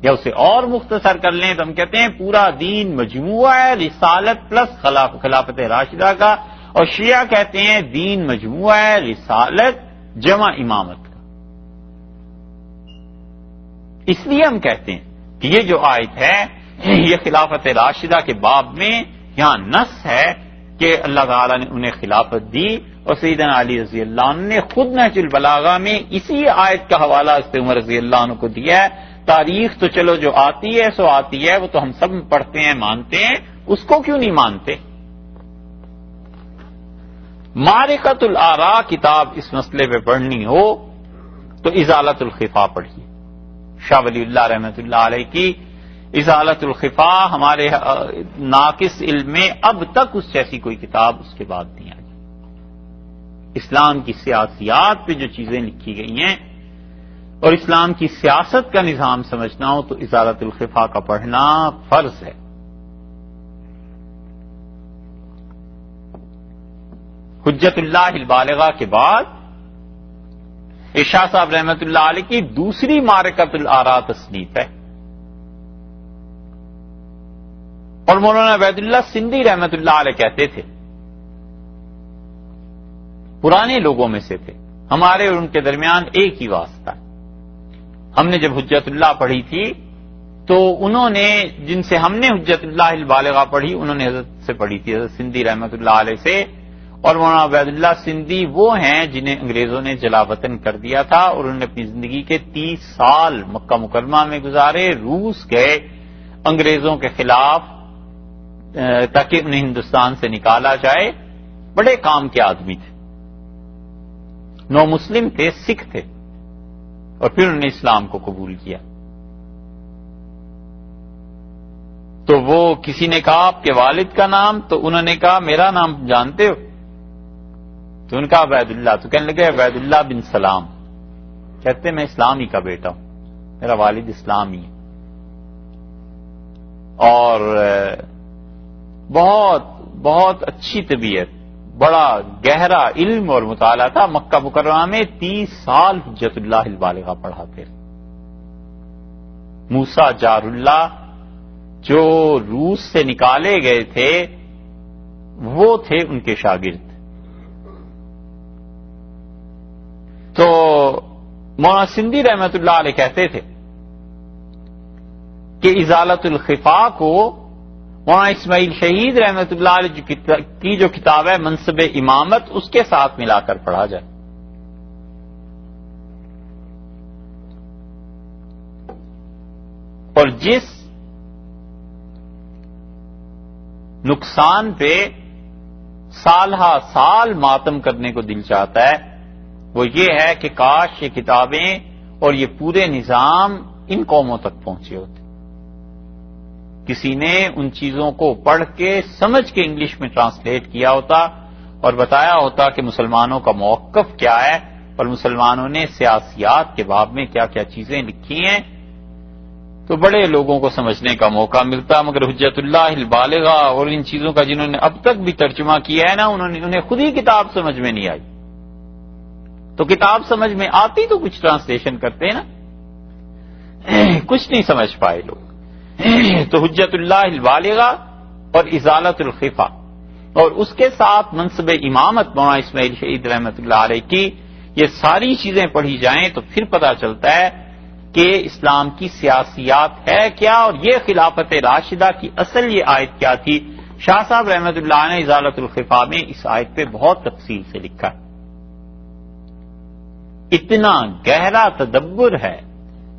یا اسے اور مختصر کر لیں تو ہم کہتے ہیں پورا دین مجموعہ ہے رسالت پلس خلافت راشدہ کا, اور شیعہ کہتے ہیں دین مجموعہ ہے رسالت جمع امامت کا. اس لیے ہم کہتے ہیں کہ یہ جو آیت ہے یہ خلافت راشدہ کے باب میں یہاں نص ہے کہ اللہ تعالیٰ نے انہیں خلافت دی, اور سیدنا علی رضی اللہ عنہ نے خود نہج البلاغہ میں اسی آیت کا حوالہ حضرت عمر رضی اللہ عنہ کو دیا ہے. تاریخ تو چلو جو آتی ہے سو آتی ہے, وہ تو ہم سب پڑھتے ہیں مانتے ہیں, اس کو کیوں نہیں مانتے؟ معرکۃ الآراء کتاب اس مسئلے پہ پڑھنی ہو تو ازالۃ الخفا پڑھیے. شاہ ولی اللہ رحمۃ اللہ علیہ کی ازالۃ الخفا ہمارے ناقص علم میں اب تک اس جیسی کوئی کتاب اس کے بعد نہیں آئی. اسلام کی سیاسیات پہ جو چیزیں لکھی گئی ہیں اور اسلام کی سیاست کا نظام سمجھنا ہو تو ازالۃ الخفا کا پڑھنا فرض ہے. حجت اللہ البالغہ کے بعد ارشاد صاحب رحمۃ اللہ علیہ کی دوسری معرکۃ الآراء تصنیف ہے, اور مولانا عبید اللہ سندھی رحمۃ اللہ علیہ کہتے تھے, پرانے لوگوں میں سے تھے, ہمارے اور ان کے درمیان ایک ہی واسطہ ہے. ہم نے جب حجت اللہ پڑھی تھی تو انہوں نے جن سے ہم نے حجت اللہ البالغہ پڑھی انہوں نے حضرت سے پڑھی تھی, حضرت سندھی رحمۃ اللہ علیہ سے. اور مولانا عبید اللہ سندھی وہ ہیں جنہیں انگریزوں نے جلا وطن کر دیا تھا, اور انہوں نے اپنی زندگی کے 30 سال مکہ مکرمہ میں گزارے, روس گئے انگریزوں کے خلاف تاکہ انہیں ہندوستان سے نکالا جائے. بڑے کام کے آدمی تھے, نو مسلم تھے, سکھ تھے, اور پھر انہوں نے اسلام کو قبول کیا. تو وہ کسی نے کہا آپ کے والد کا نام, تو انہوں نے کہا میرا نام جانتے ہو؟ تو ان کا عبید اللہ. تو کہنے لگے عبید اللہ بن سلام. کہتے میں اسلام ہی کا بیٹا ہوں, میرا والد اسلام ہی ہے. اور بہت بہت اچھی طبیعت, بڑا گہرا علم اور مطالعہ تھا. مکہ مکرمہ میں 30 سال حجت اللہ البالغہ پڑھاتے. موسیٰ جار اللہ جو روس سے نکالے گئے تھے وہ تھے ان کے شاگرد. تو مولانا سندھی رحمۃ اللہ علیہ کہتے تھے کہ ازالۃ الخفا کو مولانا اسماعیل شہید رحمۃ اللہ علیہ کی جو کتاب ہے منصب امامت اس کے ساتھ ملا کر پڑھا جائے. اور نقصان پہ سال ہا سال ماتم کرنے کو دل چاہتا ہے وہ یہ ہے کہ کاش یہ کتابیں اور یہ پورے نظام ان قوموں تک پہنچے ہوتے، کسی نے ان چیزوں کو پڑھ کے سمجھ کے انگلش میں ٹرانسلیٹ کیا ہوتا اور بتایا ہوتا کہ مسلمانوں کا موقف کیا ہے اور مسلمانوں نے سیاسیات کے باب میں کیا کیا چیزیں لکھی ہیں، تو بڑے لوگوں کو سمجھنے کا موقع ملتا۔ مگر حجت اللہ البالغہ اور ان چیزوں کا جنہوں نے اب تک بھی ترجمہ کیا ہے نا، انہیں خود ہی کتاب سمجھ میں نہیں آئی، تو کتاب سمجھ میں آتی تو کچھ ٹرانسلیشن کرتے نا، کچھ نہیں سمجھ پائے لوگ۔ تو حجت اللہ البالغہ اور ازالت الخفا اور اس کے ساتھ منصب امامت مولانا اسماعیل شہید رحمۃ اللہ علیہ کی، یہ ساری چیزیں پڑھی جائیں تو پھر پتہ چلتا ہے کہ اسلام کی سیاسیات ہے کیا اور یہ خلافت راشدہ کی اصل یہ آیت کیا تھی۔ شاہ صاحب رحمۃ اللہ نے ازالت الخفا میں اس آیت پہ بہت تفصیل سے لکھا ہے، اتنا گہرا تدبر ہے،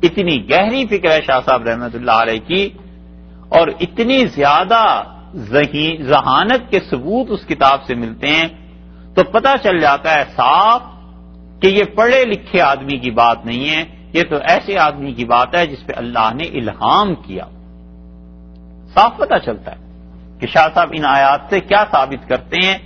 اتنی گہری فکر ہے شاہ صاحب رحمۃ اللہ علیہ کی، اور اتنی زیادہ ذہانت کے ثبوت اس کتاب سے ملتے ہیں، تو پتہ چل جاتا ہے صاف کہ یہ پڑھے لکھے آدمی کی بات نہیں ہے، یہ تو ایسے آدمی کی بات ہے جس پہ اللہ نے الہام کیا۔ صاف پتہ چلتا ہے کہ شاہ صاحب ان آیات سے کیا ثابت کرتے ہیں،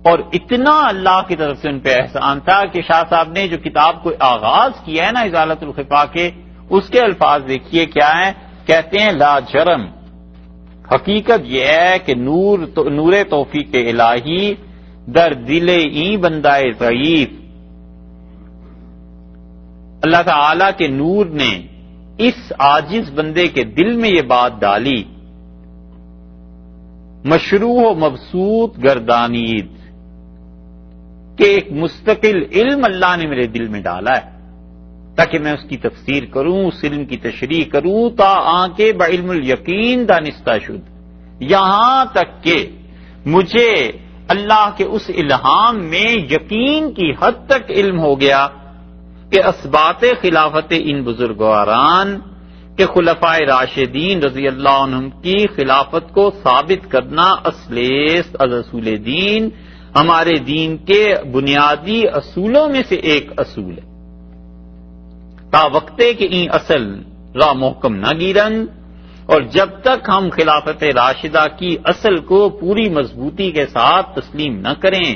اور اتنا اللہ کی طرف سے ان پہ احسان تھا کہ شاہ صاحب نے جو کتاب کو آغاز کیا ہے نا ازالت الخفا کے، اس کے الفاظ دیکھیے کیا ہیں، کہتے ہیں لا جرم، حقیقت یہ ہے کہ نور توفیق الہی در دل ای بندہ ضعیف، اللہ تعالی کے نور نے اس عاجز بندے کے دل میں یہ بات ڈالی، مشروع و مبسوط گردانید، کہ ایک مستقل علم اللہ نے میرے دل میں ڈالا ہے تاکہ میں اس کی تفسیر کروں، اس علم کی تشریح کروں، تا آنکہ بعلم الیقین دانستہ شد، یہاں تک کہ مجھے اللہ کے اس الہام میں یقین کی حد تک علم ہو گیا کہ اسبات خلافت ان بزرگواران کہ خلفائے راشدین رضی اللہ عنہم کی خلافت کو ثابت کرنا اصلیست از اصول دین، ہمارے دین کے بنیادی اصولوں میں سے ایک اصول ہے، تا وقتے کہ این اصل را محکم نہ گیرن، اور جب تک ہم خلافت راشدہ کی اصل کو پوری مضبوطی کے ساتھ تسلیم نہ کریں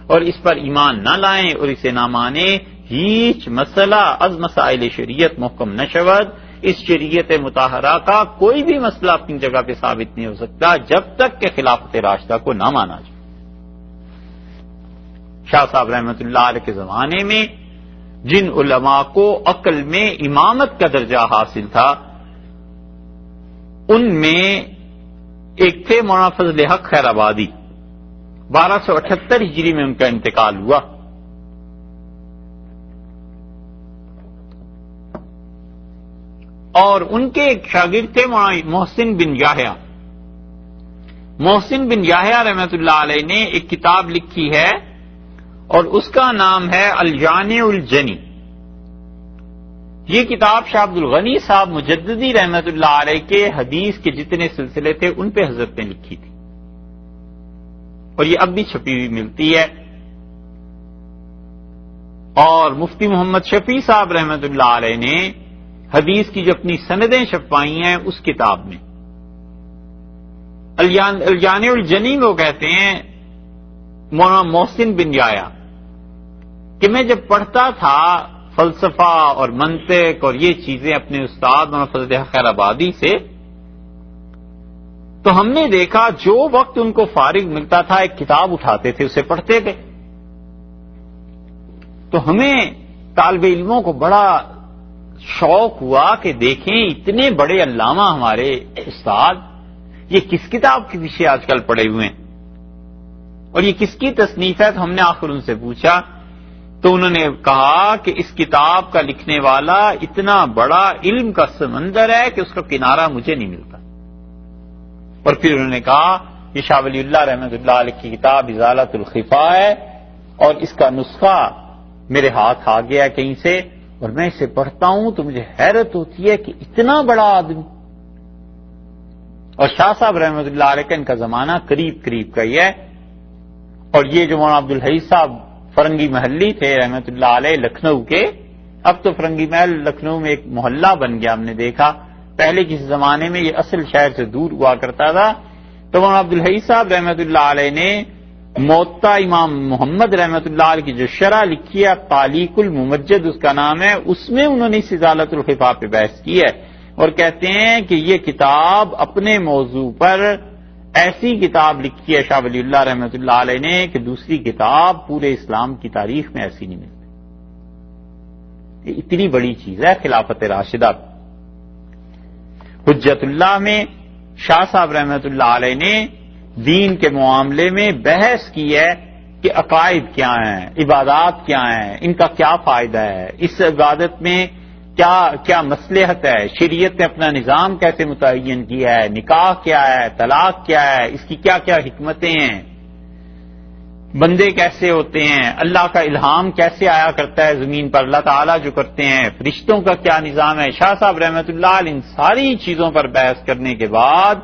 اور اس پر ایمان نہ لائیں اور اسے نہ مانیں، ہیچ مسئلہ از مسائل شریعت محکم نہ شود، اس شریعت مطہرہ کا کوئی بھی مسئلہ اپنی جگہ پہ ثابت نہیں ہو سکتا جب تک کہ خلافت راشدہ کو نہ مانا جائے۔ شاہ صاحب رحمۃ اللہ علیہ کے زمانے میں جن علماء کو عقل میں امامت کا درجہ حاصل تھا، ان میں ایک تھے مولانا فضل حق خیر آبادی، 1278 ہجری میں ان کا انتقال ہوا۔ اور ان کے ایک شاگرد تھے مولانا محسن بن یحییٰ۔ محسن بن یحییٰ رحمۃ اللہ علیہ نے ایک کتاب لکھی ہے اور اس کا نام ہے الجامع الجنی۔ یہ کتاب شاہ عبد الغنی صاحب مجددی رحمۃ اللہ علیہ کے حدیث کے جتنے سلسلے تھے ان پہ حضرت نے لکھی تھی، اور یہ اب بھی چھپی ہوئی ملتی ہے۔ اور مفتی محمد شفیع صاحب رحمۃ اللہ علیہ نے حدیث کی جو اپنی سندیں چھپوائی ہیں اس کتاب میں الجامع الجنی وہ کہتے ہیں مولانا محسن بن یحییٰ کہ میں جب پڑھتا تھا فلسفہ اور منطق اور یہ چیزیں اپنے استاد مولانا فضل حق خیر آبادی سے، تو ہم نے دیکھا جو وقت ان کو فارغ ملتا تھا ایک کتاب اٹھاتے تھے، اسے پڑھتے تھے، تو ہمیں طالب علموں کو بڑا شوق ہوا کہ دیکھیں اتنے بڑے علامہ ہمارے استاد یہ کس کتاب کے پیچھے آج کل پڑے ہوئے ہیں اور یہ کس کی تصنیف ہے۔ تو ہم نے آخر ان سے پوچھا تو انہوں نے کہا کہ اس کتاب کا لکھنے والا اتنا بڑا علم کا سمندر ہے کہ اس کا کنارہ مجھے نہیں ملتا۔ اور پھر انہوں نے کہا یہ شاہ ولی اللہ رحمۃ اللہ علیہ کی کتاب ازالت الخفا ہے اور اس کا نسخہ میرے ہاتھ آ گیا کہیں سے، اور میں اسے پڑھتا ہوں تو مجھے حیرت ہوتی ہے کہ اتنا بڑا آدمی اور شاہ صاحب رحمۃ اللہ علیہ کا ان کا زمانہ قریب قریب کا ہی ہے. اور یہ جو مولانا عبدالحی صاحب فرنگی محلی تھے رحمۃ اللہ علیہ لکھنؤ کے، اب تو فرنگی محل لکھنؤ میں ایک محلہ بن گیا، ہم نے دیکھا. پہلے کسی زمانے میں یہ اصل شہر سے دور ہوا کرتا تھا. تو مولانا عبدالحی صاحب رحمۃ اللہ علیہ نے موطا امام محمد رحمۃ اللہ علیہ کی جو شرح لکھی ہے تعلیق الممجد اس کا نام ہے، اس میں انہوں نے ازالۃ الخفا پہ بحث کی ہے اور کہتے ہیں کہ یہ کتاب اپنے موضوع پر ایسی کتاب لکھی ہے شاہ ولی اللہ رحمۃ اللہ علیہ نے کہ دوسری کتاب پورے اسلام کی تاریخ میں ایسی نہیں ملتی. یہ اتنی بڑی چیز ہے خلافت راشدہ. حجت اللہ میں شاہ صاحب رحمۃ اللہ علیہ نے دین کے معاملے میں بحث کی ہے کہ عقائد کیا ہیں، عبادات کیا ہیں، ان کا کیا فائدہ ہے، اس عبادت میں کیا مصلحت ہے، شریعت نے اپنا نظام کیسے متعین کیا ہے، نکاح کیا ہے، طلاق کیا ہے، اس کی کیا کیا حکمتیں ہیں، بندے کیسے ہوتے ہیں، اللہ کا الہام کیسے آیا کرتا ہے زمین پر، اللہ تعالیٰ جو کرتے ہیں، فرشتوں کا کیا نظام ہے. شاہ صاحب رحمۃ اللہ علیہ ان ساری چیزوں پر بحث کرنے کے بعد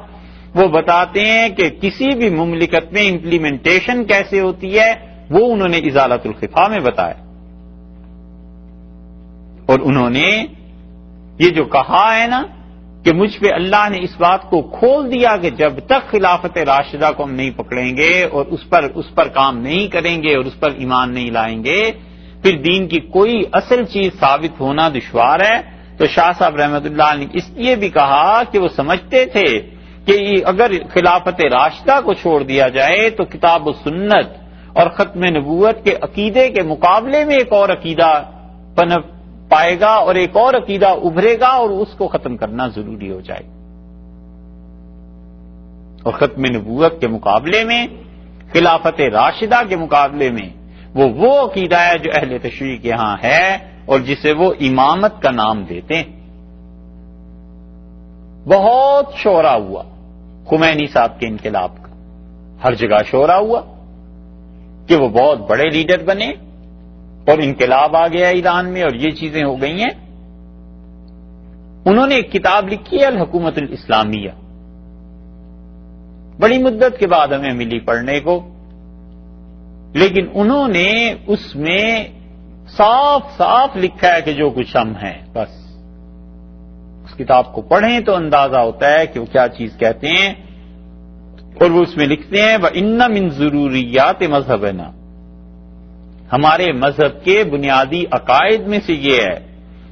وہ بتاتے ہیں کہ کسی بھی مملکت میں امپلیمنٹیشن کیسے ہوتی ہے وہ انہوں نے ازالۃ الخفا میں بتایا. اور انہوں نے یہ جو کہا ہے نا کہ مجھ پہ اللہ نے اس بات کو کھول دیا کہ جب تک خلافت راشدہ کو ہم نہیں پکڑیں گے اور اس پر کام نہیں کریں گے اور اس پر ایمان نہیں لائیں گے پھر دین کی کوئی اصل چیز ثابت ہونا دشوار ہے. تو شاہ صاحب رحمۃ اللہ نے اس لیے بھی کہا کہ وہ سمجھتے تھے کہ اگر خلافت راشدہ کو چھوڑ دیا جائے تو کتاب و سنت اور ختم نبوت کے عقیدے کے مقابلے میں ایک اور عقیدہ پنپ پائے گا اور ایک اور عقیدہ ابھرے گا اور اس کو ختم کرنا ضروری ہو جائے. اور ختم نبوت کے مقابلے میں خلافت راشدہ کے مقابلے میں وہ عقیدہ ہے جو اہل تشیع کے ہاں ہے اور جسے وہ امامت کا نام دیتے ہیں. بہت شورا ہوا خمینی صاحب کے انقلاب کا، ہر جگہ شورا ہوا کہ وہ بہت بڑے لیڈر بنے اور انقلاب آ گیا ایران میں اور یہ چیزیں ہو گئی ہیں. انہوں نے ایک کتاب لکھی ہے الحکومت الاسلامیہ، بڑی مدت کے بعد ہمیں ملی پڑھنے کو، لیکن انہوں نے اس میں صاف صاف لکھا ہے کہ جو کچھ ہم ہیں بس اس کتاب کو پڑھیں تو اندازہ ہوتا ہے کہ وہ کیا چیز کہتے ہیں. اور وہ اس میں لکھتے ہیں وَإِنَّ مِن ضروریات مذہبنا، ہمارے مذہب کے بنیادی عقائد میں سے یہ ہے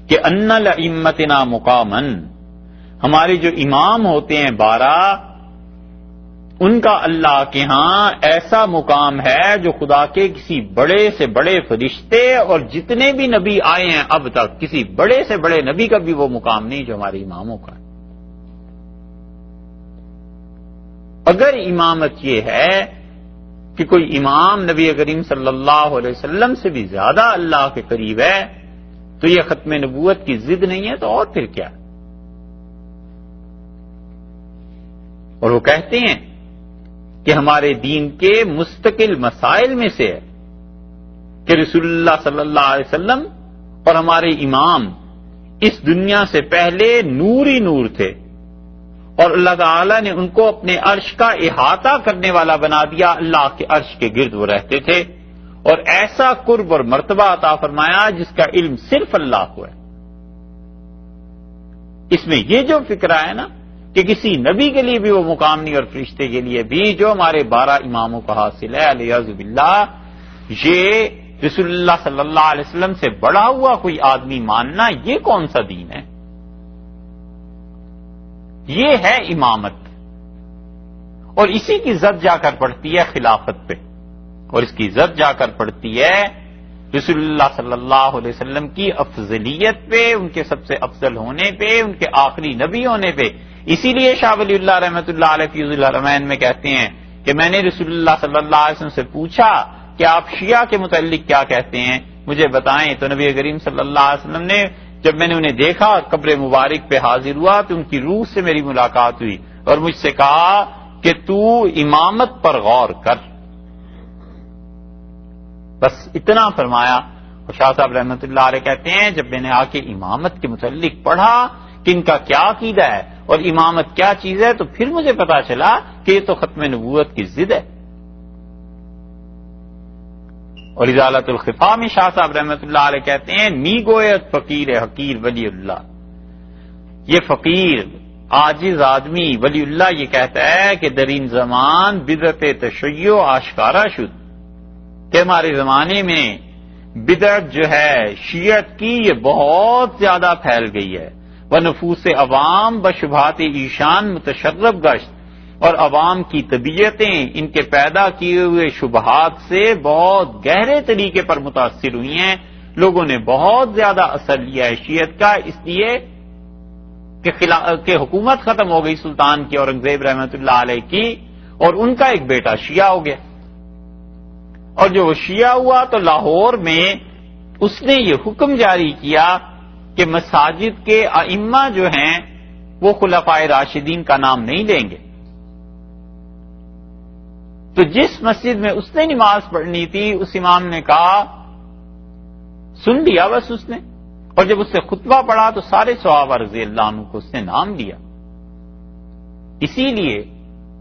کہ ان لائمتنا مقامن، ہمارے جو امام ہوتے ہیں 12 ان کا اللہ کے ہاں ایسا مقام ہے جو خدا کے کسی بڑے سے بڑے فرشتے اور جتنے بھی نبی آئے ہیں اب تک کسی بڑے سے بڑے نبی کا بھی وہ مقام نہیں جو ہمارے اماموں کا. اگر امامت یہ ہے کہ کوئی امام نبی کریم صلی اللہ علیہ وسلم سے بھی زیادہ اللہ کے قریب ہے تو یہ ختم نبوت کی ضد نہیں ہے تو اور پھر کیا. اور وہ کہتے ہیں کہ ہمارے دین کے مستقل مسائل میں سے ہے کہ رسول اللہ صلی اللہ علیہ وسلم اور ہمارے امام اس دنیا سے پہلے نور ہی نور تھے اور اللہ تعالی نے ان کو اپنے عرش کا احاطہ کرنے والا بنا دیا. اللہ کے عرش کے گرد وہ رہتے تھے اور ایسا قرب اور مرتبہ عطا فرمایا جس کا علم صرف اللہ کو ہے. اس میں یہ جو فکرہ ہے نا کہ کسی نبی کے لیے بھی وہ مقام نہیں اور فرشتے کے لیے بھی جو ہمارے 12 اماموں کا حاصل ہے الیاذ باللہ، یہ رسول اللہ صلی اللہ علیہ وسلم سے بڑا ہوا کوئی آدمی ماننا یہ کون سا دین ہے؟ یہ ہے امامت. اور اسی کی زد جا کر پڑتی ہے خلافت پہ اور اس کی زد جا کر پڑتی ہے رسول اللہ صلی اللہ علیہ وسلم کی افضلیت پہ، ان کے سب سے افضل ہونے پہ، ان کے آخری نبی ہونے پہ. اسی لیے شاہ ولی اللہ رحمۃ اللہ علیہ فیض الحرمین میں کہتے ہیں کہ میں نے رسول اللہ صلی اللہ علیہ وسلم سے پوچھا کہ آپ شیعہ کے متعلق کیا کہتے ہیں، مجھے بتائیں. تو نبی کریم صلی اللہ علیہ وسلم نے جب میں نے انہیں دیکھا قبر مبارک پہ حاضر ہوا تو ان کی روح سے میری ملاقات ہوئی اور مجھ سے کہا کہ تو امامت پر غور کر. بس اتنا فرمایا. اور شاہ صاحب رحمۃ اللہ علیہ کہتے ہیں جب میں نے آ کے امامت کے متعلق پڑھا کہ ان کا کیا عقیدہ ہے اور امامت کیا چیز ہے، تو پھر مجھے پتا چلا کہ یہ تو ختم نبوت کی ضد ہے۔ اور ازالت الخفا میں شاہ صاحب رحمۃ اللہ علیہ کہتے ہیں نی گویت فقیر حقیر ولی اللہ، یہ فقیر عاجز آدمی ولی اللہ یہ کہتا ہے کہ درین زمان بدعت تشیع آشکارا شد، کہ ہمارے زمانے میں بدعت جو ہے شیعت کی یہ بہت زیادہ پھیل گئی ہے، وہ نفوس عوام بشبہات ایشان متشرب گشت، اور عوام کی طبیعتیں ان کے پیدا کیے ہوئے شبہات سے بہت گہرے طریقے پر متاثر ہوئی ہیں، لوگوں نے بہت زیادہ اثر لیا ہے شیعت کا، اس لیے کہ حکومت ختم ہو گئی سلطان کی اورنگزیب رحمۃ اللہ علیہ کی، اور ان کا ایک بیٹا شیعہ ہو گیا، اور جو وہ شیعہ ہوا تو لاہور میں اس نے یہ حکم جاری کیا کہ مساجد کے ائمہ جو ہیں وہ خلفائے راشدین کا نام نہیں لیں گے۔ تو جس مسجد میں اس نے نماز پڑھنی تھی اس امام نے کہا، سن لیا بس اس نے، اور جب اس سے خطبہ پڑھا تو سارے صحابہ رضی اللہ عنہ کو اس نے نام لیا۔ اسی لیے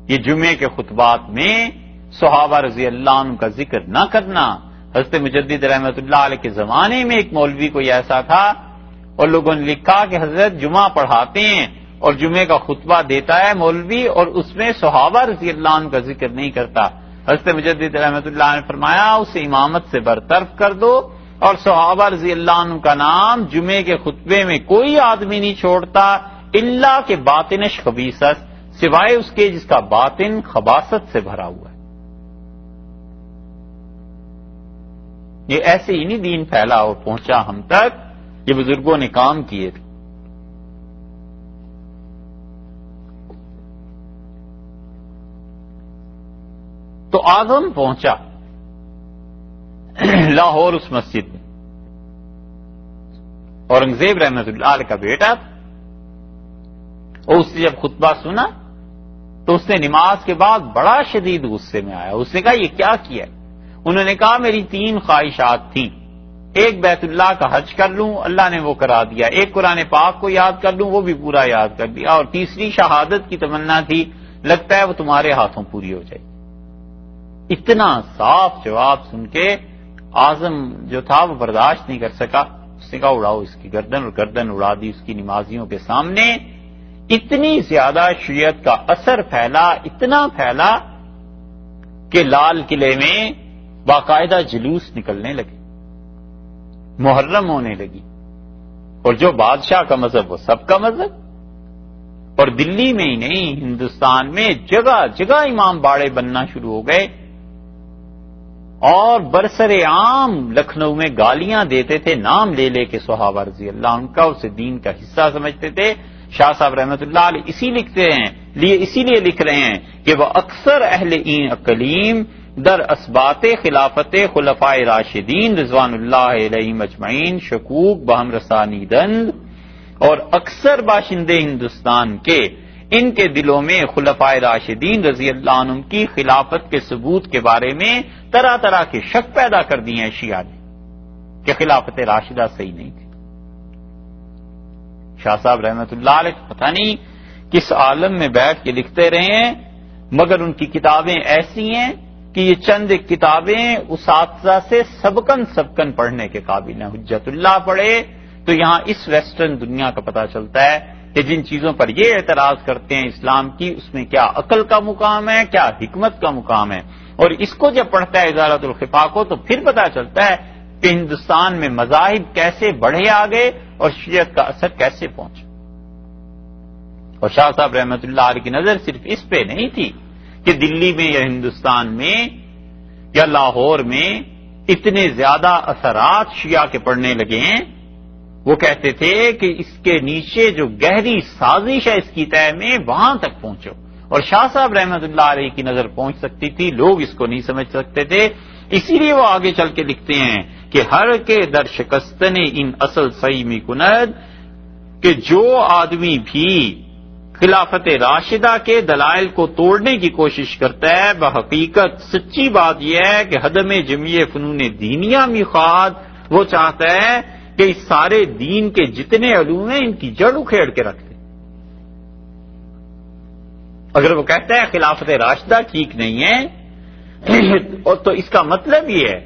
یہ جمعے کے خطبات میں صحابہ رضی اللہ عنہ کا ذکر نہ کرنا، حضرت مجدد رحمۃ اللہ علیہ کے زمانے میں ایک مولوی کوئی ایسا تھا اور لوگوں نے لکھا کہ حضرت جمعہ پڑھاتے ہیں اور جمعے کا خطبہ دیتا ہے مولوی اور اس میں صحابہ رضی اللہ عنہ کا ذکر نہیں کرتا۔ حضرت مجدد رحمۃ اللہ نے فرمایا اسے امامت سے برطرف کر دو، اور صحابہ رضی اللہ عنہ کا نام جمعے کے خطبے میں کوئی آدمی نہیں چھوڑتا الا کہ باطنش خبیثت، سوائے اس کے جس کا باطن خباثت سے بھرا ہوا ہے۔ یہ ایسے ہی نہیں دین پھیلا اور پہنچا ہم تک، یہ بزرگوں نے کام کیے تھے۔ تو اعظم پہنچا لاہور اس مسجد میں، اورنگزیب رحمۃ اللہ علیہ کا بیٹا تھا، اور اس نے جب خطبہ سنا تو اس نے نماز کے بعد بڑا شدید غصے میں آیا، اس نے کہا یہ کیا کیا؟ انہوں نے کہا میری 3 خواہشات تھیں، ایک بیت اللہ کا حج کر لوں، اللہ نے وہ کرا دیا، ایک قرآن پاک کو یاد کر لوں، وہ بھی پورا یاد کر دیا، اور تیسری شہادت کی تمنا تھی، لگتا ہے وہ تمہارے ہاتھوں پوری ہو جائے۔ اتنا صاف جواب سن کے اعظم جو تھا وہ برداشت نہیں کر سکا، اس نے کہا اڑاؤ اس کی گردن، اور گردن اڑا دی اس کی نمازیوں کے سامنے۔ اتنی زیادہ شیعت کا اثر پھیلا، اتنا پھیلا کہ لال قلعے میں باقاعدہ جلوس نکلنے لگے، محرم ہونے لگی، اور جو بادشاہ کا مذہب وہ سب کا مذہب، اور دلی میں ہی نہیں ہندوستان میں جگہ جگہ امام باڑے بننا شروع ہو گئے، اور برسر عام لکھنؤ میں گالیاں دیتے تھے نام لے لے کے صحابہ رضی اللہ عنہ کا، اسے دین کا حصہ سمجھتے تھے۔ شاہ صاحب رحمۃ اللہ علیہ اسی لیے لکھ رہے ہیں کہ وہ اکثر اہل این اقلیم در اسبات خلافت خلفائے راشدین رضوان اللہ علیہم اجمعین شکوک بہم رسانی دند، اور اکثر باشندے ہندوستان کے ان کے دلوں میں خلفائے راشدین رضی اللہ عنہ کی خلافت کے ثبوت کے بارے میں طرح طرح کے شک پیدا کر دیے ہیں شیعہ نے کہ خلافت راشدہ صحیح نہیں تھی۔ شاہ صاحب رحمۃ اللہ علیہ پتہ نہیں کس عالم میں بیٹھ کے لکھتے رہے ہیں، مگر ان کی کتابیں ایسی ہیں کہ یہ چند کتابیں اساتذہ سے سبقن پڑھنے کے قابل ہیں۔ حجت اللہ پڑھے تو یہاں اس ویسٹرن دنیا کا پتہ چلتا ہے کہ جن چیزوں پر یہ اعتراض کرتے ہیں اسلام کی، اس میں کیا عقل کا مقام ہے، کیا حکمت کا مقام ہے، اور اس کو جب پڑھتا ہے ازالت الخفا کو تو پھر پتہ چلتا ہے کہ ہندوستان میں مذاہب کیسے بڑھے آگے اور شیعت کا اثر کیسے پہنچا۔ اور شاہ صاحب رحمۃ اللہ علیہ کی نظر صرف اس پہ نہیں تھی کہ دلی میں یا ہندوستان میں یا لاہور میں اتنے زیادہ اثرات شیعہ کے پڑنے لگے ہیں، وہ کہتے تھے کہ اس کے نیچے جو گہری سازش ہے اس کی طے میں وہاں تک پہنچو، اور شاہ صاحب رحمۃ اللہ علیہ کی نظر پہنچ سکتی تھی، لوگ اس کو نہیں سمجھ سکتے تھے، اسی لیے وہ آگے چل کے لکھتے ہیں کہ ہر کے در شکستن ان اصل صحیح می کند، کہ جو آدمی بھی خلافت راشدہ کے دلائل کو توڑنے کی کوشش کرتا ہے بحقیقت سچی بات یہ ہے کہ حدم جمعی فنون دینیہ می خواہد، وہ چاہتا ہے کہ اس سارے دین کے جتنے علوم ہیں ان کی جڑ اکھیڑ کے رکھ دے، اگر وہ کہتا ہے خلافت راشدہ ٹھیک نہیں ہے اور تو اس کا مطلب یہ ہے،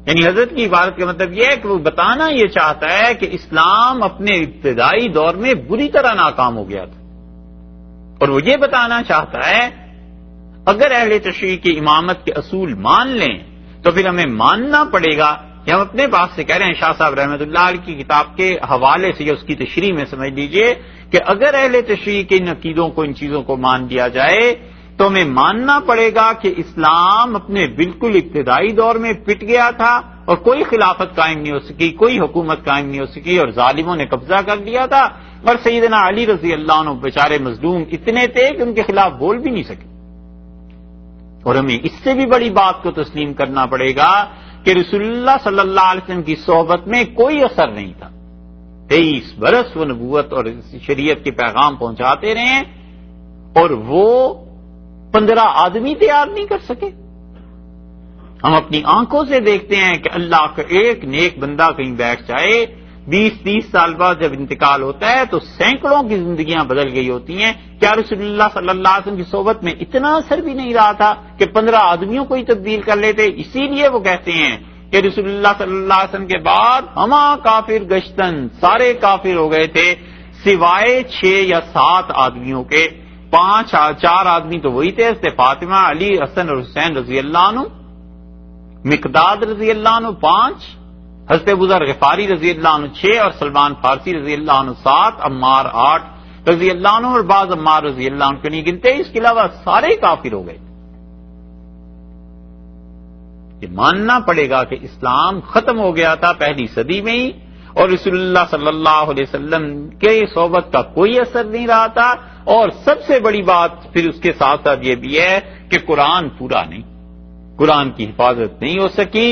یعنی حضرت کی عبارت کا مطلب یہ ہے کہ وہ بتانا یہ چاہتا ہے کہ اسلام اپنے ابتدائی دور میں بری طرح ناکام ہو گیا تھا، اور وہ یہ بتانا چاہتا ہے اگر اہل تشریع کی امامت کے اصول مان لیں تو پھر ہمیں ماننا پڑے گا کہ ہم اپنے پاس سے کہہ رہے ہیں، شاہ صاحب رحمۃ اللہ علیہ کی کتاب کے حوالے سے یا اس کی تشریح میں سمجھ لیجئے کہ اگر اہل تشریع کے ان عقیدوں کو، ان چیزوں کو مان لیا جائے تو ہمیں ماننا پڑے گا کہ اسلام اپنے بالکل ابتدائی دور میں پٹ گیا تھا اور کوئی خلافت قائم نہیں ہو سکی، کوئی حکومت قائم نہیں ہو سکی اور ظالموں نے قبضہ کر لیا تھا، اور سیدنا علی رضی اللہ عنہ بیچارے مظلوم اتنے تھے کہ ان کے خلاف بول بھی نہیں سکے۔ اور ہمیں اس سے بھی بڑی بات کو تسلیم کرنا پڑے گا کہ رسول اللہ صلی اللہ علیہ وسلم کی صحبت میں کوئی اثر نہیں تھا، 23 برس وہ نبوت اور شریعت کے پیغام پہنچاتے رہے اور وہ 15 آدمی تیار نہیں کر سکے۔ ہم اپنی آنکھوں سے دیکھتے ہیں کہ اللہ کا ایک نیک بندہ کہیں بیٹھ جائے، 20-30 سال بعد جب انتقال ہوتا ہے تو سینکڑوں کی زندگیاں بدل گئی ہوتی ہیں۔ کیا رسول اللہ صلی اللہ علیہ وسلم کی صحبت میں اتنا اثر بھی نہیں رہا تھا کہ 15 آدمیوں کو ہی تبدیل کر لیتے؟ اسی لیے وہ کہتے ہیں کہ رسول اللہ صلی اللہ علیہ وسلم کے بعد ہما کافر گشتن، سارے کافر ہو گئے تھے سوائے 6 یا 7 آدمیوں کے، 4 آدمی تو وہی تھے، حضرت فاطمہ، علی، حسن اور حسین رضی اللہ عنہ، مقداد رضی اللہ عنہ 5، حضرت ابو ذر غفاری رضی اللہ عنہ 6 اور سلمان فارسی رضی اللہ عنہ 7، عمار 8 رضی اللہ عنہ اور بعض عمار رضی اللہ عنہ کو نہیں گنتے، اس کے علاوہ سارے کافر ہو گئے۔ یہ ماننا پڑے گا کہ اسلام ختم ہو گیا تھا پہلی صدی میں ہی اور رسول اللہ صلی اللہ علیہ وسلم کے صحبت کا کوئی اثر نہیں رہا تھا، اور سب سے بڑی بات پھر اس کے ساتھ ساتھ یہ بھی ہے کہ قرآن پورا نہیں، قرآن کی حفاظت نہیں ہو سکی،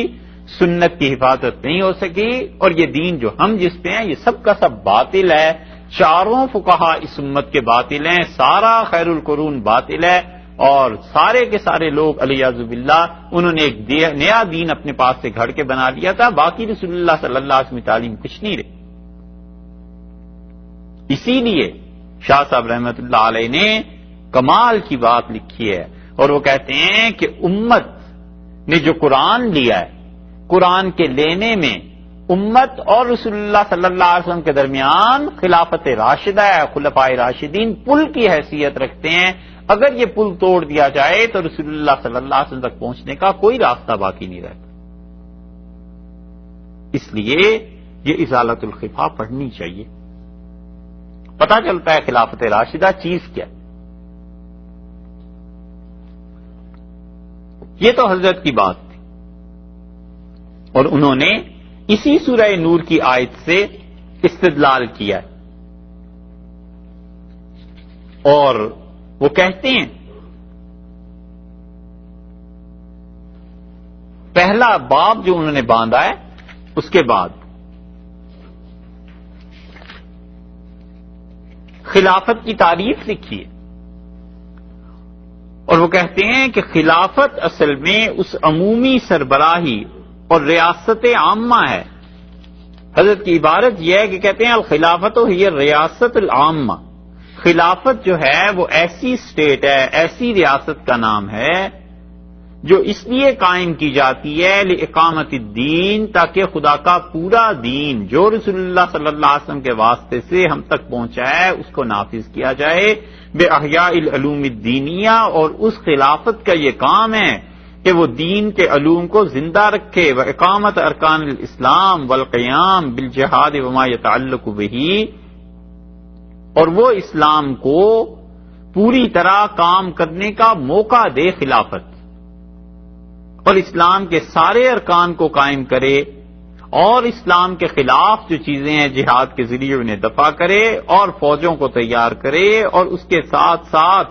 سنت کی حفاظت نہیں ہو سکی، اور یہ دین جو ہم جس پہ ہیں یہ سب کا سب باطل ہے، چاروں فقہا اس امت کے باطل ہیں، سارا خیر القرون باطل ہے، اور سارے کے سارے لوگ علیہ باللہ انہوں نے ایک نیا دین اپنے پاس سے گھڑ کے بنا لیا تھا، باقی رسول اللہ صلی اللہ علیہ وسلم کی تعلیم کچھ نہیں رہی۔ اسی لیے شاہ صاحب رحمۃ اللہ علیہ نے کمال کی بات لکھی ہے، اور وہ کہتے ہیں کہ امت نے جو قرآن لیا ہے، قرآن کے لینے میں امت اور رسول اللہ صلی اللہ علیہ وسلم کے درمیان خلافت راشدہ ہے، خلفائے راشدین پل کی حیثیت رکھتے ہیں، اگر یہ پل توڑ دیا جائے تو رسول اللہ صلی اللہ علیہ وسلم تک پہنچنے کا کوئی راستہ باقی نہیں رہتا۔ اس لیے یہ ازالۃ الخفا پڑھنی چاہیے، پتہ چلتا ہے خلافت راشدہ چیز کیا۔ یہ تو حضرت کی بات تھی، اور انہوں نے اسی سورہ نور کی آیت سے استدلال کیا ہے، اور وہ کہتے ہیں پہلا باب جو انہوں نے باندھا ہے اس کے بعد خلافت کی تعریف لکھی ہے، اور وہ کہتے ہیں کہ خلافت اصل میں اس عمومی سربراہی اور ریاست عامہ ہے۔ حضرت کی عبارت یہ ہے کہ کہتے ہیں الخلافت ہی ریاست العامہ، خلافت جو ہے وہ ایسی اسٹیٹ ہے، ایسی ریاست کا نام ہے جو اس لیے قائم کی جاتی ہے لإقامت الدین، تاکہ خدا کا پورا دین جو رسول اللہ صلی اللہ علیہ وسلم کے واسطے سے ہم تک پہنچا ہے اس کو نافذ کیا جائے، بإحیاء العلوم الدینیہ، اور اس خلافت کا یہ کام ہے کہ وہ دین کے علوم کو زندہ رکھے، وإقامت ارکان الاسلام والقیام بالجہاد وما يتعلق به، اور وہ اسلام کو پوری طرح کام کرنے کا موقع دے خلافت، اور اسلام کے سارے ارکان کو قائم کرے، اور اسلام کے خلاف جو چیزیں ہیں جہاد کے ذریعے انہیں دفع کرے، اور فوجوں کو تیار کرے، اور اس کے ساتھ ساتھ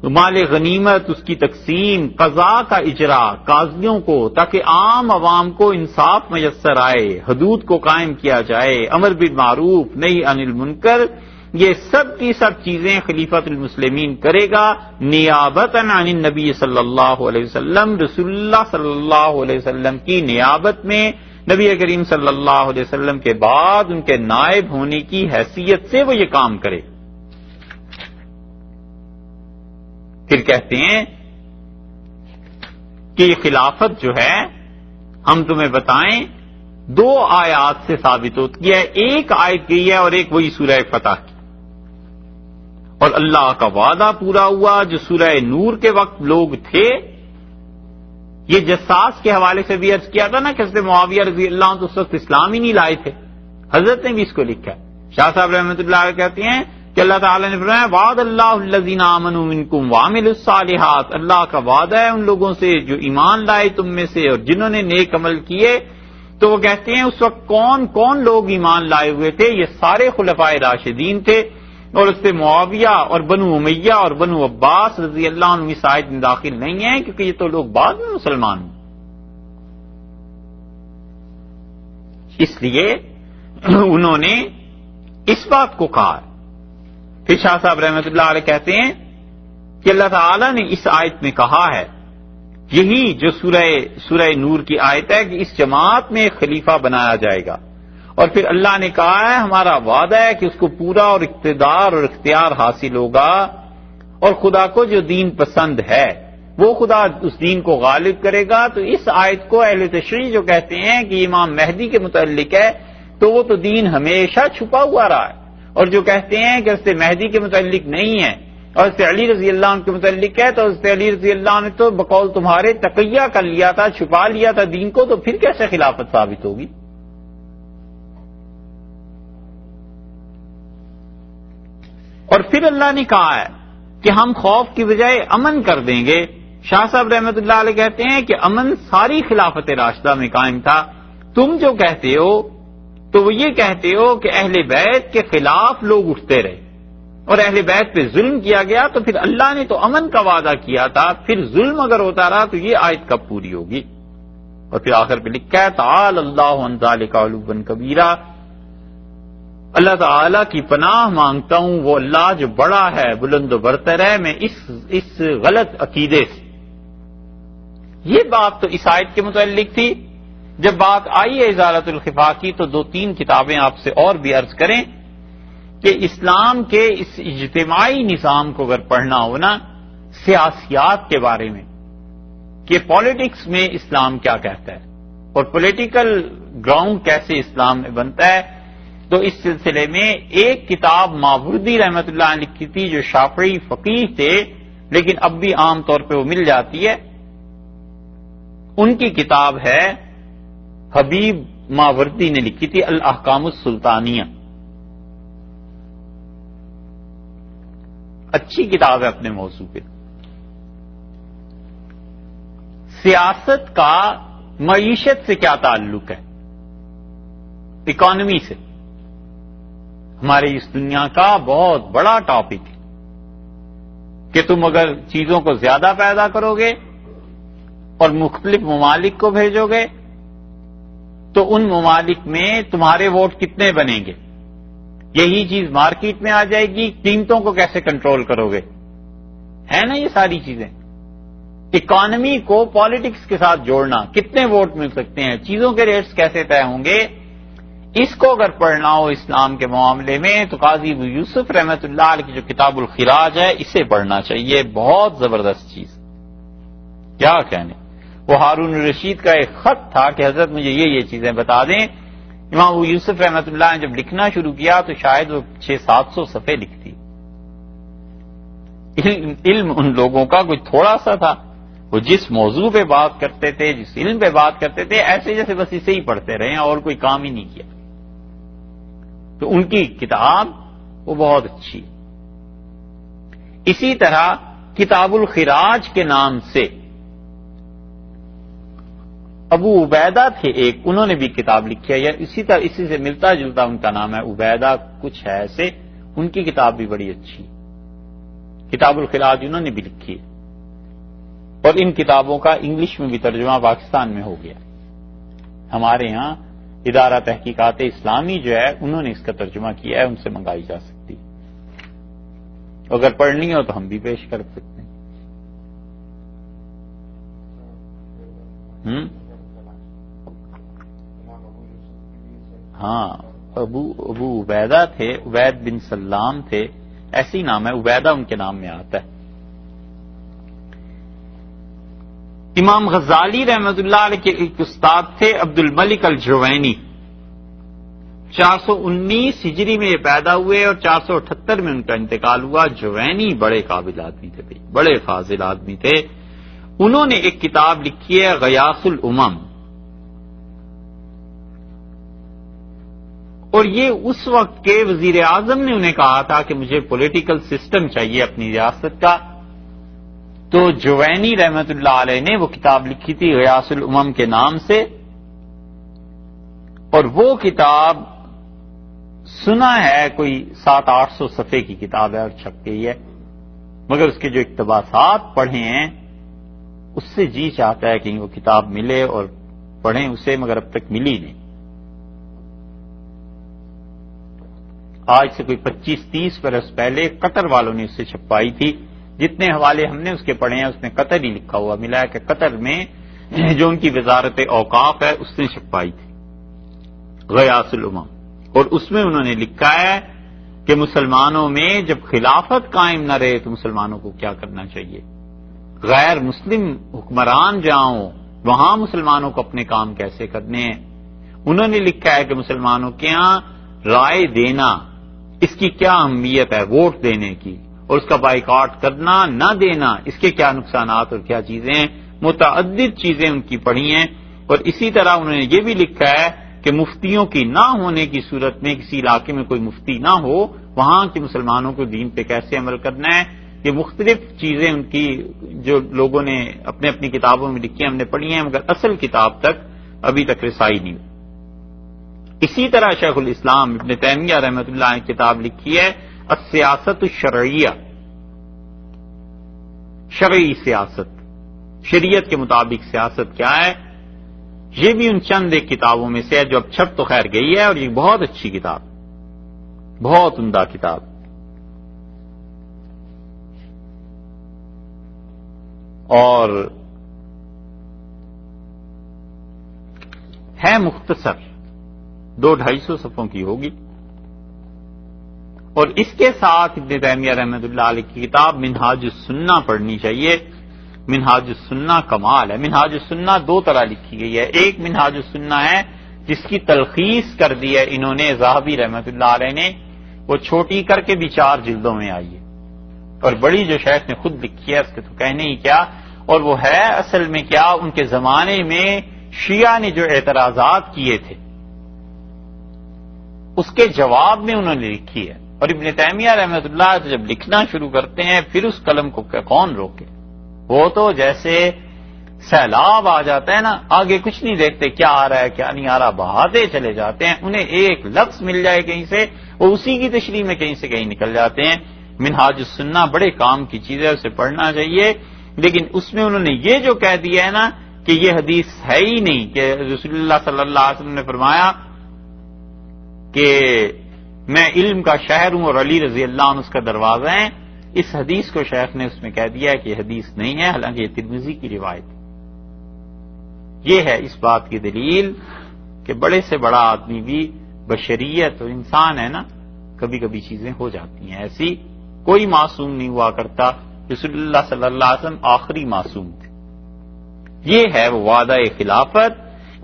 مال غنیمت اس کی تقسیم، قضاء کا اجرا، قاضیوں کو، تاکہ عام عوام کو انصاف میسر آئے، حدود کو قائم کیا جائے، امر بالمعروف نہی عن المنکر، یہ سب کی سب چیزیں خلیفۃ المسلمین کرے گا نیابتاً عن النبی صلی اللہ علیہ وسلم، رسول اللہ صلی اللہ علیہ وسلم کی نیابت میں، نبی کریم صلی اللہ علیہ وسلم کے بعد ان کے نائب ہونے کی حیثیت سے وہ یہ کام کرے۔ پھر کہتے ہیں کہ یہ خلافت جو ہے ہم تمہیں بتائیں 2 آیات سے ثابت ہوتی ہے، ایک آیت کی ہے اور ایک وہی سورہ فتح کی، اور اللہ کا وعدہ پورا ہوا جو سورہ نور کے وقت لوگ تھے. یہ جساس کے حوالے سے بھی عرض کیا تھا نا کہ حضرت معاویہ رضی اللہ عنہ تو اس وقت اسلام ہی نہیں لائے تھے، حضرت نے بھی اس کو لکھا ہے. شاہ صاحب رحمۃ اللہ علیہ کہتے ہیں کہ اللہ تعالیٰ نے فرمایا وعد اللہ الذین آمنوا منکم وعملوا الصالحات، اللہ کا وعدہ ہے ان لوگوں سے جو ایمان لائے تم میں سے اور جنہوں نے نیک عمل کیے. تو وہ کہتے ہیں اس وقت کون کون لوگ ایمان لائے ہوئے تھے؟ یہ سارے خلفائے راشدین تھے، اور اس سے معاویہ اور بنو امیہ اور بنو عباس رضی اللہ عنہ اس آیت میں داخل نہیں ہیں کیونکہ یہ تو لوگ بعد میں مسلمان ہیں. اس لیے انہوں نے اس بات کو کہا. پھر شاہ صاحب رحمۃ اللہ علیہ کہتے ہیں کہ اللہ تعالیٰ نے اس آیت میں کہا ہے، یہی جو سورہ نور کی آیت ہے کہ اس جماعت میں ایک خلیفہ بنایا جائے گا، اور پھر اللہ نے کہا ہے ہمارا وعدہ ہے کہ اس کو پورا اور اقتدار اور اختیار حاصل ہوگا، اور خدا کو جو دین پسند ہے وہ خدا اس دین کو غالب کرے گا. تو اس آیت کو اہل تشریح جو کہتے ہیں کہ امام مہدی کے متعلق ہے تو وہ تو دین ہمیشہ چھپا ہوا رہا ہے، اور جو کہتے ہیں کہ حضرت مہدی کے متعلق نہیں ہے اور حضرت علی رضی اللہ عنہ کے متعلق ہے تو حضرت علی رضی اللہ عنہ نے تو بقول تمہارے تقیہ کر لیا تھا، چھپا لیا تھا دین کو، تو پھر کیسے خلافت ثابت ہوگی؟ اور پھر اللہ نے کہا ہے کہ ہم خوف کی بجائے امن کر دیں گے. شاہ صاحب رحمۃ اللہ علیہ کہتے ہیں کہ امن ساری خلافت راشدہ میں قائم تھا. تم جو کہتے ہو تو وہ یہ کہتے ہو کہ اہل بیت کے خلاف لوگ اٹھتے رہے اور اہل بیت پہ ظلم کیا گیا، تو پھر اللہ نے تو امن کا وعدہ کیا تھا، پھر ظلم اگر ہوتا رہا تو یہ آیت کب پوری ہوگی؟ اور پھر آخر پہ لکھا ہے تعالی اللہ عن ذلک علوا کبیرہ، اللہ تعالیٰ کی پناہ مانگتا ہوں، وہ اللہ جو بڑا ہے بلند و برتر ہے، میں اس غلط عقیدے سے. یہ بات تو اس آیت کے متعلق تھی. جب بات آئی ہے ازالۃ الخفا کی تو 2-3 کتابیں آپ سے اور بھی عرض کریں کہ اسلام کے اس اجتماعی نظام کو اگر پڑھنا ہونا سیاسیات کے بارے میں کہ پالیٹکس میں اسلام کیا کہتا ہے اور پولیٹیکل گراؤنڈ کیسے اسلام میں بنتا ہے، تو اس سلسلے میں ایک کتاب ماوردی رحمۃ اللہ علیہ لکھی تھی جو شافعی فقیہ تھے لیکن اب بھی عام طور پہ وہ مل جاتی ہے. ان کی کتاب ہے حبیب ماوردی نے لکھی تھی الاحکام السلطانیہ. اچھی کتاب ہے اپنے موضوع پہ. سیاست کا معیشت سے کیا تعلق ہے؟ اکانومی سے. ہمارے اس دنیا کا بہت بڑا ٹاپک ہے کہ تم اگر چیزوں کو زیادہ پیدا کرو گے اور مختلف ممالک کو بھیجو گے تو ان ممالک میں تمہارے ووٹ کتنے بنیں گے، یہی چیز مارکیٹ میں آ جائے گی. قیمتوں کو کیسے کنٹرول کرو گے؟ ہے نا یہ ساری چیزیں. اکانومی کو پالیٹکس کے ساتھ جوڑنا، کتنے ووٹ مل سکتے ہیں، چیزوں کے ریٹس کیسے طے ہوں گے، اس کو اگر پڑھنا ہو اسلام کے معاملے میں تو قاضی ابو یوسف رحمۃ اللہ علیہ کی جو کتاب الخراج ہے اسے پڑھنا چاہیے. بہت زبردست چیز، کیا کہنے. وہ ہارون الرشید کا ایک خط تھا کہ حضرت مجھے یہ چیزیں بتا دیں. امام ابو یوسف رحمۃ اللہ نے جب لکھنا شروع کیا تو شاید وہ 600-700 صفحے لکھتی. علم ان لوگوں کا کوئی تھوڑا سا تھا. وہ جس موضوع پہ بات کرتے تھے، جس علم پہ بات کرتے تھے، ایسے جیسے بس اسے ہی پڑھتے رہے اور کوئی کام ہی نہیں کیا. تو ان کی کتاب وہ بہت اچھی. اسی طرح کتاب الخراج کے نام سے ابو عبیدہ تھے ایک، انہوں نے بھی کتاب لکھی ہے، یا اسی سے ملتا جلتا ان کا نام ہے، عبیدہ کچھ ہے ایسے. ان کی کتاب بھی بڑی اچھی، کتاب الخراج انہوں نے بھی لکھی ہے. اور ان کتابوں کا انگلش میں بھی ترجمہ پاکستان میں ہو گیا. ہمارے ہاں ادارہ تحقیقات اسلامی جو ہے انہوں نے اس کا ترجمہ کیا ہے، ان سے منگائی جا سکتی. اگر پڑھنی ہو تو ہم بھی پیش کر سکتے ہیں. ہاں ابو عبیدہ تھے، عبید بن سلام تھے، ایسی نام ہے، عبیدہ ان کے نام میں آتا ہے. امام غزالی رحمۃ اللہ علیہ کے ایک استاد تھے عبد الملک الجوینی، 419 ہجری میں یہ پیدا ہوئے اور 478 میں ان کا انتقال ہوا۔ جوینی بڑے قابل آدمی تھے بھائی، بڑے فاضل آدمی تھے۔ انہوں نے ایک کتاب لکھی ہے غیاث الامم، اور یہ اس وقت کے وزیر اعظم نے انہیں کہا تھا کہ مجھے پولیٹیکل سسٹم چاہیے اپنی ریاست کا، تو جوینی رحمت اللہ علیہ نے وہ کتاب لکھی تھی غیاث الامم کے نام سے، اور وہ کتاب سنا ہے کوئی 700-800 صفحے کی کتاب ہے اور چھپ گئی ہے، مگر اس کے جو اقتباسات پڑھے ہیں اس سے جی چاہتا ہے کہ وہ کتاب ملے اور پڑھیں اسے، مگر اب تک ملی نہیں۔ آج سے کوئی 25-30 برس پہلے قطر والوں نے اس سے چھپائی تھی، جتنے حوالے ہم نے اس کے پڑھے ہیں اس میں قطر ہی لکھا ہوا ملا ہے کہ قطر میں جو ان کی وزارت اوقاف ہے اس نے چھپائی تھی غیاث الامم، اور اس میں انہوں نے لکھا ہے کہ مسلمانوں میں جب خلافت قائم نہ رہے تو مسلمانوں کو کیا کرنا چاہیے، غیر مسلم حکمران جہاں ہوں وہاں مسلمانوں کو اپنے کام کیسے کرنے ہیں۔ انہوں نے لکھا ہے کہ مسلمانوں کے ہاں رائے دینا اس کی کیا اہمیت ہے، ووٹ دینے کی، اور اس کا بائیکاٹ کرنا نہ دینا اس کے کیا نقصانات اور کیا چیزیں ہیں، متعدد چیزیں ان کی پڑھی ہیں۔ اور اسی طرح انہوں نے یہ بھی لکھا ہے کہ مفتیوں کی نہ ہونے کی صورت میں کسی علاقے میں کوئی مفتی نہ ہو وہاں کے مسلمانوں کو دین پہ کیسے عمل کرنا ہے۔ یہ مختلف چیزیں ان کی جو لوگوں نے اپنے اپنی کتابوں میں لکھی ہیں ہم نے پڑھی ہیں، مگر اصل کتاب تک ابھی تک رسائی نہیں ہوئی۔ اسی طرح شیخ الاسلام ابن تیمیہ رحمۃ اللہ نے کتاب لکھی ہے السیاست الشرعیہ، شرعی سیاست، شریعت کے مطابق سیاست کیا ہے، یہ بھی ان چند ایک کتابوں میں سے ہے جو اب چھپ تو خیر گئی ہے، اور یہ بہت اچھی کتاب، بہت عمدہ کتاب۔ اور ہے مختصر، 200-250 صفحوں کی ہوگی، اور اس کے ساتھ ابن تیمیہ رحمۃ اللہ علیہ کی کتاب منہاج السنہ پڑھنی چاہیے۔ منہاج السنہ کمال ہے۔ منہاج السنہ 2 طرح لکھی گئی ہے، ایک منہاج السنہ ہے جس کی تلخیص کر دی ہے انہوں نے ذہبی رحمۃ اللہ علیہ نے، وہ چھوٹی کر کے بھی 4 جلدوں میں آئی ہے، اور بڑی جو شیخ نے خود لکھی ہے اس کے تو کہنے ہی کیا، اور وہ ہے اصل میں کیا، ان کے زمانے میں شیعہ نے جو اعتراضات کیے تھے اس کے جواب میں انہوں نے لکھی ہے۔ اور ابن تیمیہ رحمۃ اللہ جب لکھنا شروع کرتے ہیں پھر اس قلم کو کون روکے، وہ تو جیسے سیلاب آ جاتا ہے نا، آگے کچھ نہیں دیکھتے کیا آ رہا ہے کیا نہیں آ رہا، بہاتے چلے جاتے ہیں، انہیں ایک لفظ مل جائے کہیں سے وہ اسی کی تشریح میں کہیں سے کہیں نکل جاتے ہیں۔ منہاج السنہ بڑے کام کی چیز ہے، اسے پڑھنا چاہیے، لیکن اس میں انہوں نے یہ جو کہہ دیا ہے نا کہ یہ حدیث ہے ہی نہیں کہ رسول اللہ صلی اللہ علیہ وسلم نے فرمایا کہ میں علم کا شہر ہوں اور علی رضی اللہ عنہ اس کا دروازہ ہے، اس حدیث کو شیخ نے اس میں کہہ دیا ہے کہ یہ حدیث نہیں ہے، حالانکہ یہ ترمذی کی روایت ہے۔ یہ ہے اس بات کی دلیل کہ بڑے سے بڑا آدمی بھی بشریت اور انسان ہے نا، کبھی کبھی چیزیں ہو جاتی ہیں ایسی، کوئی معصوم نہیں ہوا کرتا، رسول اللہ صلی اللہ علیہ وسلم آخری معصوم تھے۔ یہ ہے وہ وعدہ خلافت،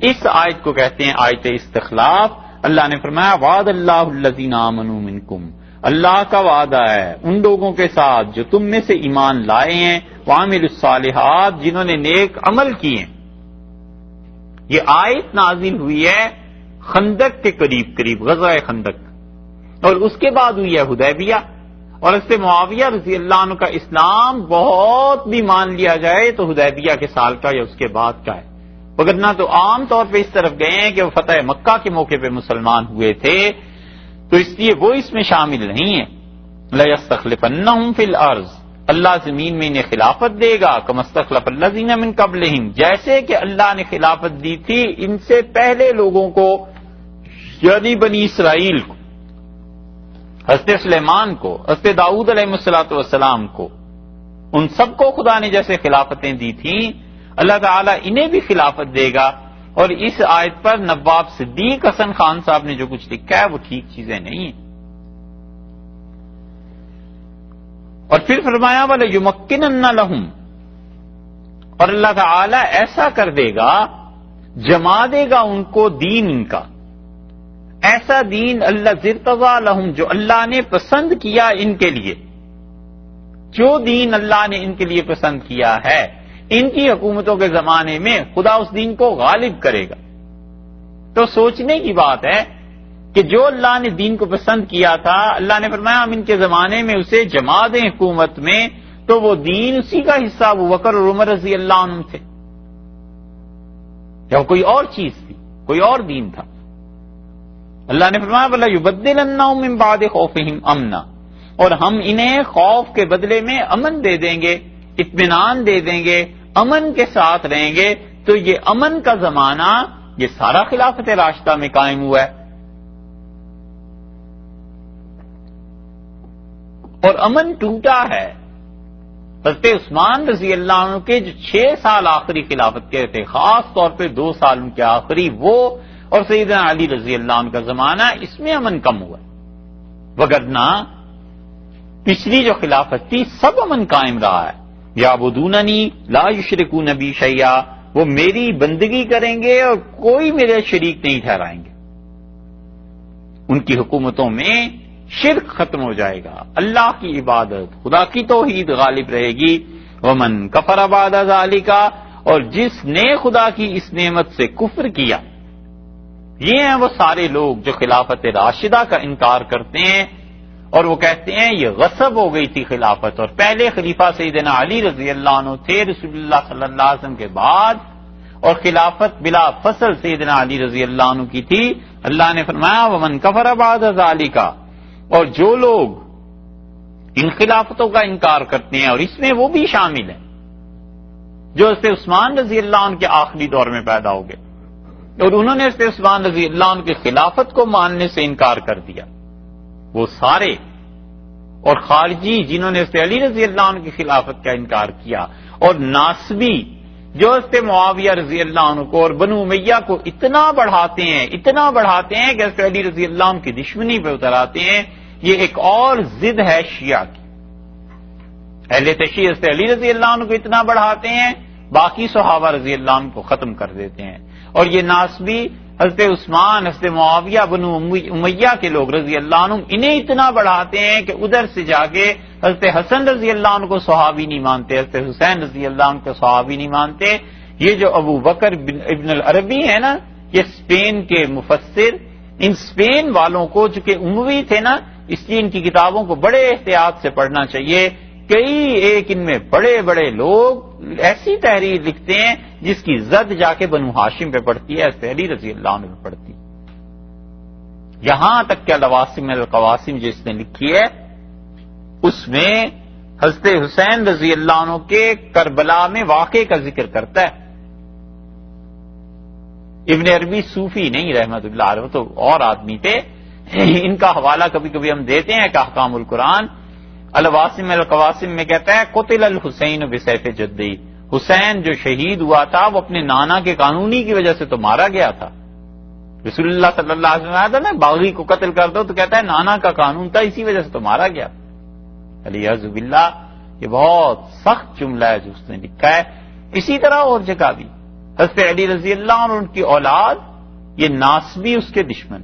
اس آیت کو کہتے ہیں آیت استخلاف۔ اللہ نے فرمایا وعد اللہ الذین آمنوا منکم، اللہ کا وعدہ ہے ان لوگوں کے ساتھ جو تم میں سے ایمان لائے ہیں، وعملوا الصالحات، جنہوں نے نیک عمل کیے ہیں۔ یہ آیت نازل ہوئی ہے خندق کے قریب قریب، غزوہ خندق، اور اس کے بعد ہوئی ہے حدیبیہ، اور اس سے معاویہ رضی اللہ عنہ کا اسلام بہت بھی مان لیا جائے تو حدیبیہ کے سال کا یا اس کے بعد کا ہے، وگرنہ تو عام طور پہ اس طرف گئے ہیں کہ وہ فتح مکہ کے موقع پہ مسلمان ہوئے تھے، تو اس لیے وہ اس میں شامل نہیں ہے۔ لَيَسْتَخْلِفَنَّهُمْ فِي الْأَرْضِ، اللہ زمین میں انہیں خلافت دے گا، كَمَا اسْتَخْلَفَ الَّذِينَ مِن قَبْلِهِمْ، جیسے کہ اللہ نے خلافت دی تھی ان سے پہلے لوگوں کو، یعنی بنی اسرائیل کو، حضرت سلیمان کو، حضرت داؤد علیہ السلام کو، ان سب کو خدا نے جیسے خلافتیں دی تھیں، اللہ تعالیٰ انہیں بھی خلافت دے گا۔ اور اس آیت پر نواب صدیق حسن خان صاحب نے جو کچھ لکھا ہے وہ ٹھیک چیزیں نہیں ہیں۔ اور پھر فرمایا وَلَيُمَكِّنَنَّ لَهُمْ، اور اللہ تعالی ایسا کر دے گا، جما دے گا ان کو دین ان کا، ایسا دین اللہ ارتضی لہم جو اللہ نے پسند کیا ان کے لیے، جو دین اللہ نے ان کے لیے پسند کیا ہے ان کی حکومتوں کے زمانے میں خدا اس دین کو غالب کرے گا۔ تو سوچنے کی بات ہے کہ جو اللہ نے دین کو پسند کیا تھا، اللہ نے فرمایا ہم ان کے زمانے میں اسے جما دیں حکومت میں، تو وہ دین اسی کا حصہ ابو بکر اور عمر رضی اللہ عنہ تھے، یا کوئی اور چیز تھی، کوئی اور دین تھا۔ اللہ نے فرمایا وَلَا يُبَدِّلَنَّهُم مِّن بَعْدِ خَوْفِهِمْ أَمْنًا، اور ہم انہیں خوف کے بدلے میں امن دے دیں گے، اطمینان دے دیں گے، امن کے ساتھ رہیں گے۔ تو یہ امن کا زمانہ یہ سارا خلافت راشدہ میں قائم ہوا ہے، اور امن ٹوٹا ہے حضرت عثمان رضی اللہ عنہ کے جو 6 سال آخری خلافت کے تھے، خاص طور پہ 2 سال ان کے آخری، وہ اور سیدنا علی رضی اللہ عنہ کا زمانہ، اس میں امن کم ہوا، وگرنہ پچھلی جو خلافت تھی سب امن قائم رہا ہے۔ یعبدوننی لا یشرکون بی شیئا، وہ میری بندگی کریں گے اور کوئی میرے شریک نہیں ٹھہرائیں گے۔ ان کی حکومتوں میں شرک ختم ہو جائے گا، اللہ کی عبادت، خدا کی توحید غالب رہے گی۔ ومن کفر بعد ذالک، اور جس نے خدا کی اس نعمت سے کفر کیا، یہ ہیں وہ سارے لوگ جو خلافت راشدہ کا انکار کرتے ہیں اور وہ کہتے ہیں یہ غصب ہو گئی تھی خلافت، اور پہلے خلیفہ سیدنا علی رضی اللہ عنہ تھے رسول اللہ صلی اللہ علیہ وسلم کے بعد، اور خلافت بلا فصل سیدنا علی رضی اللہ عنہ کی تھی۔ اللہ نے فرمایا ومن کفر بعد ذالک، اور جو لوگ ان خلافتوں کا انکار کرتے ہیں، اور اس میں وہ بھی شامل ہیں جو حضرت عثمان رضی اللہ عنہ کے آخری دور میں پیدا ہو گئے، اور انہوں نے حضرت عثمان رضی اللہ عنہ کی خلافت کو ماننے سے انکار کر دیا، وہ سارے، اور خارجی جنہوں نے حضرت علی رضی اللہ عنہ کی خلافت کا انکار کیا، اور ناسبی جو حضرت معاویہ رضی اللہ عنہ کو اور بنو امیہ کو اتنا بڑھاتے ہیں کہ حضرت علی رضی اللہ عنہ کی دشمنی پہ اتر آتے ہیں۔ یہ ایک اور ضد ہے شیعہ کی، اہل تشیع حضرت علی رضی اللہ عنہ کو اتنا بڑھاتے ہیں، باقی صحابہ رضی اللہ عنہ کو ختم کر دیتے ہیں، اور یہ ناسبی حضرت عثمان، حضرت معاویہ، بنو امیہ کے لوگ رضی اللہ عنہ انہیں اتنا بڑھاتے ہیں کہ ادھر سے جا کے حضرت حسن رضی اللہ عنہ کو صحابی نہیں مانتے، حضرت حسین رضی اللہ عنہ کو صحابی نہیں مانتے۔ یہ جو ابو بکر ابن العربی ہے نا، یہ اسپین کے مفسر، ان اسپین والوں کو چونکہ اموی تھے نا، اس لیے ان کی کتابوں کو بڑے احتیاط سے پڑھنا چاہیے۔ کئی ایک ان میں بڑے بڑے لوگ ایسی تحریر لکھتے ہیں جس کی زد جا کے بنو ہاشم پہ پڑتی ہے، حضرت علی رضی اللہ عنہ پہ پڑتی ہے، یہاں تک کہ الواسم القواسم جس نے لکھی ہے اس میں حضرت حسین رضی اللہ عنہ کے کربلا میں واقعے کا ذکر کرتا ہے۔ ابن عربی صوفی نہیں رحمت اللہ علیہ، وہ تو اور آدمی تھے، ان کا حوالہ کبھی کبھی ہم دیتے ہیں کہ احکام القرآن الواسم القواسم میں کہتا ہے قتل الحسین بسیف جدی، حسین جو شہید ہوا تھا وہ اپنے نانا کے قانونی کی وجہ سے تو مارا گیا تھا۔ رسول اللہ صلی اللہ علیہ وسلم آیا تھا نا، باغی کو قتل کر دو، تو کہتا ہے نانا کا قانون تھا اسی وجہ سے تو مارا گیا۔ علیہ باللہ، یہ بہت سخت جملہ ہے جو اس نے لکھا ہے۔ اسی طرح اور جگہ بھی حضرت علی رضی اللہ عنہ ان کی اولاد یہ ناسبی اس کے دشمن،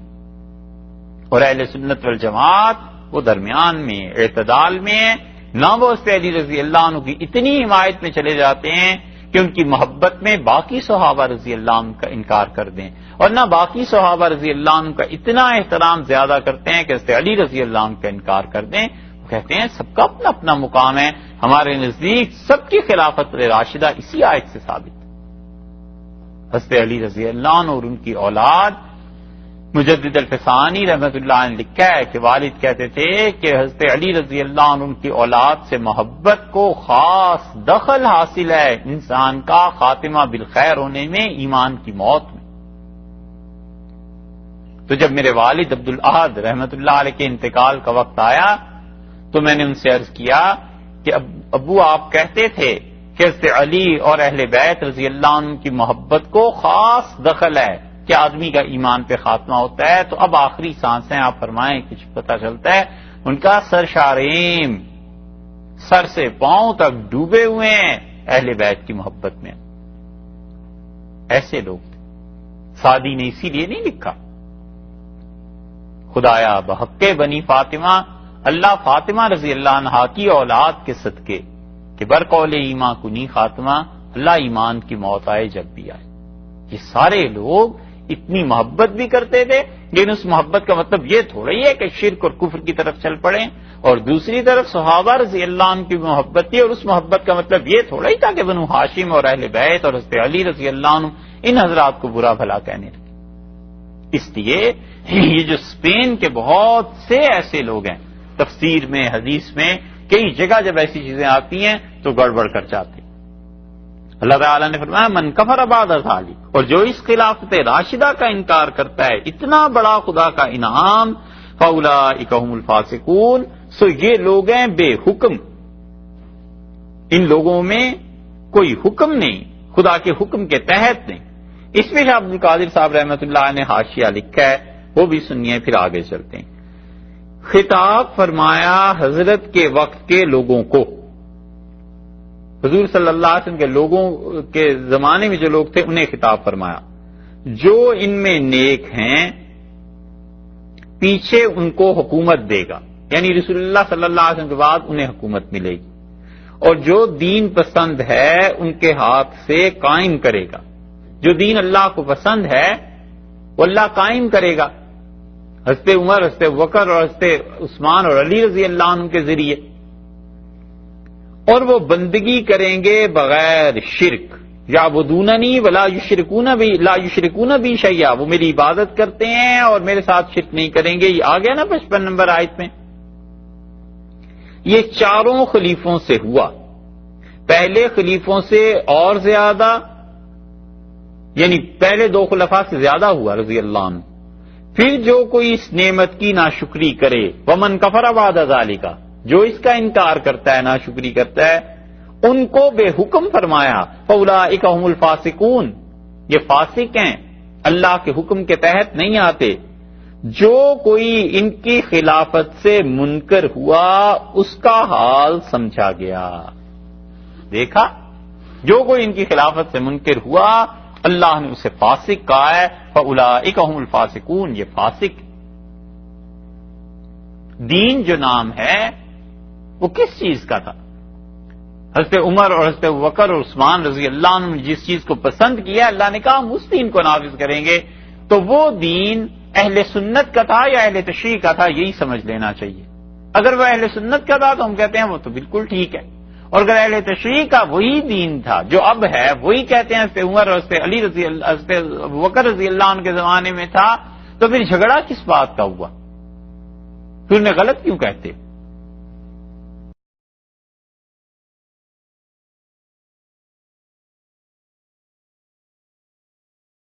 اور اہل سنت والجماعت وہ درمیان میں اعتدال میں ہیں، نہ وہ حضرت علی رضی اللہ عنہ کی اتنی حمایت میں چلے جاتے ہیں کہ ان کی محبت میں باقی صحابہ رضی اللہ عنہ کا انکار کر دیں، اور نہ باقی صحابہ رضی اللہ عنہ کا اتنا احترام زیادہ کرتے ہیں کہ حضرت علی رضی اللہ عنہ کا انکار کر دیں۔ وہ کہتے ہیں سب کا اپنا اپنا مقام ہے، ہمارے نزدیک سب کی خلافت راشدہ اسی آیت سے ثابت ہے۔ حضرت علی رضی اللہ عنہ اور ان کی اولاد، مجدد الفسانی رحمت اللہ عنہ نے لکھا ہے کہ والد کہتے تھے کہ حضرت علی رضی اللہ عنہ ان کی اولاد سے محبت کو خاص دخل حاصل ہے انسان کا خاتمہ بالخیر ہونے میں، ایمان کی موت میں۔ تو جب میرے والد عبدالاحد رحمت اللہ علیہ کے انتقال کا وقت آیا تو میں نے ان سے عرض کیا کہ ابو آپ کہتے تھے کہ حضرت علی اور اہل بیت رضی اللہ عنہ کی محبت کو خاص دخل ہے کہ آدمی کا ایمان پہ خاتمہ ہوتا ہے، تو اب آخری سانسیں آپ فرمائیں، کچھ پتہ چلتا ہے ان کا سر شاریم، سر سے پاؤں تک ڈوبے ہوئے ہیں اہل بیت کی محبت میں. ایسے لوگ تھے. سعدی نے اسی لیے نہیں لکھا خدایا بحق بنی فاطمہ، اللہ فاطمہ رضی اللہ عنہا کی اولاد کے صدقے کہ برقول ایمان کنی خاتمہ، اللہ ایمان کی موت آئے جب بھی آئے. یہ سارے لوگ اتنی محبت بھی کرتے تھے، لیکن اس محبت کا مطلب یہ تھوڑا ہی ہے کہ شرک اور کفر کی طرف چل پڑیں. اور دوسری طرف صحابہ رضی اللہ عنہ کی محبت تھی، اور اس محبت کا مطلب یہ تھوڑا ہی تھا کہ بنو ہاشم اور اہل بیت اور حضرت علی رضی اللہ عنہ ان حضرات کو برا بھلا کہنے لگے. اس لیے یہ جو اسپین کے بہت سے ایسے لوگ ہیں، تفسیر میں حدیث میں کئی جگہ جب ایسی چیزیں آتی ہیں تو گڑبڑ کر جاتے. اللہ تعالیٰ نے فرمایا من کفر بعد ذلک، اور جو اس خلافت راشدہ کا انکار کرتا ہے، اتنا بڑا خدا کا انعام، فاولئک هم الفاسقون، سو یہ لوگ ہیں بے حکم. ان لوگوں میں کوئی حکم نہیں، خدا کے حکم کے تحت نہیں. اس میں شاہ عبد القادر صاحب رحمۃ اللہ نے حاشیہ لکھا ہے، وہ بھی سنیے پھر آگے چلتے ہیں. خطاب فرمایا حضرت کے وقت کے لوگوں کو، حضور صلی اللہ علیہ وسلم کے لوگوں کے زمانے میں جو لوگ تھے انہیں خطاب فرمایا، جو ان میں نیک ہیں پیچھے ان کو حکومت دے گا، یعنی رسول اللہ صلی اللہ علیہ وسلم کے بعد انہیں حکومت ملے گی، اور جو دین پسند ہے ان کے ہاتھ سے قائم کرے گا. جو دین اللہ کو پسند ہے وہ اللہ قائم کرے گا، حضرت عمر، حضرت بکر اور حضرت عثمان اور علی رضی اللہ عنہ کے ذریعے. اور وہ بندگی کریں گے بغیر شرک، یعبدوننی ولا یشرکون بی شیئا، وہ میری عبادت کرتے ہیں اور میرے ساتھ شرک نہیں کریں گے. یہ آ گیا نا 55 نمبر آیت میں. یہ چاروں خلیفوں سے ہوا، پہلے خلیفوں سے اور زیادہ، یعنی پہلے 2 خلفاء سے زیادہ ہوا رضی اللہ عنہ. پھر جو کوئی اس نعمت کی ناشکری کرے، ومن کفر بعد ذالک، جو اس کا انکار کرتا ہے، ناشکری کرتا ہے، ان کو بے حکم فرمایا فاولئک هم الفاسقون، یہ فاسق ہیں، اللہ کے حکم کے تحت نہیں آتے. جو کوئی ان کی خلافت سے منکر ہوا اس کا حال سمجھا گیا. دیکھا، جو کوئی ان کی خلافت سے منکر ہوا اللہ نے اسے فاسق کہا ہے، فاولئک هم الفاسقون، یہ فاسق. دین جو نام ہے وہ کس چیز کا تھا؟ حضرت عمر اور حضرت بکر اور عثمان رضی اللہ عنہ نے جس چیز کو پسند کیا، اللہ نے کہا ہم اس دین کو نافذ کریں گے. تو وہ دین اہل سنت کا تھا یا اہل تشریع کا تھا، یہی سمجھ لینا چاہیے. اگر وہ اہل سنت کا تھا تو ہم کہتے ہیں وہ تو بالکل ٹھیک ہے، اور اگر اہل تشریع کا وہی دین تھا جو اب ہے، وہی کہتے ہیں حضرت عمر اور حضرت علی رضی اللہ، حضرت بکر رضی اللہ عنہ کے زمانے میں تھا، تو پھر جھگڑا کس بات کا ہوا؟ پھر انہیں غلط کیوں کہتے؟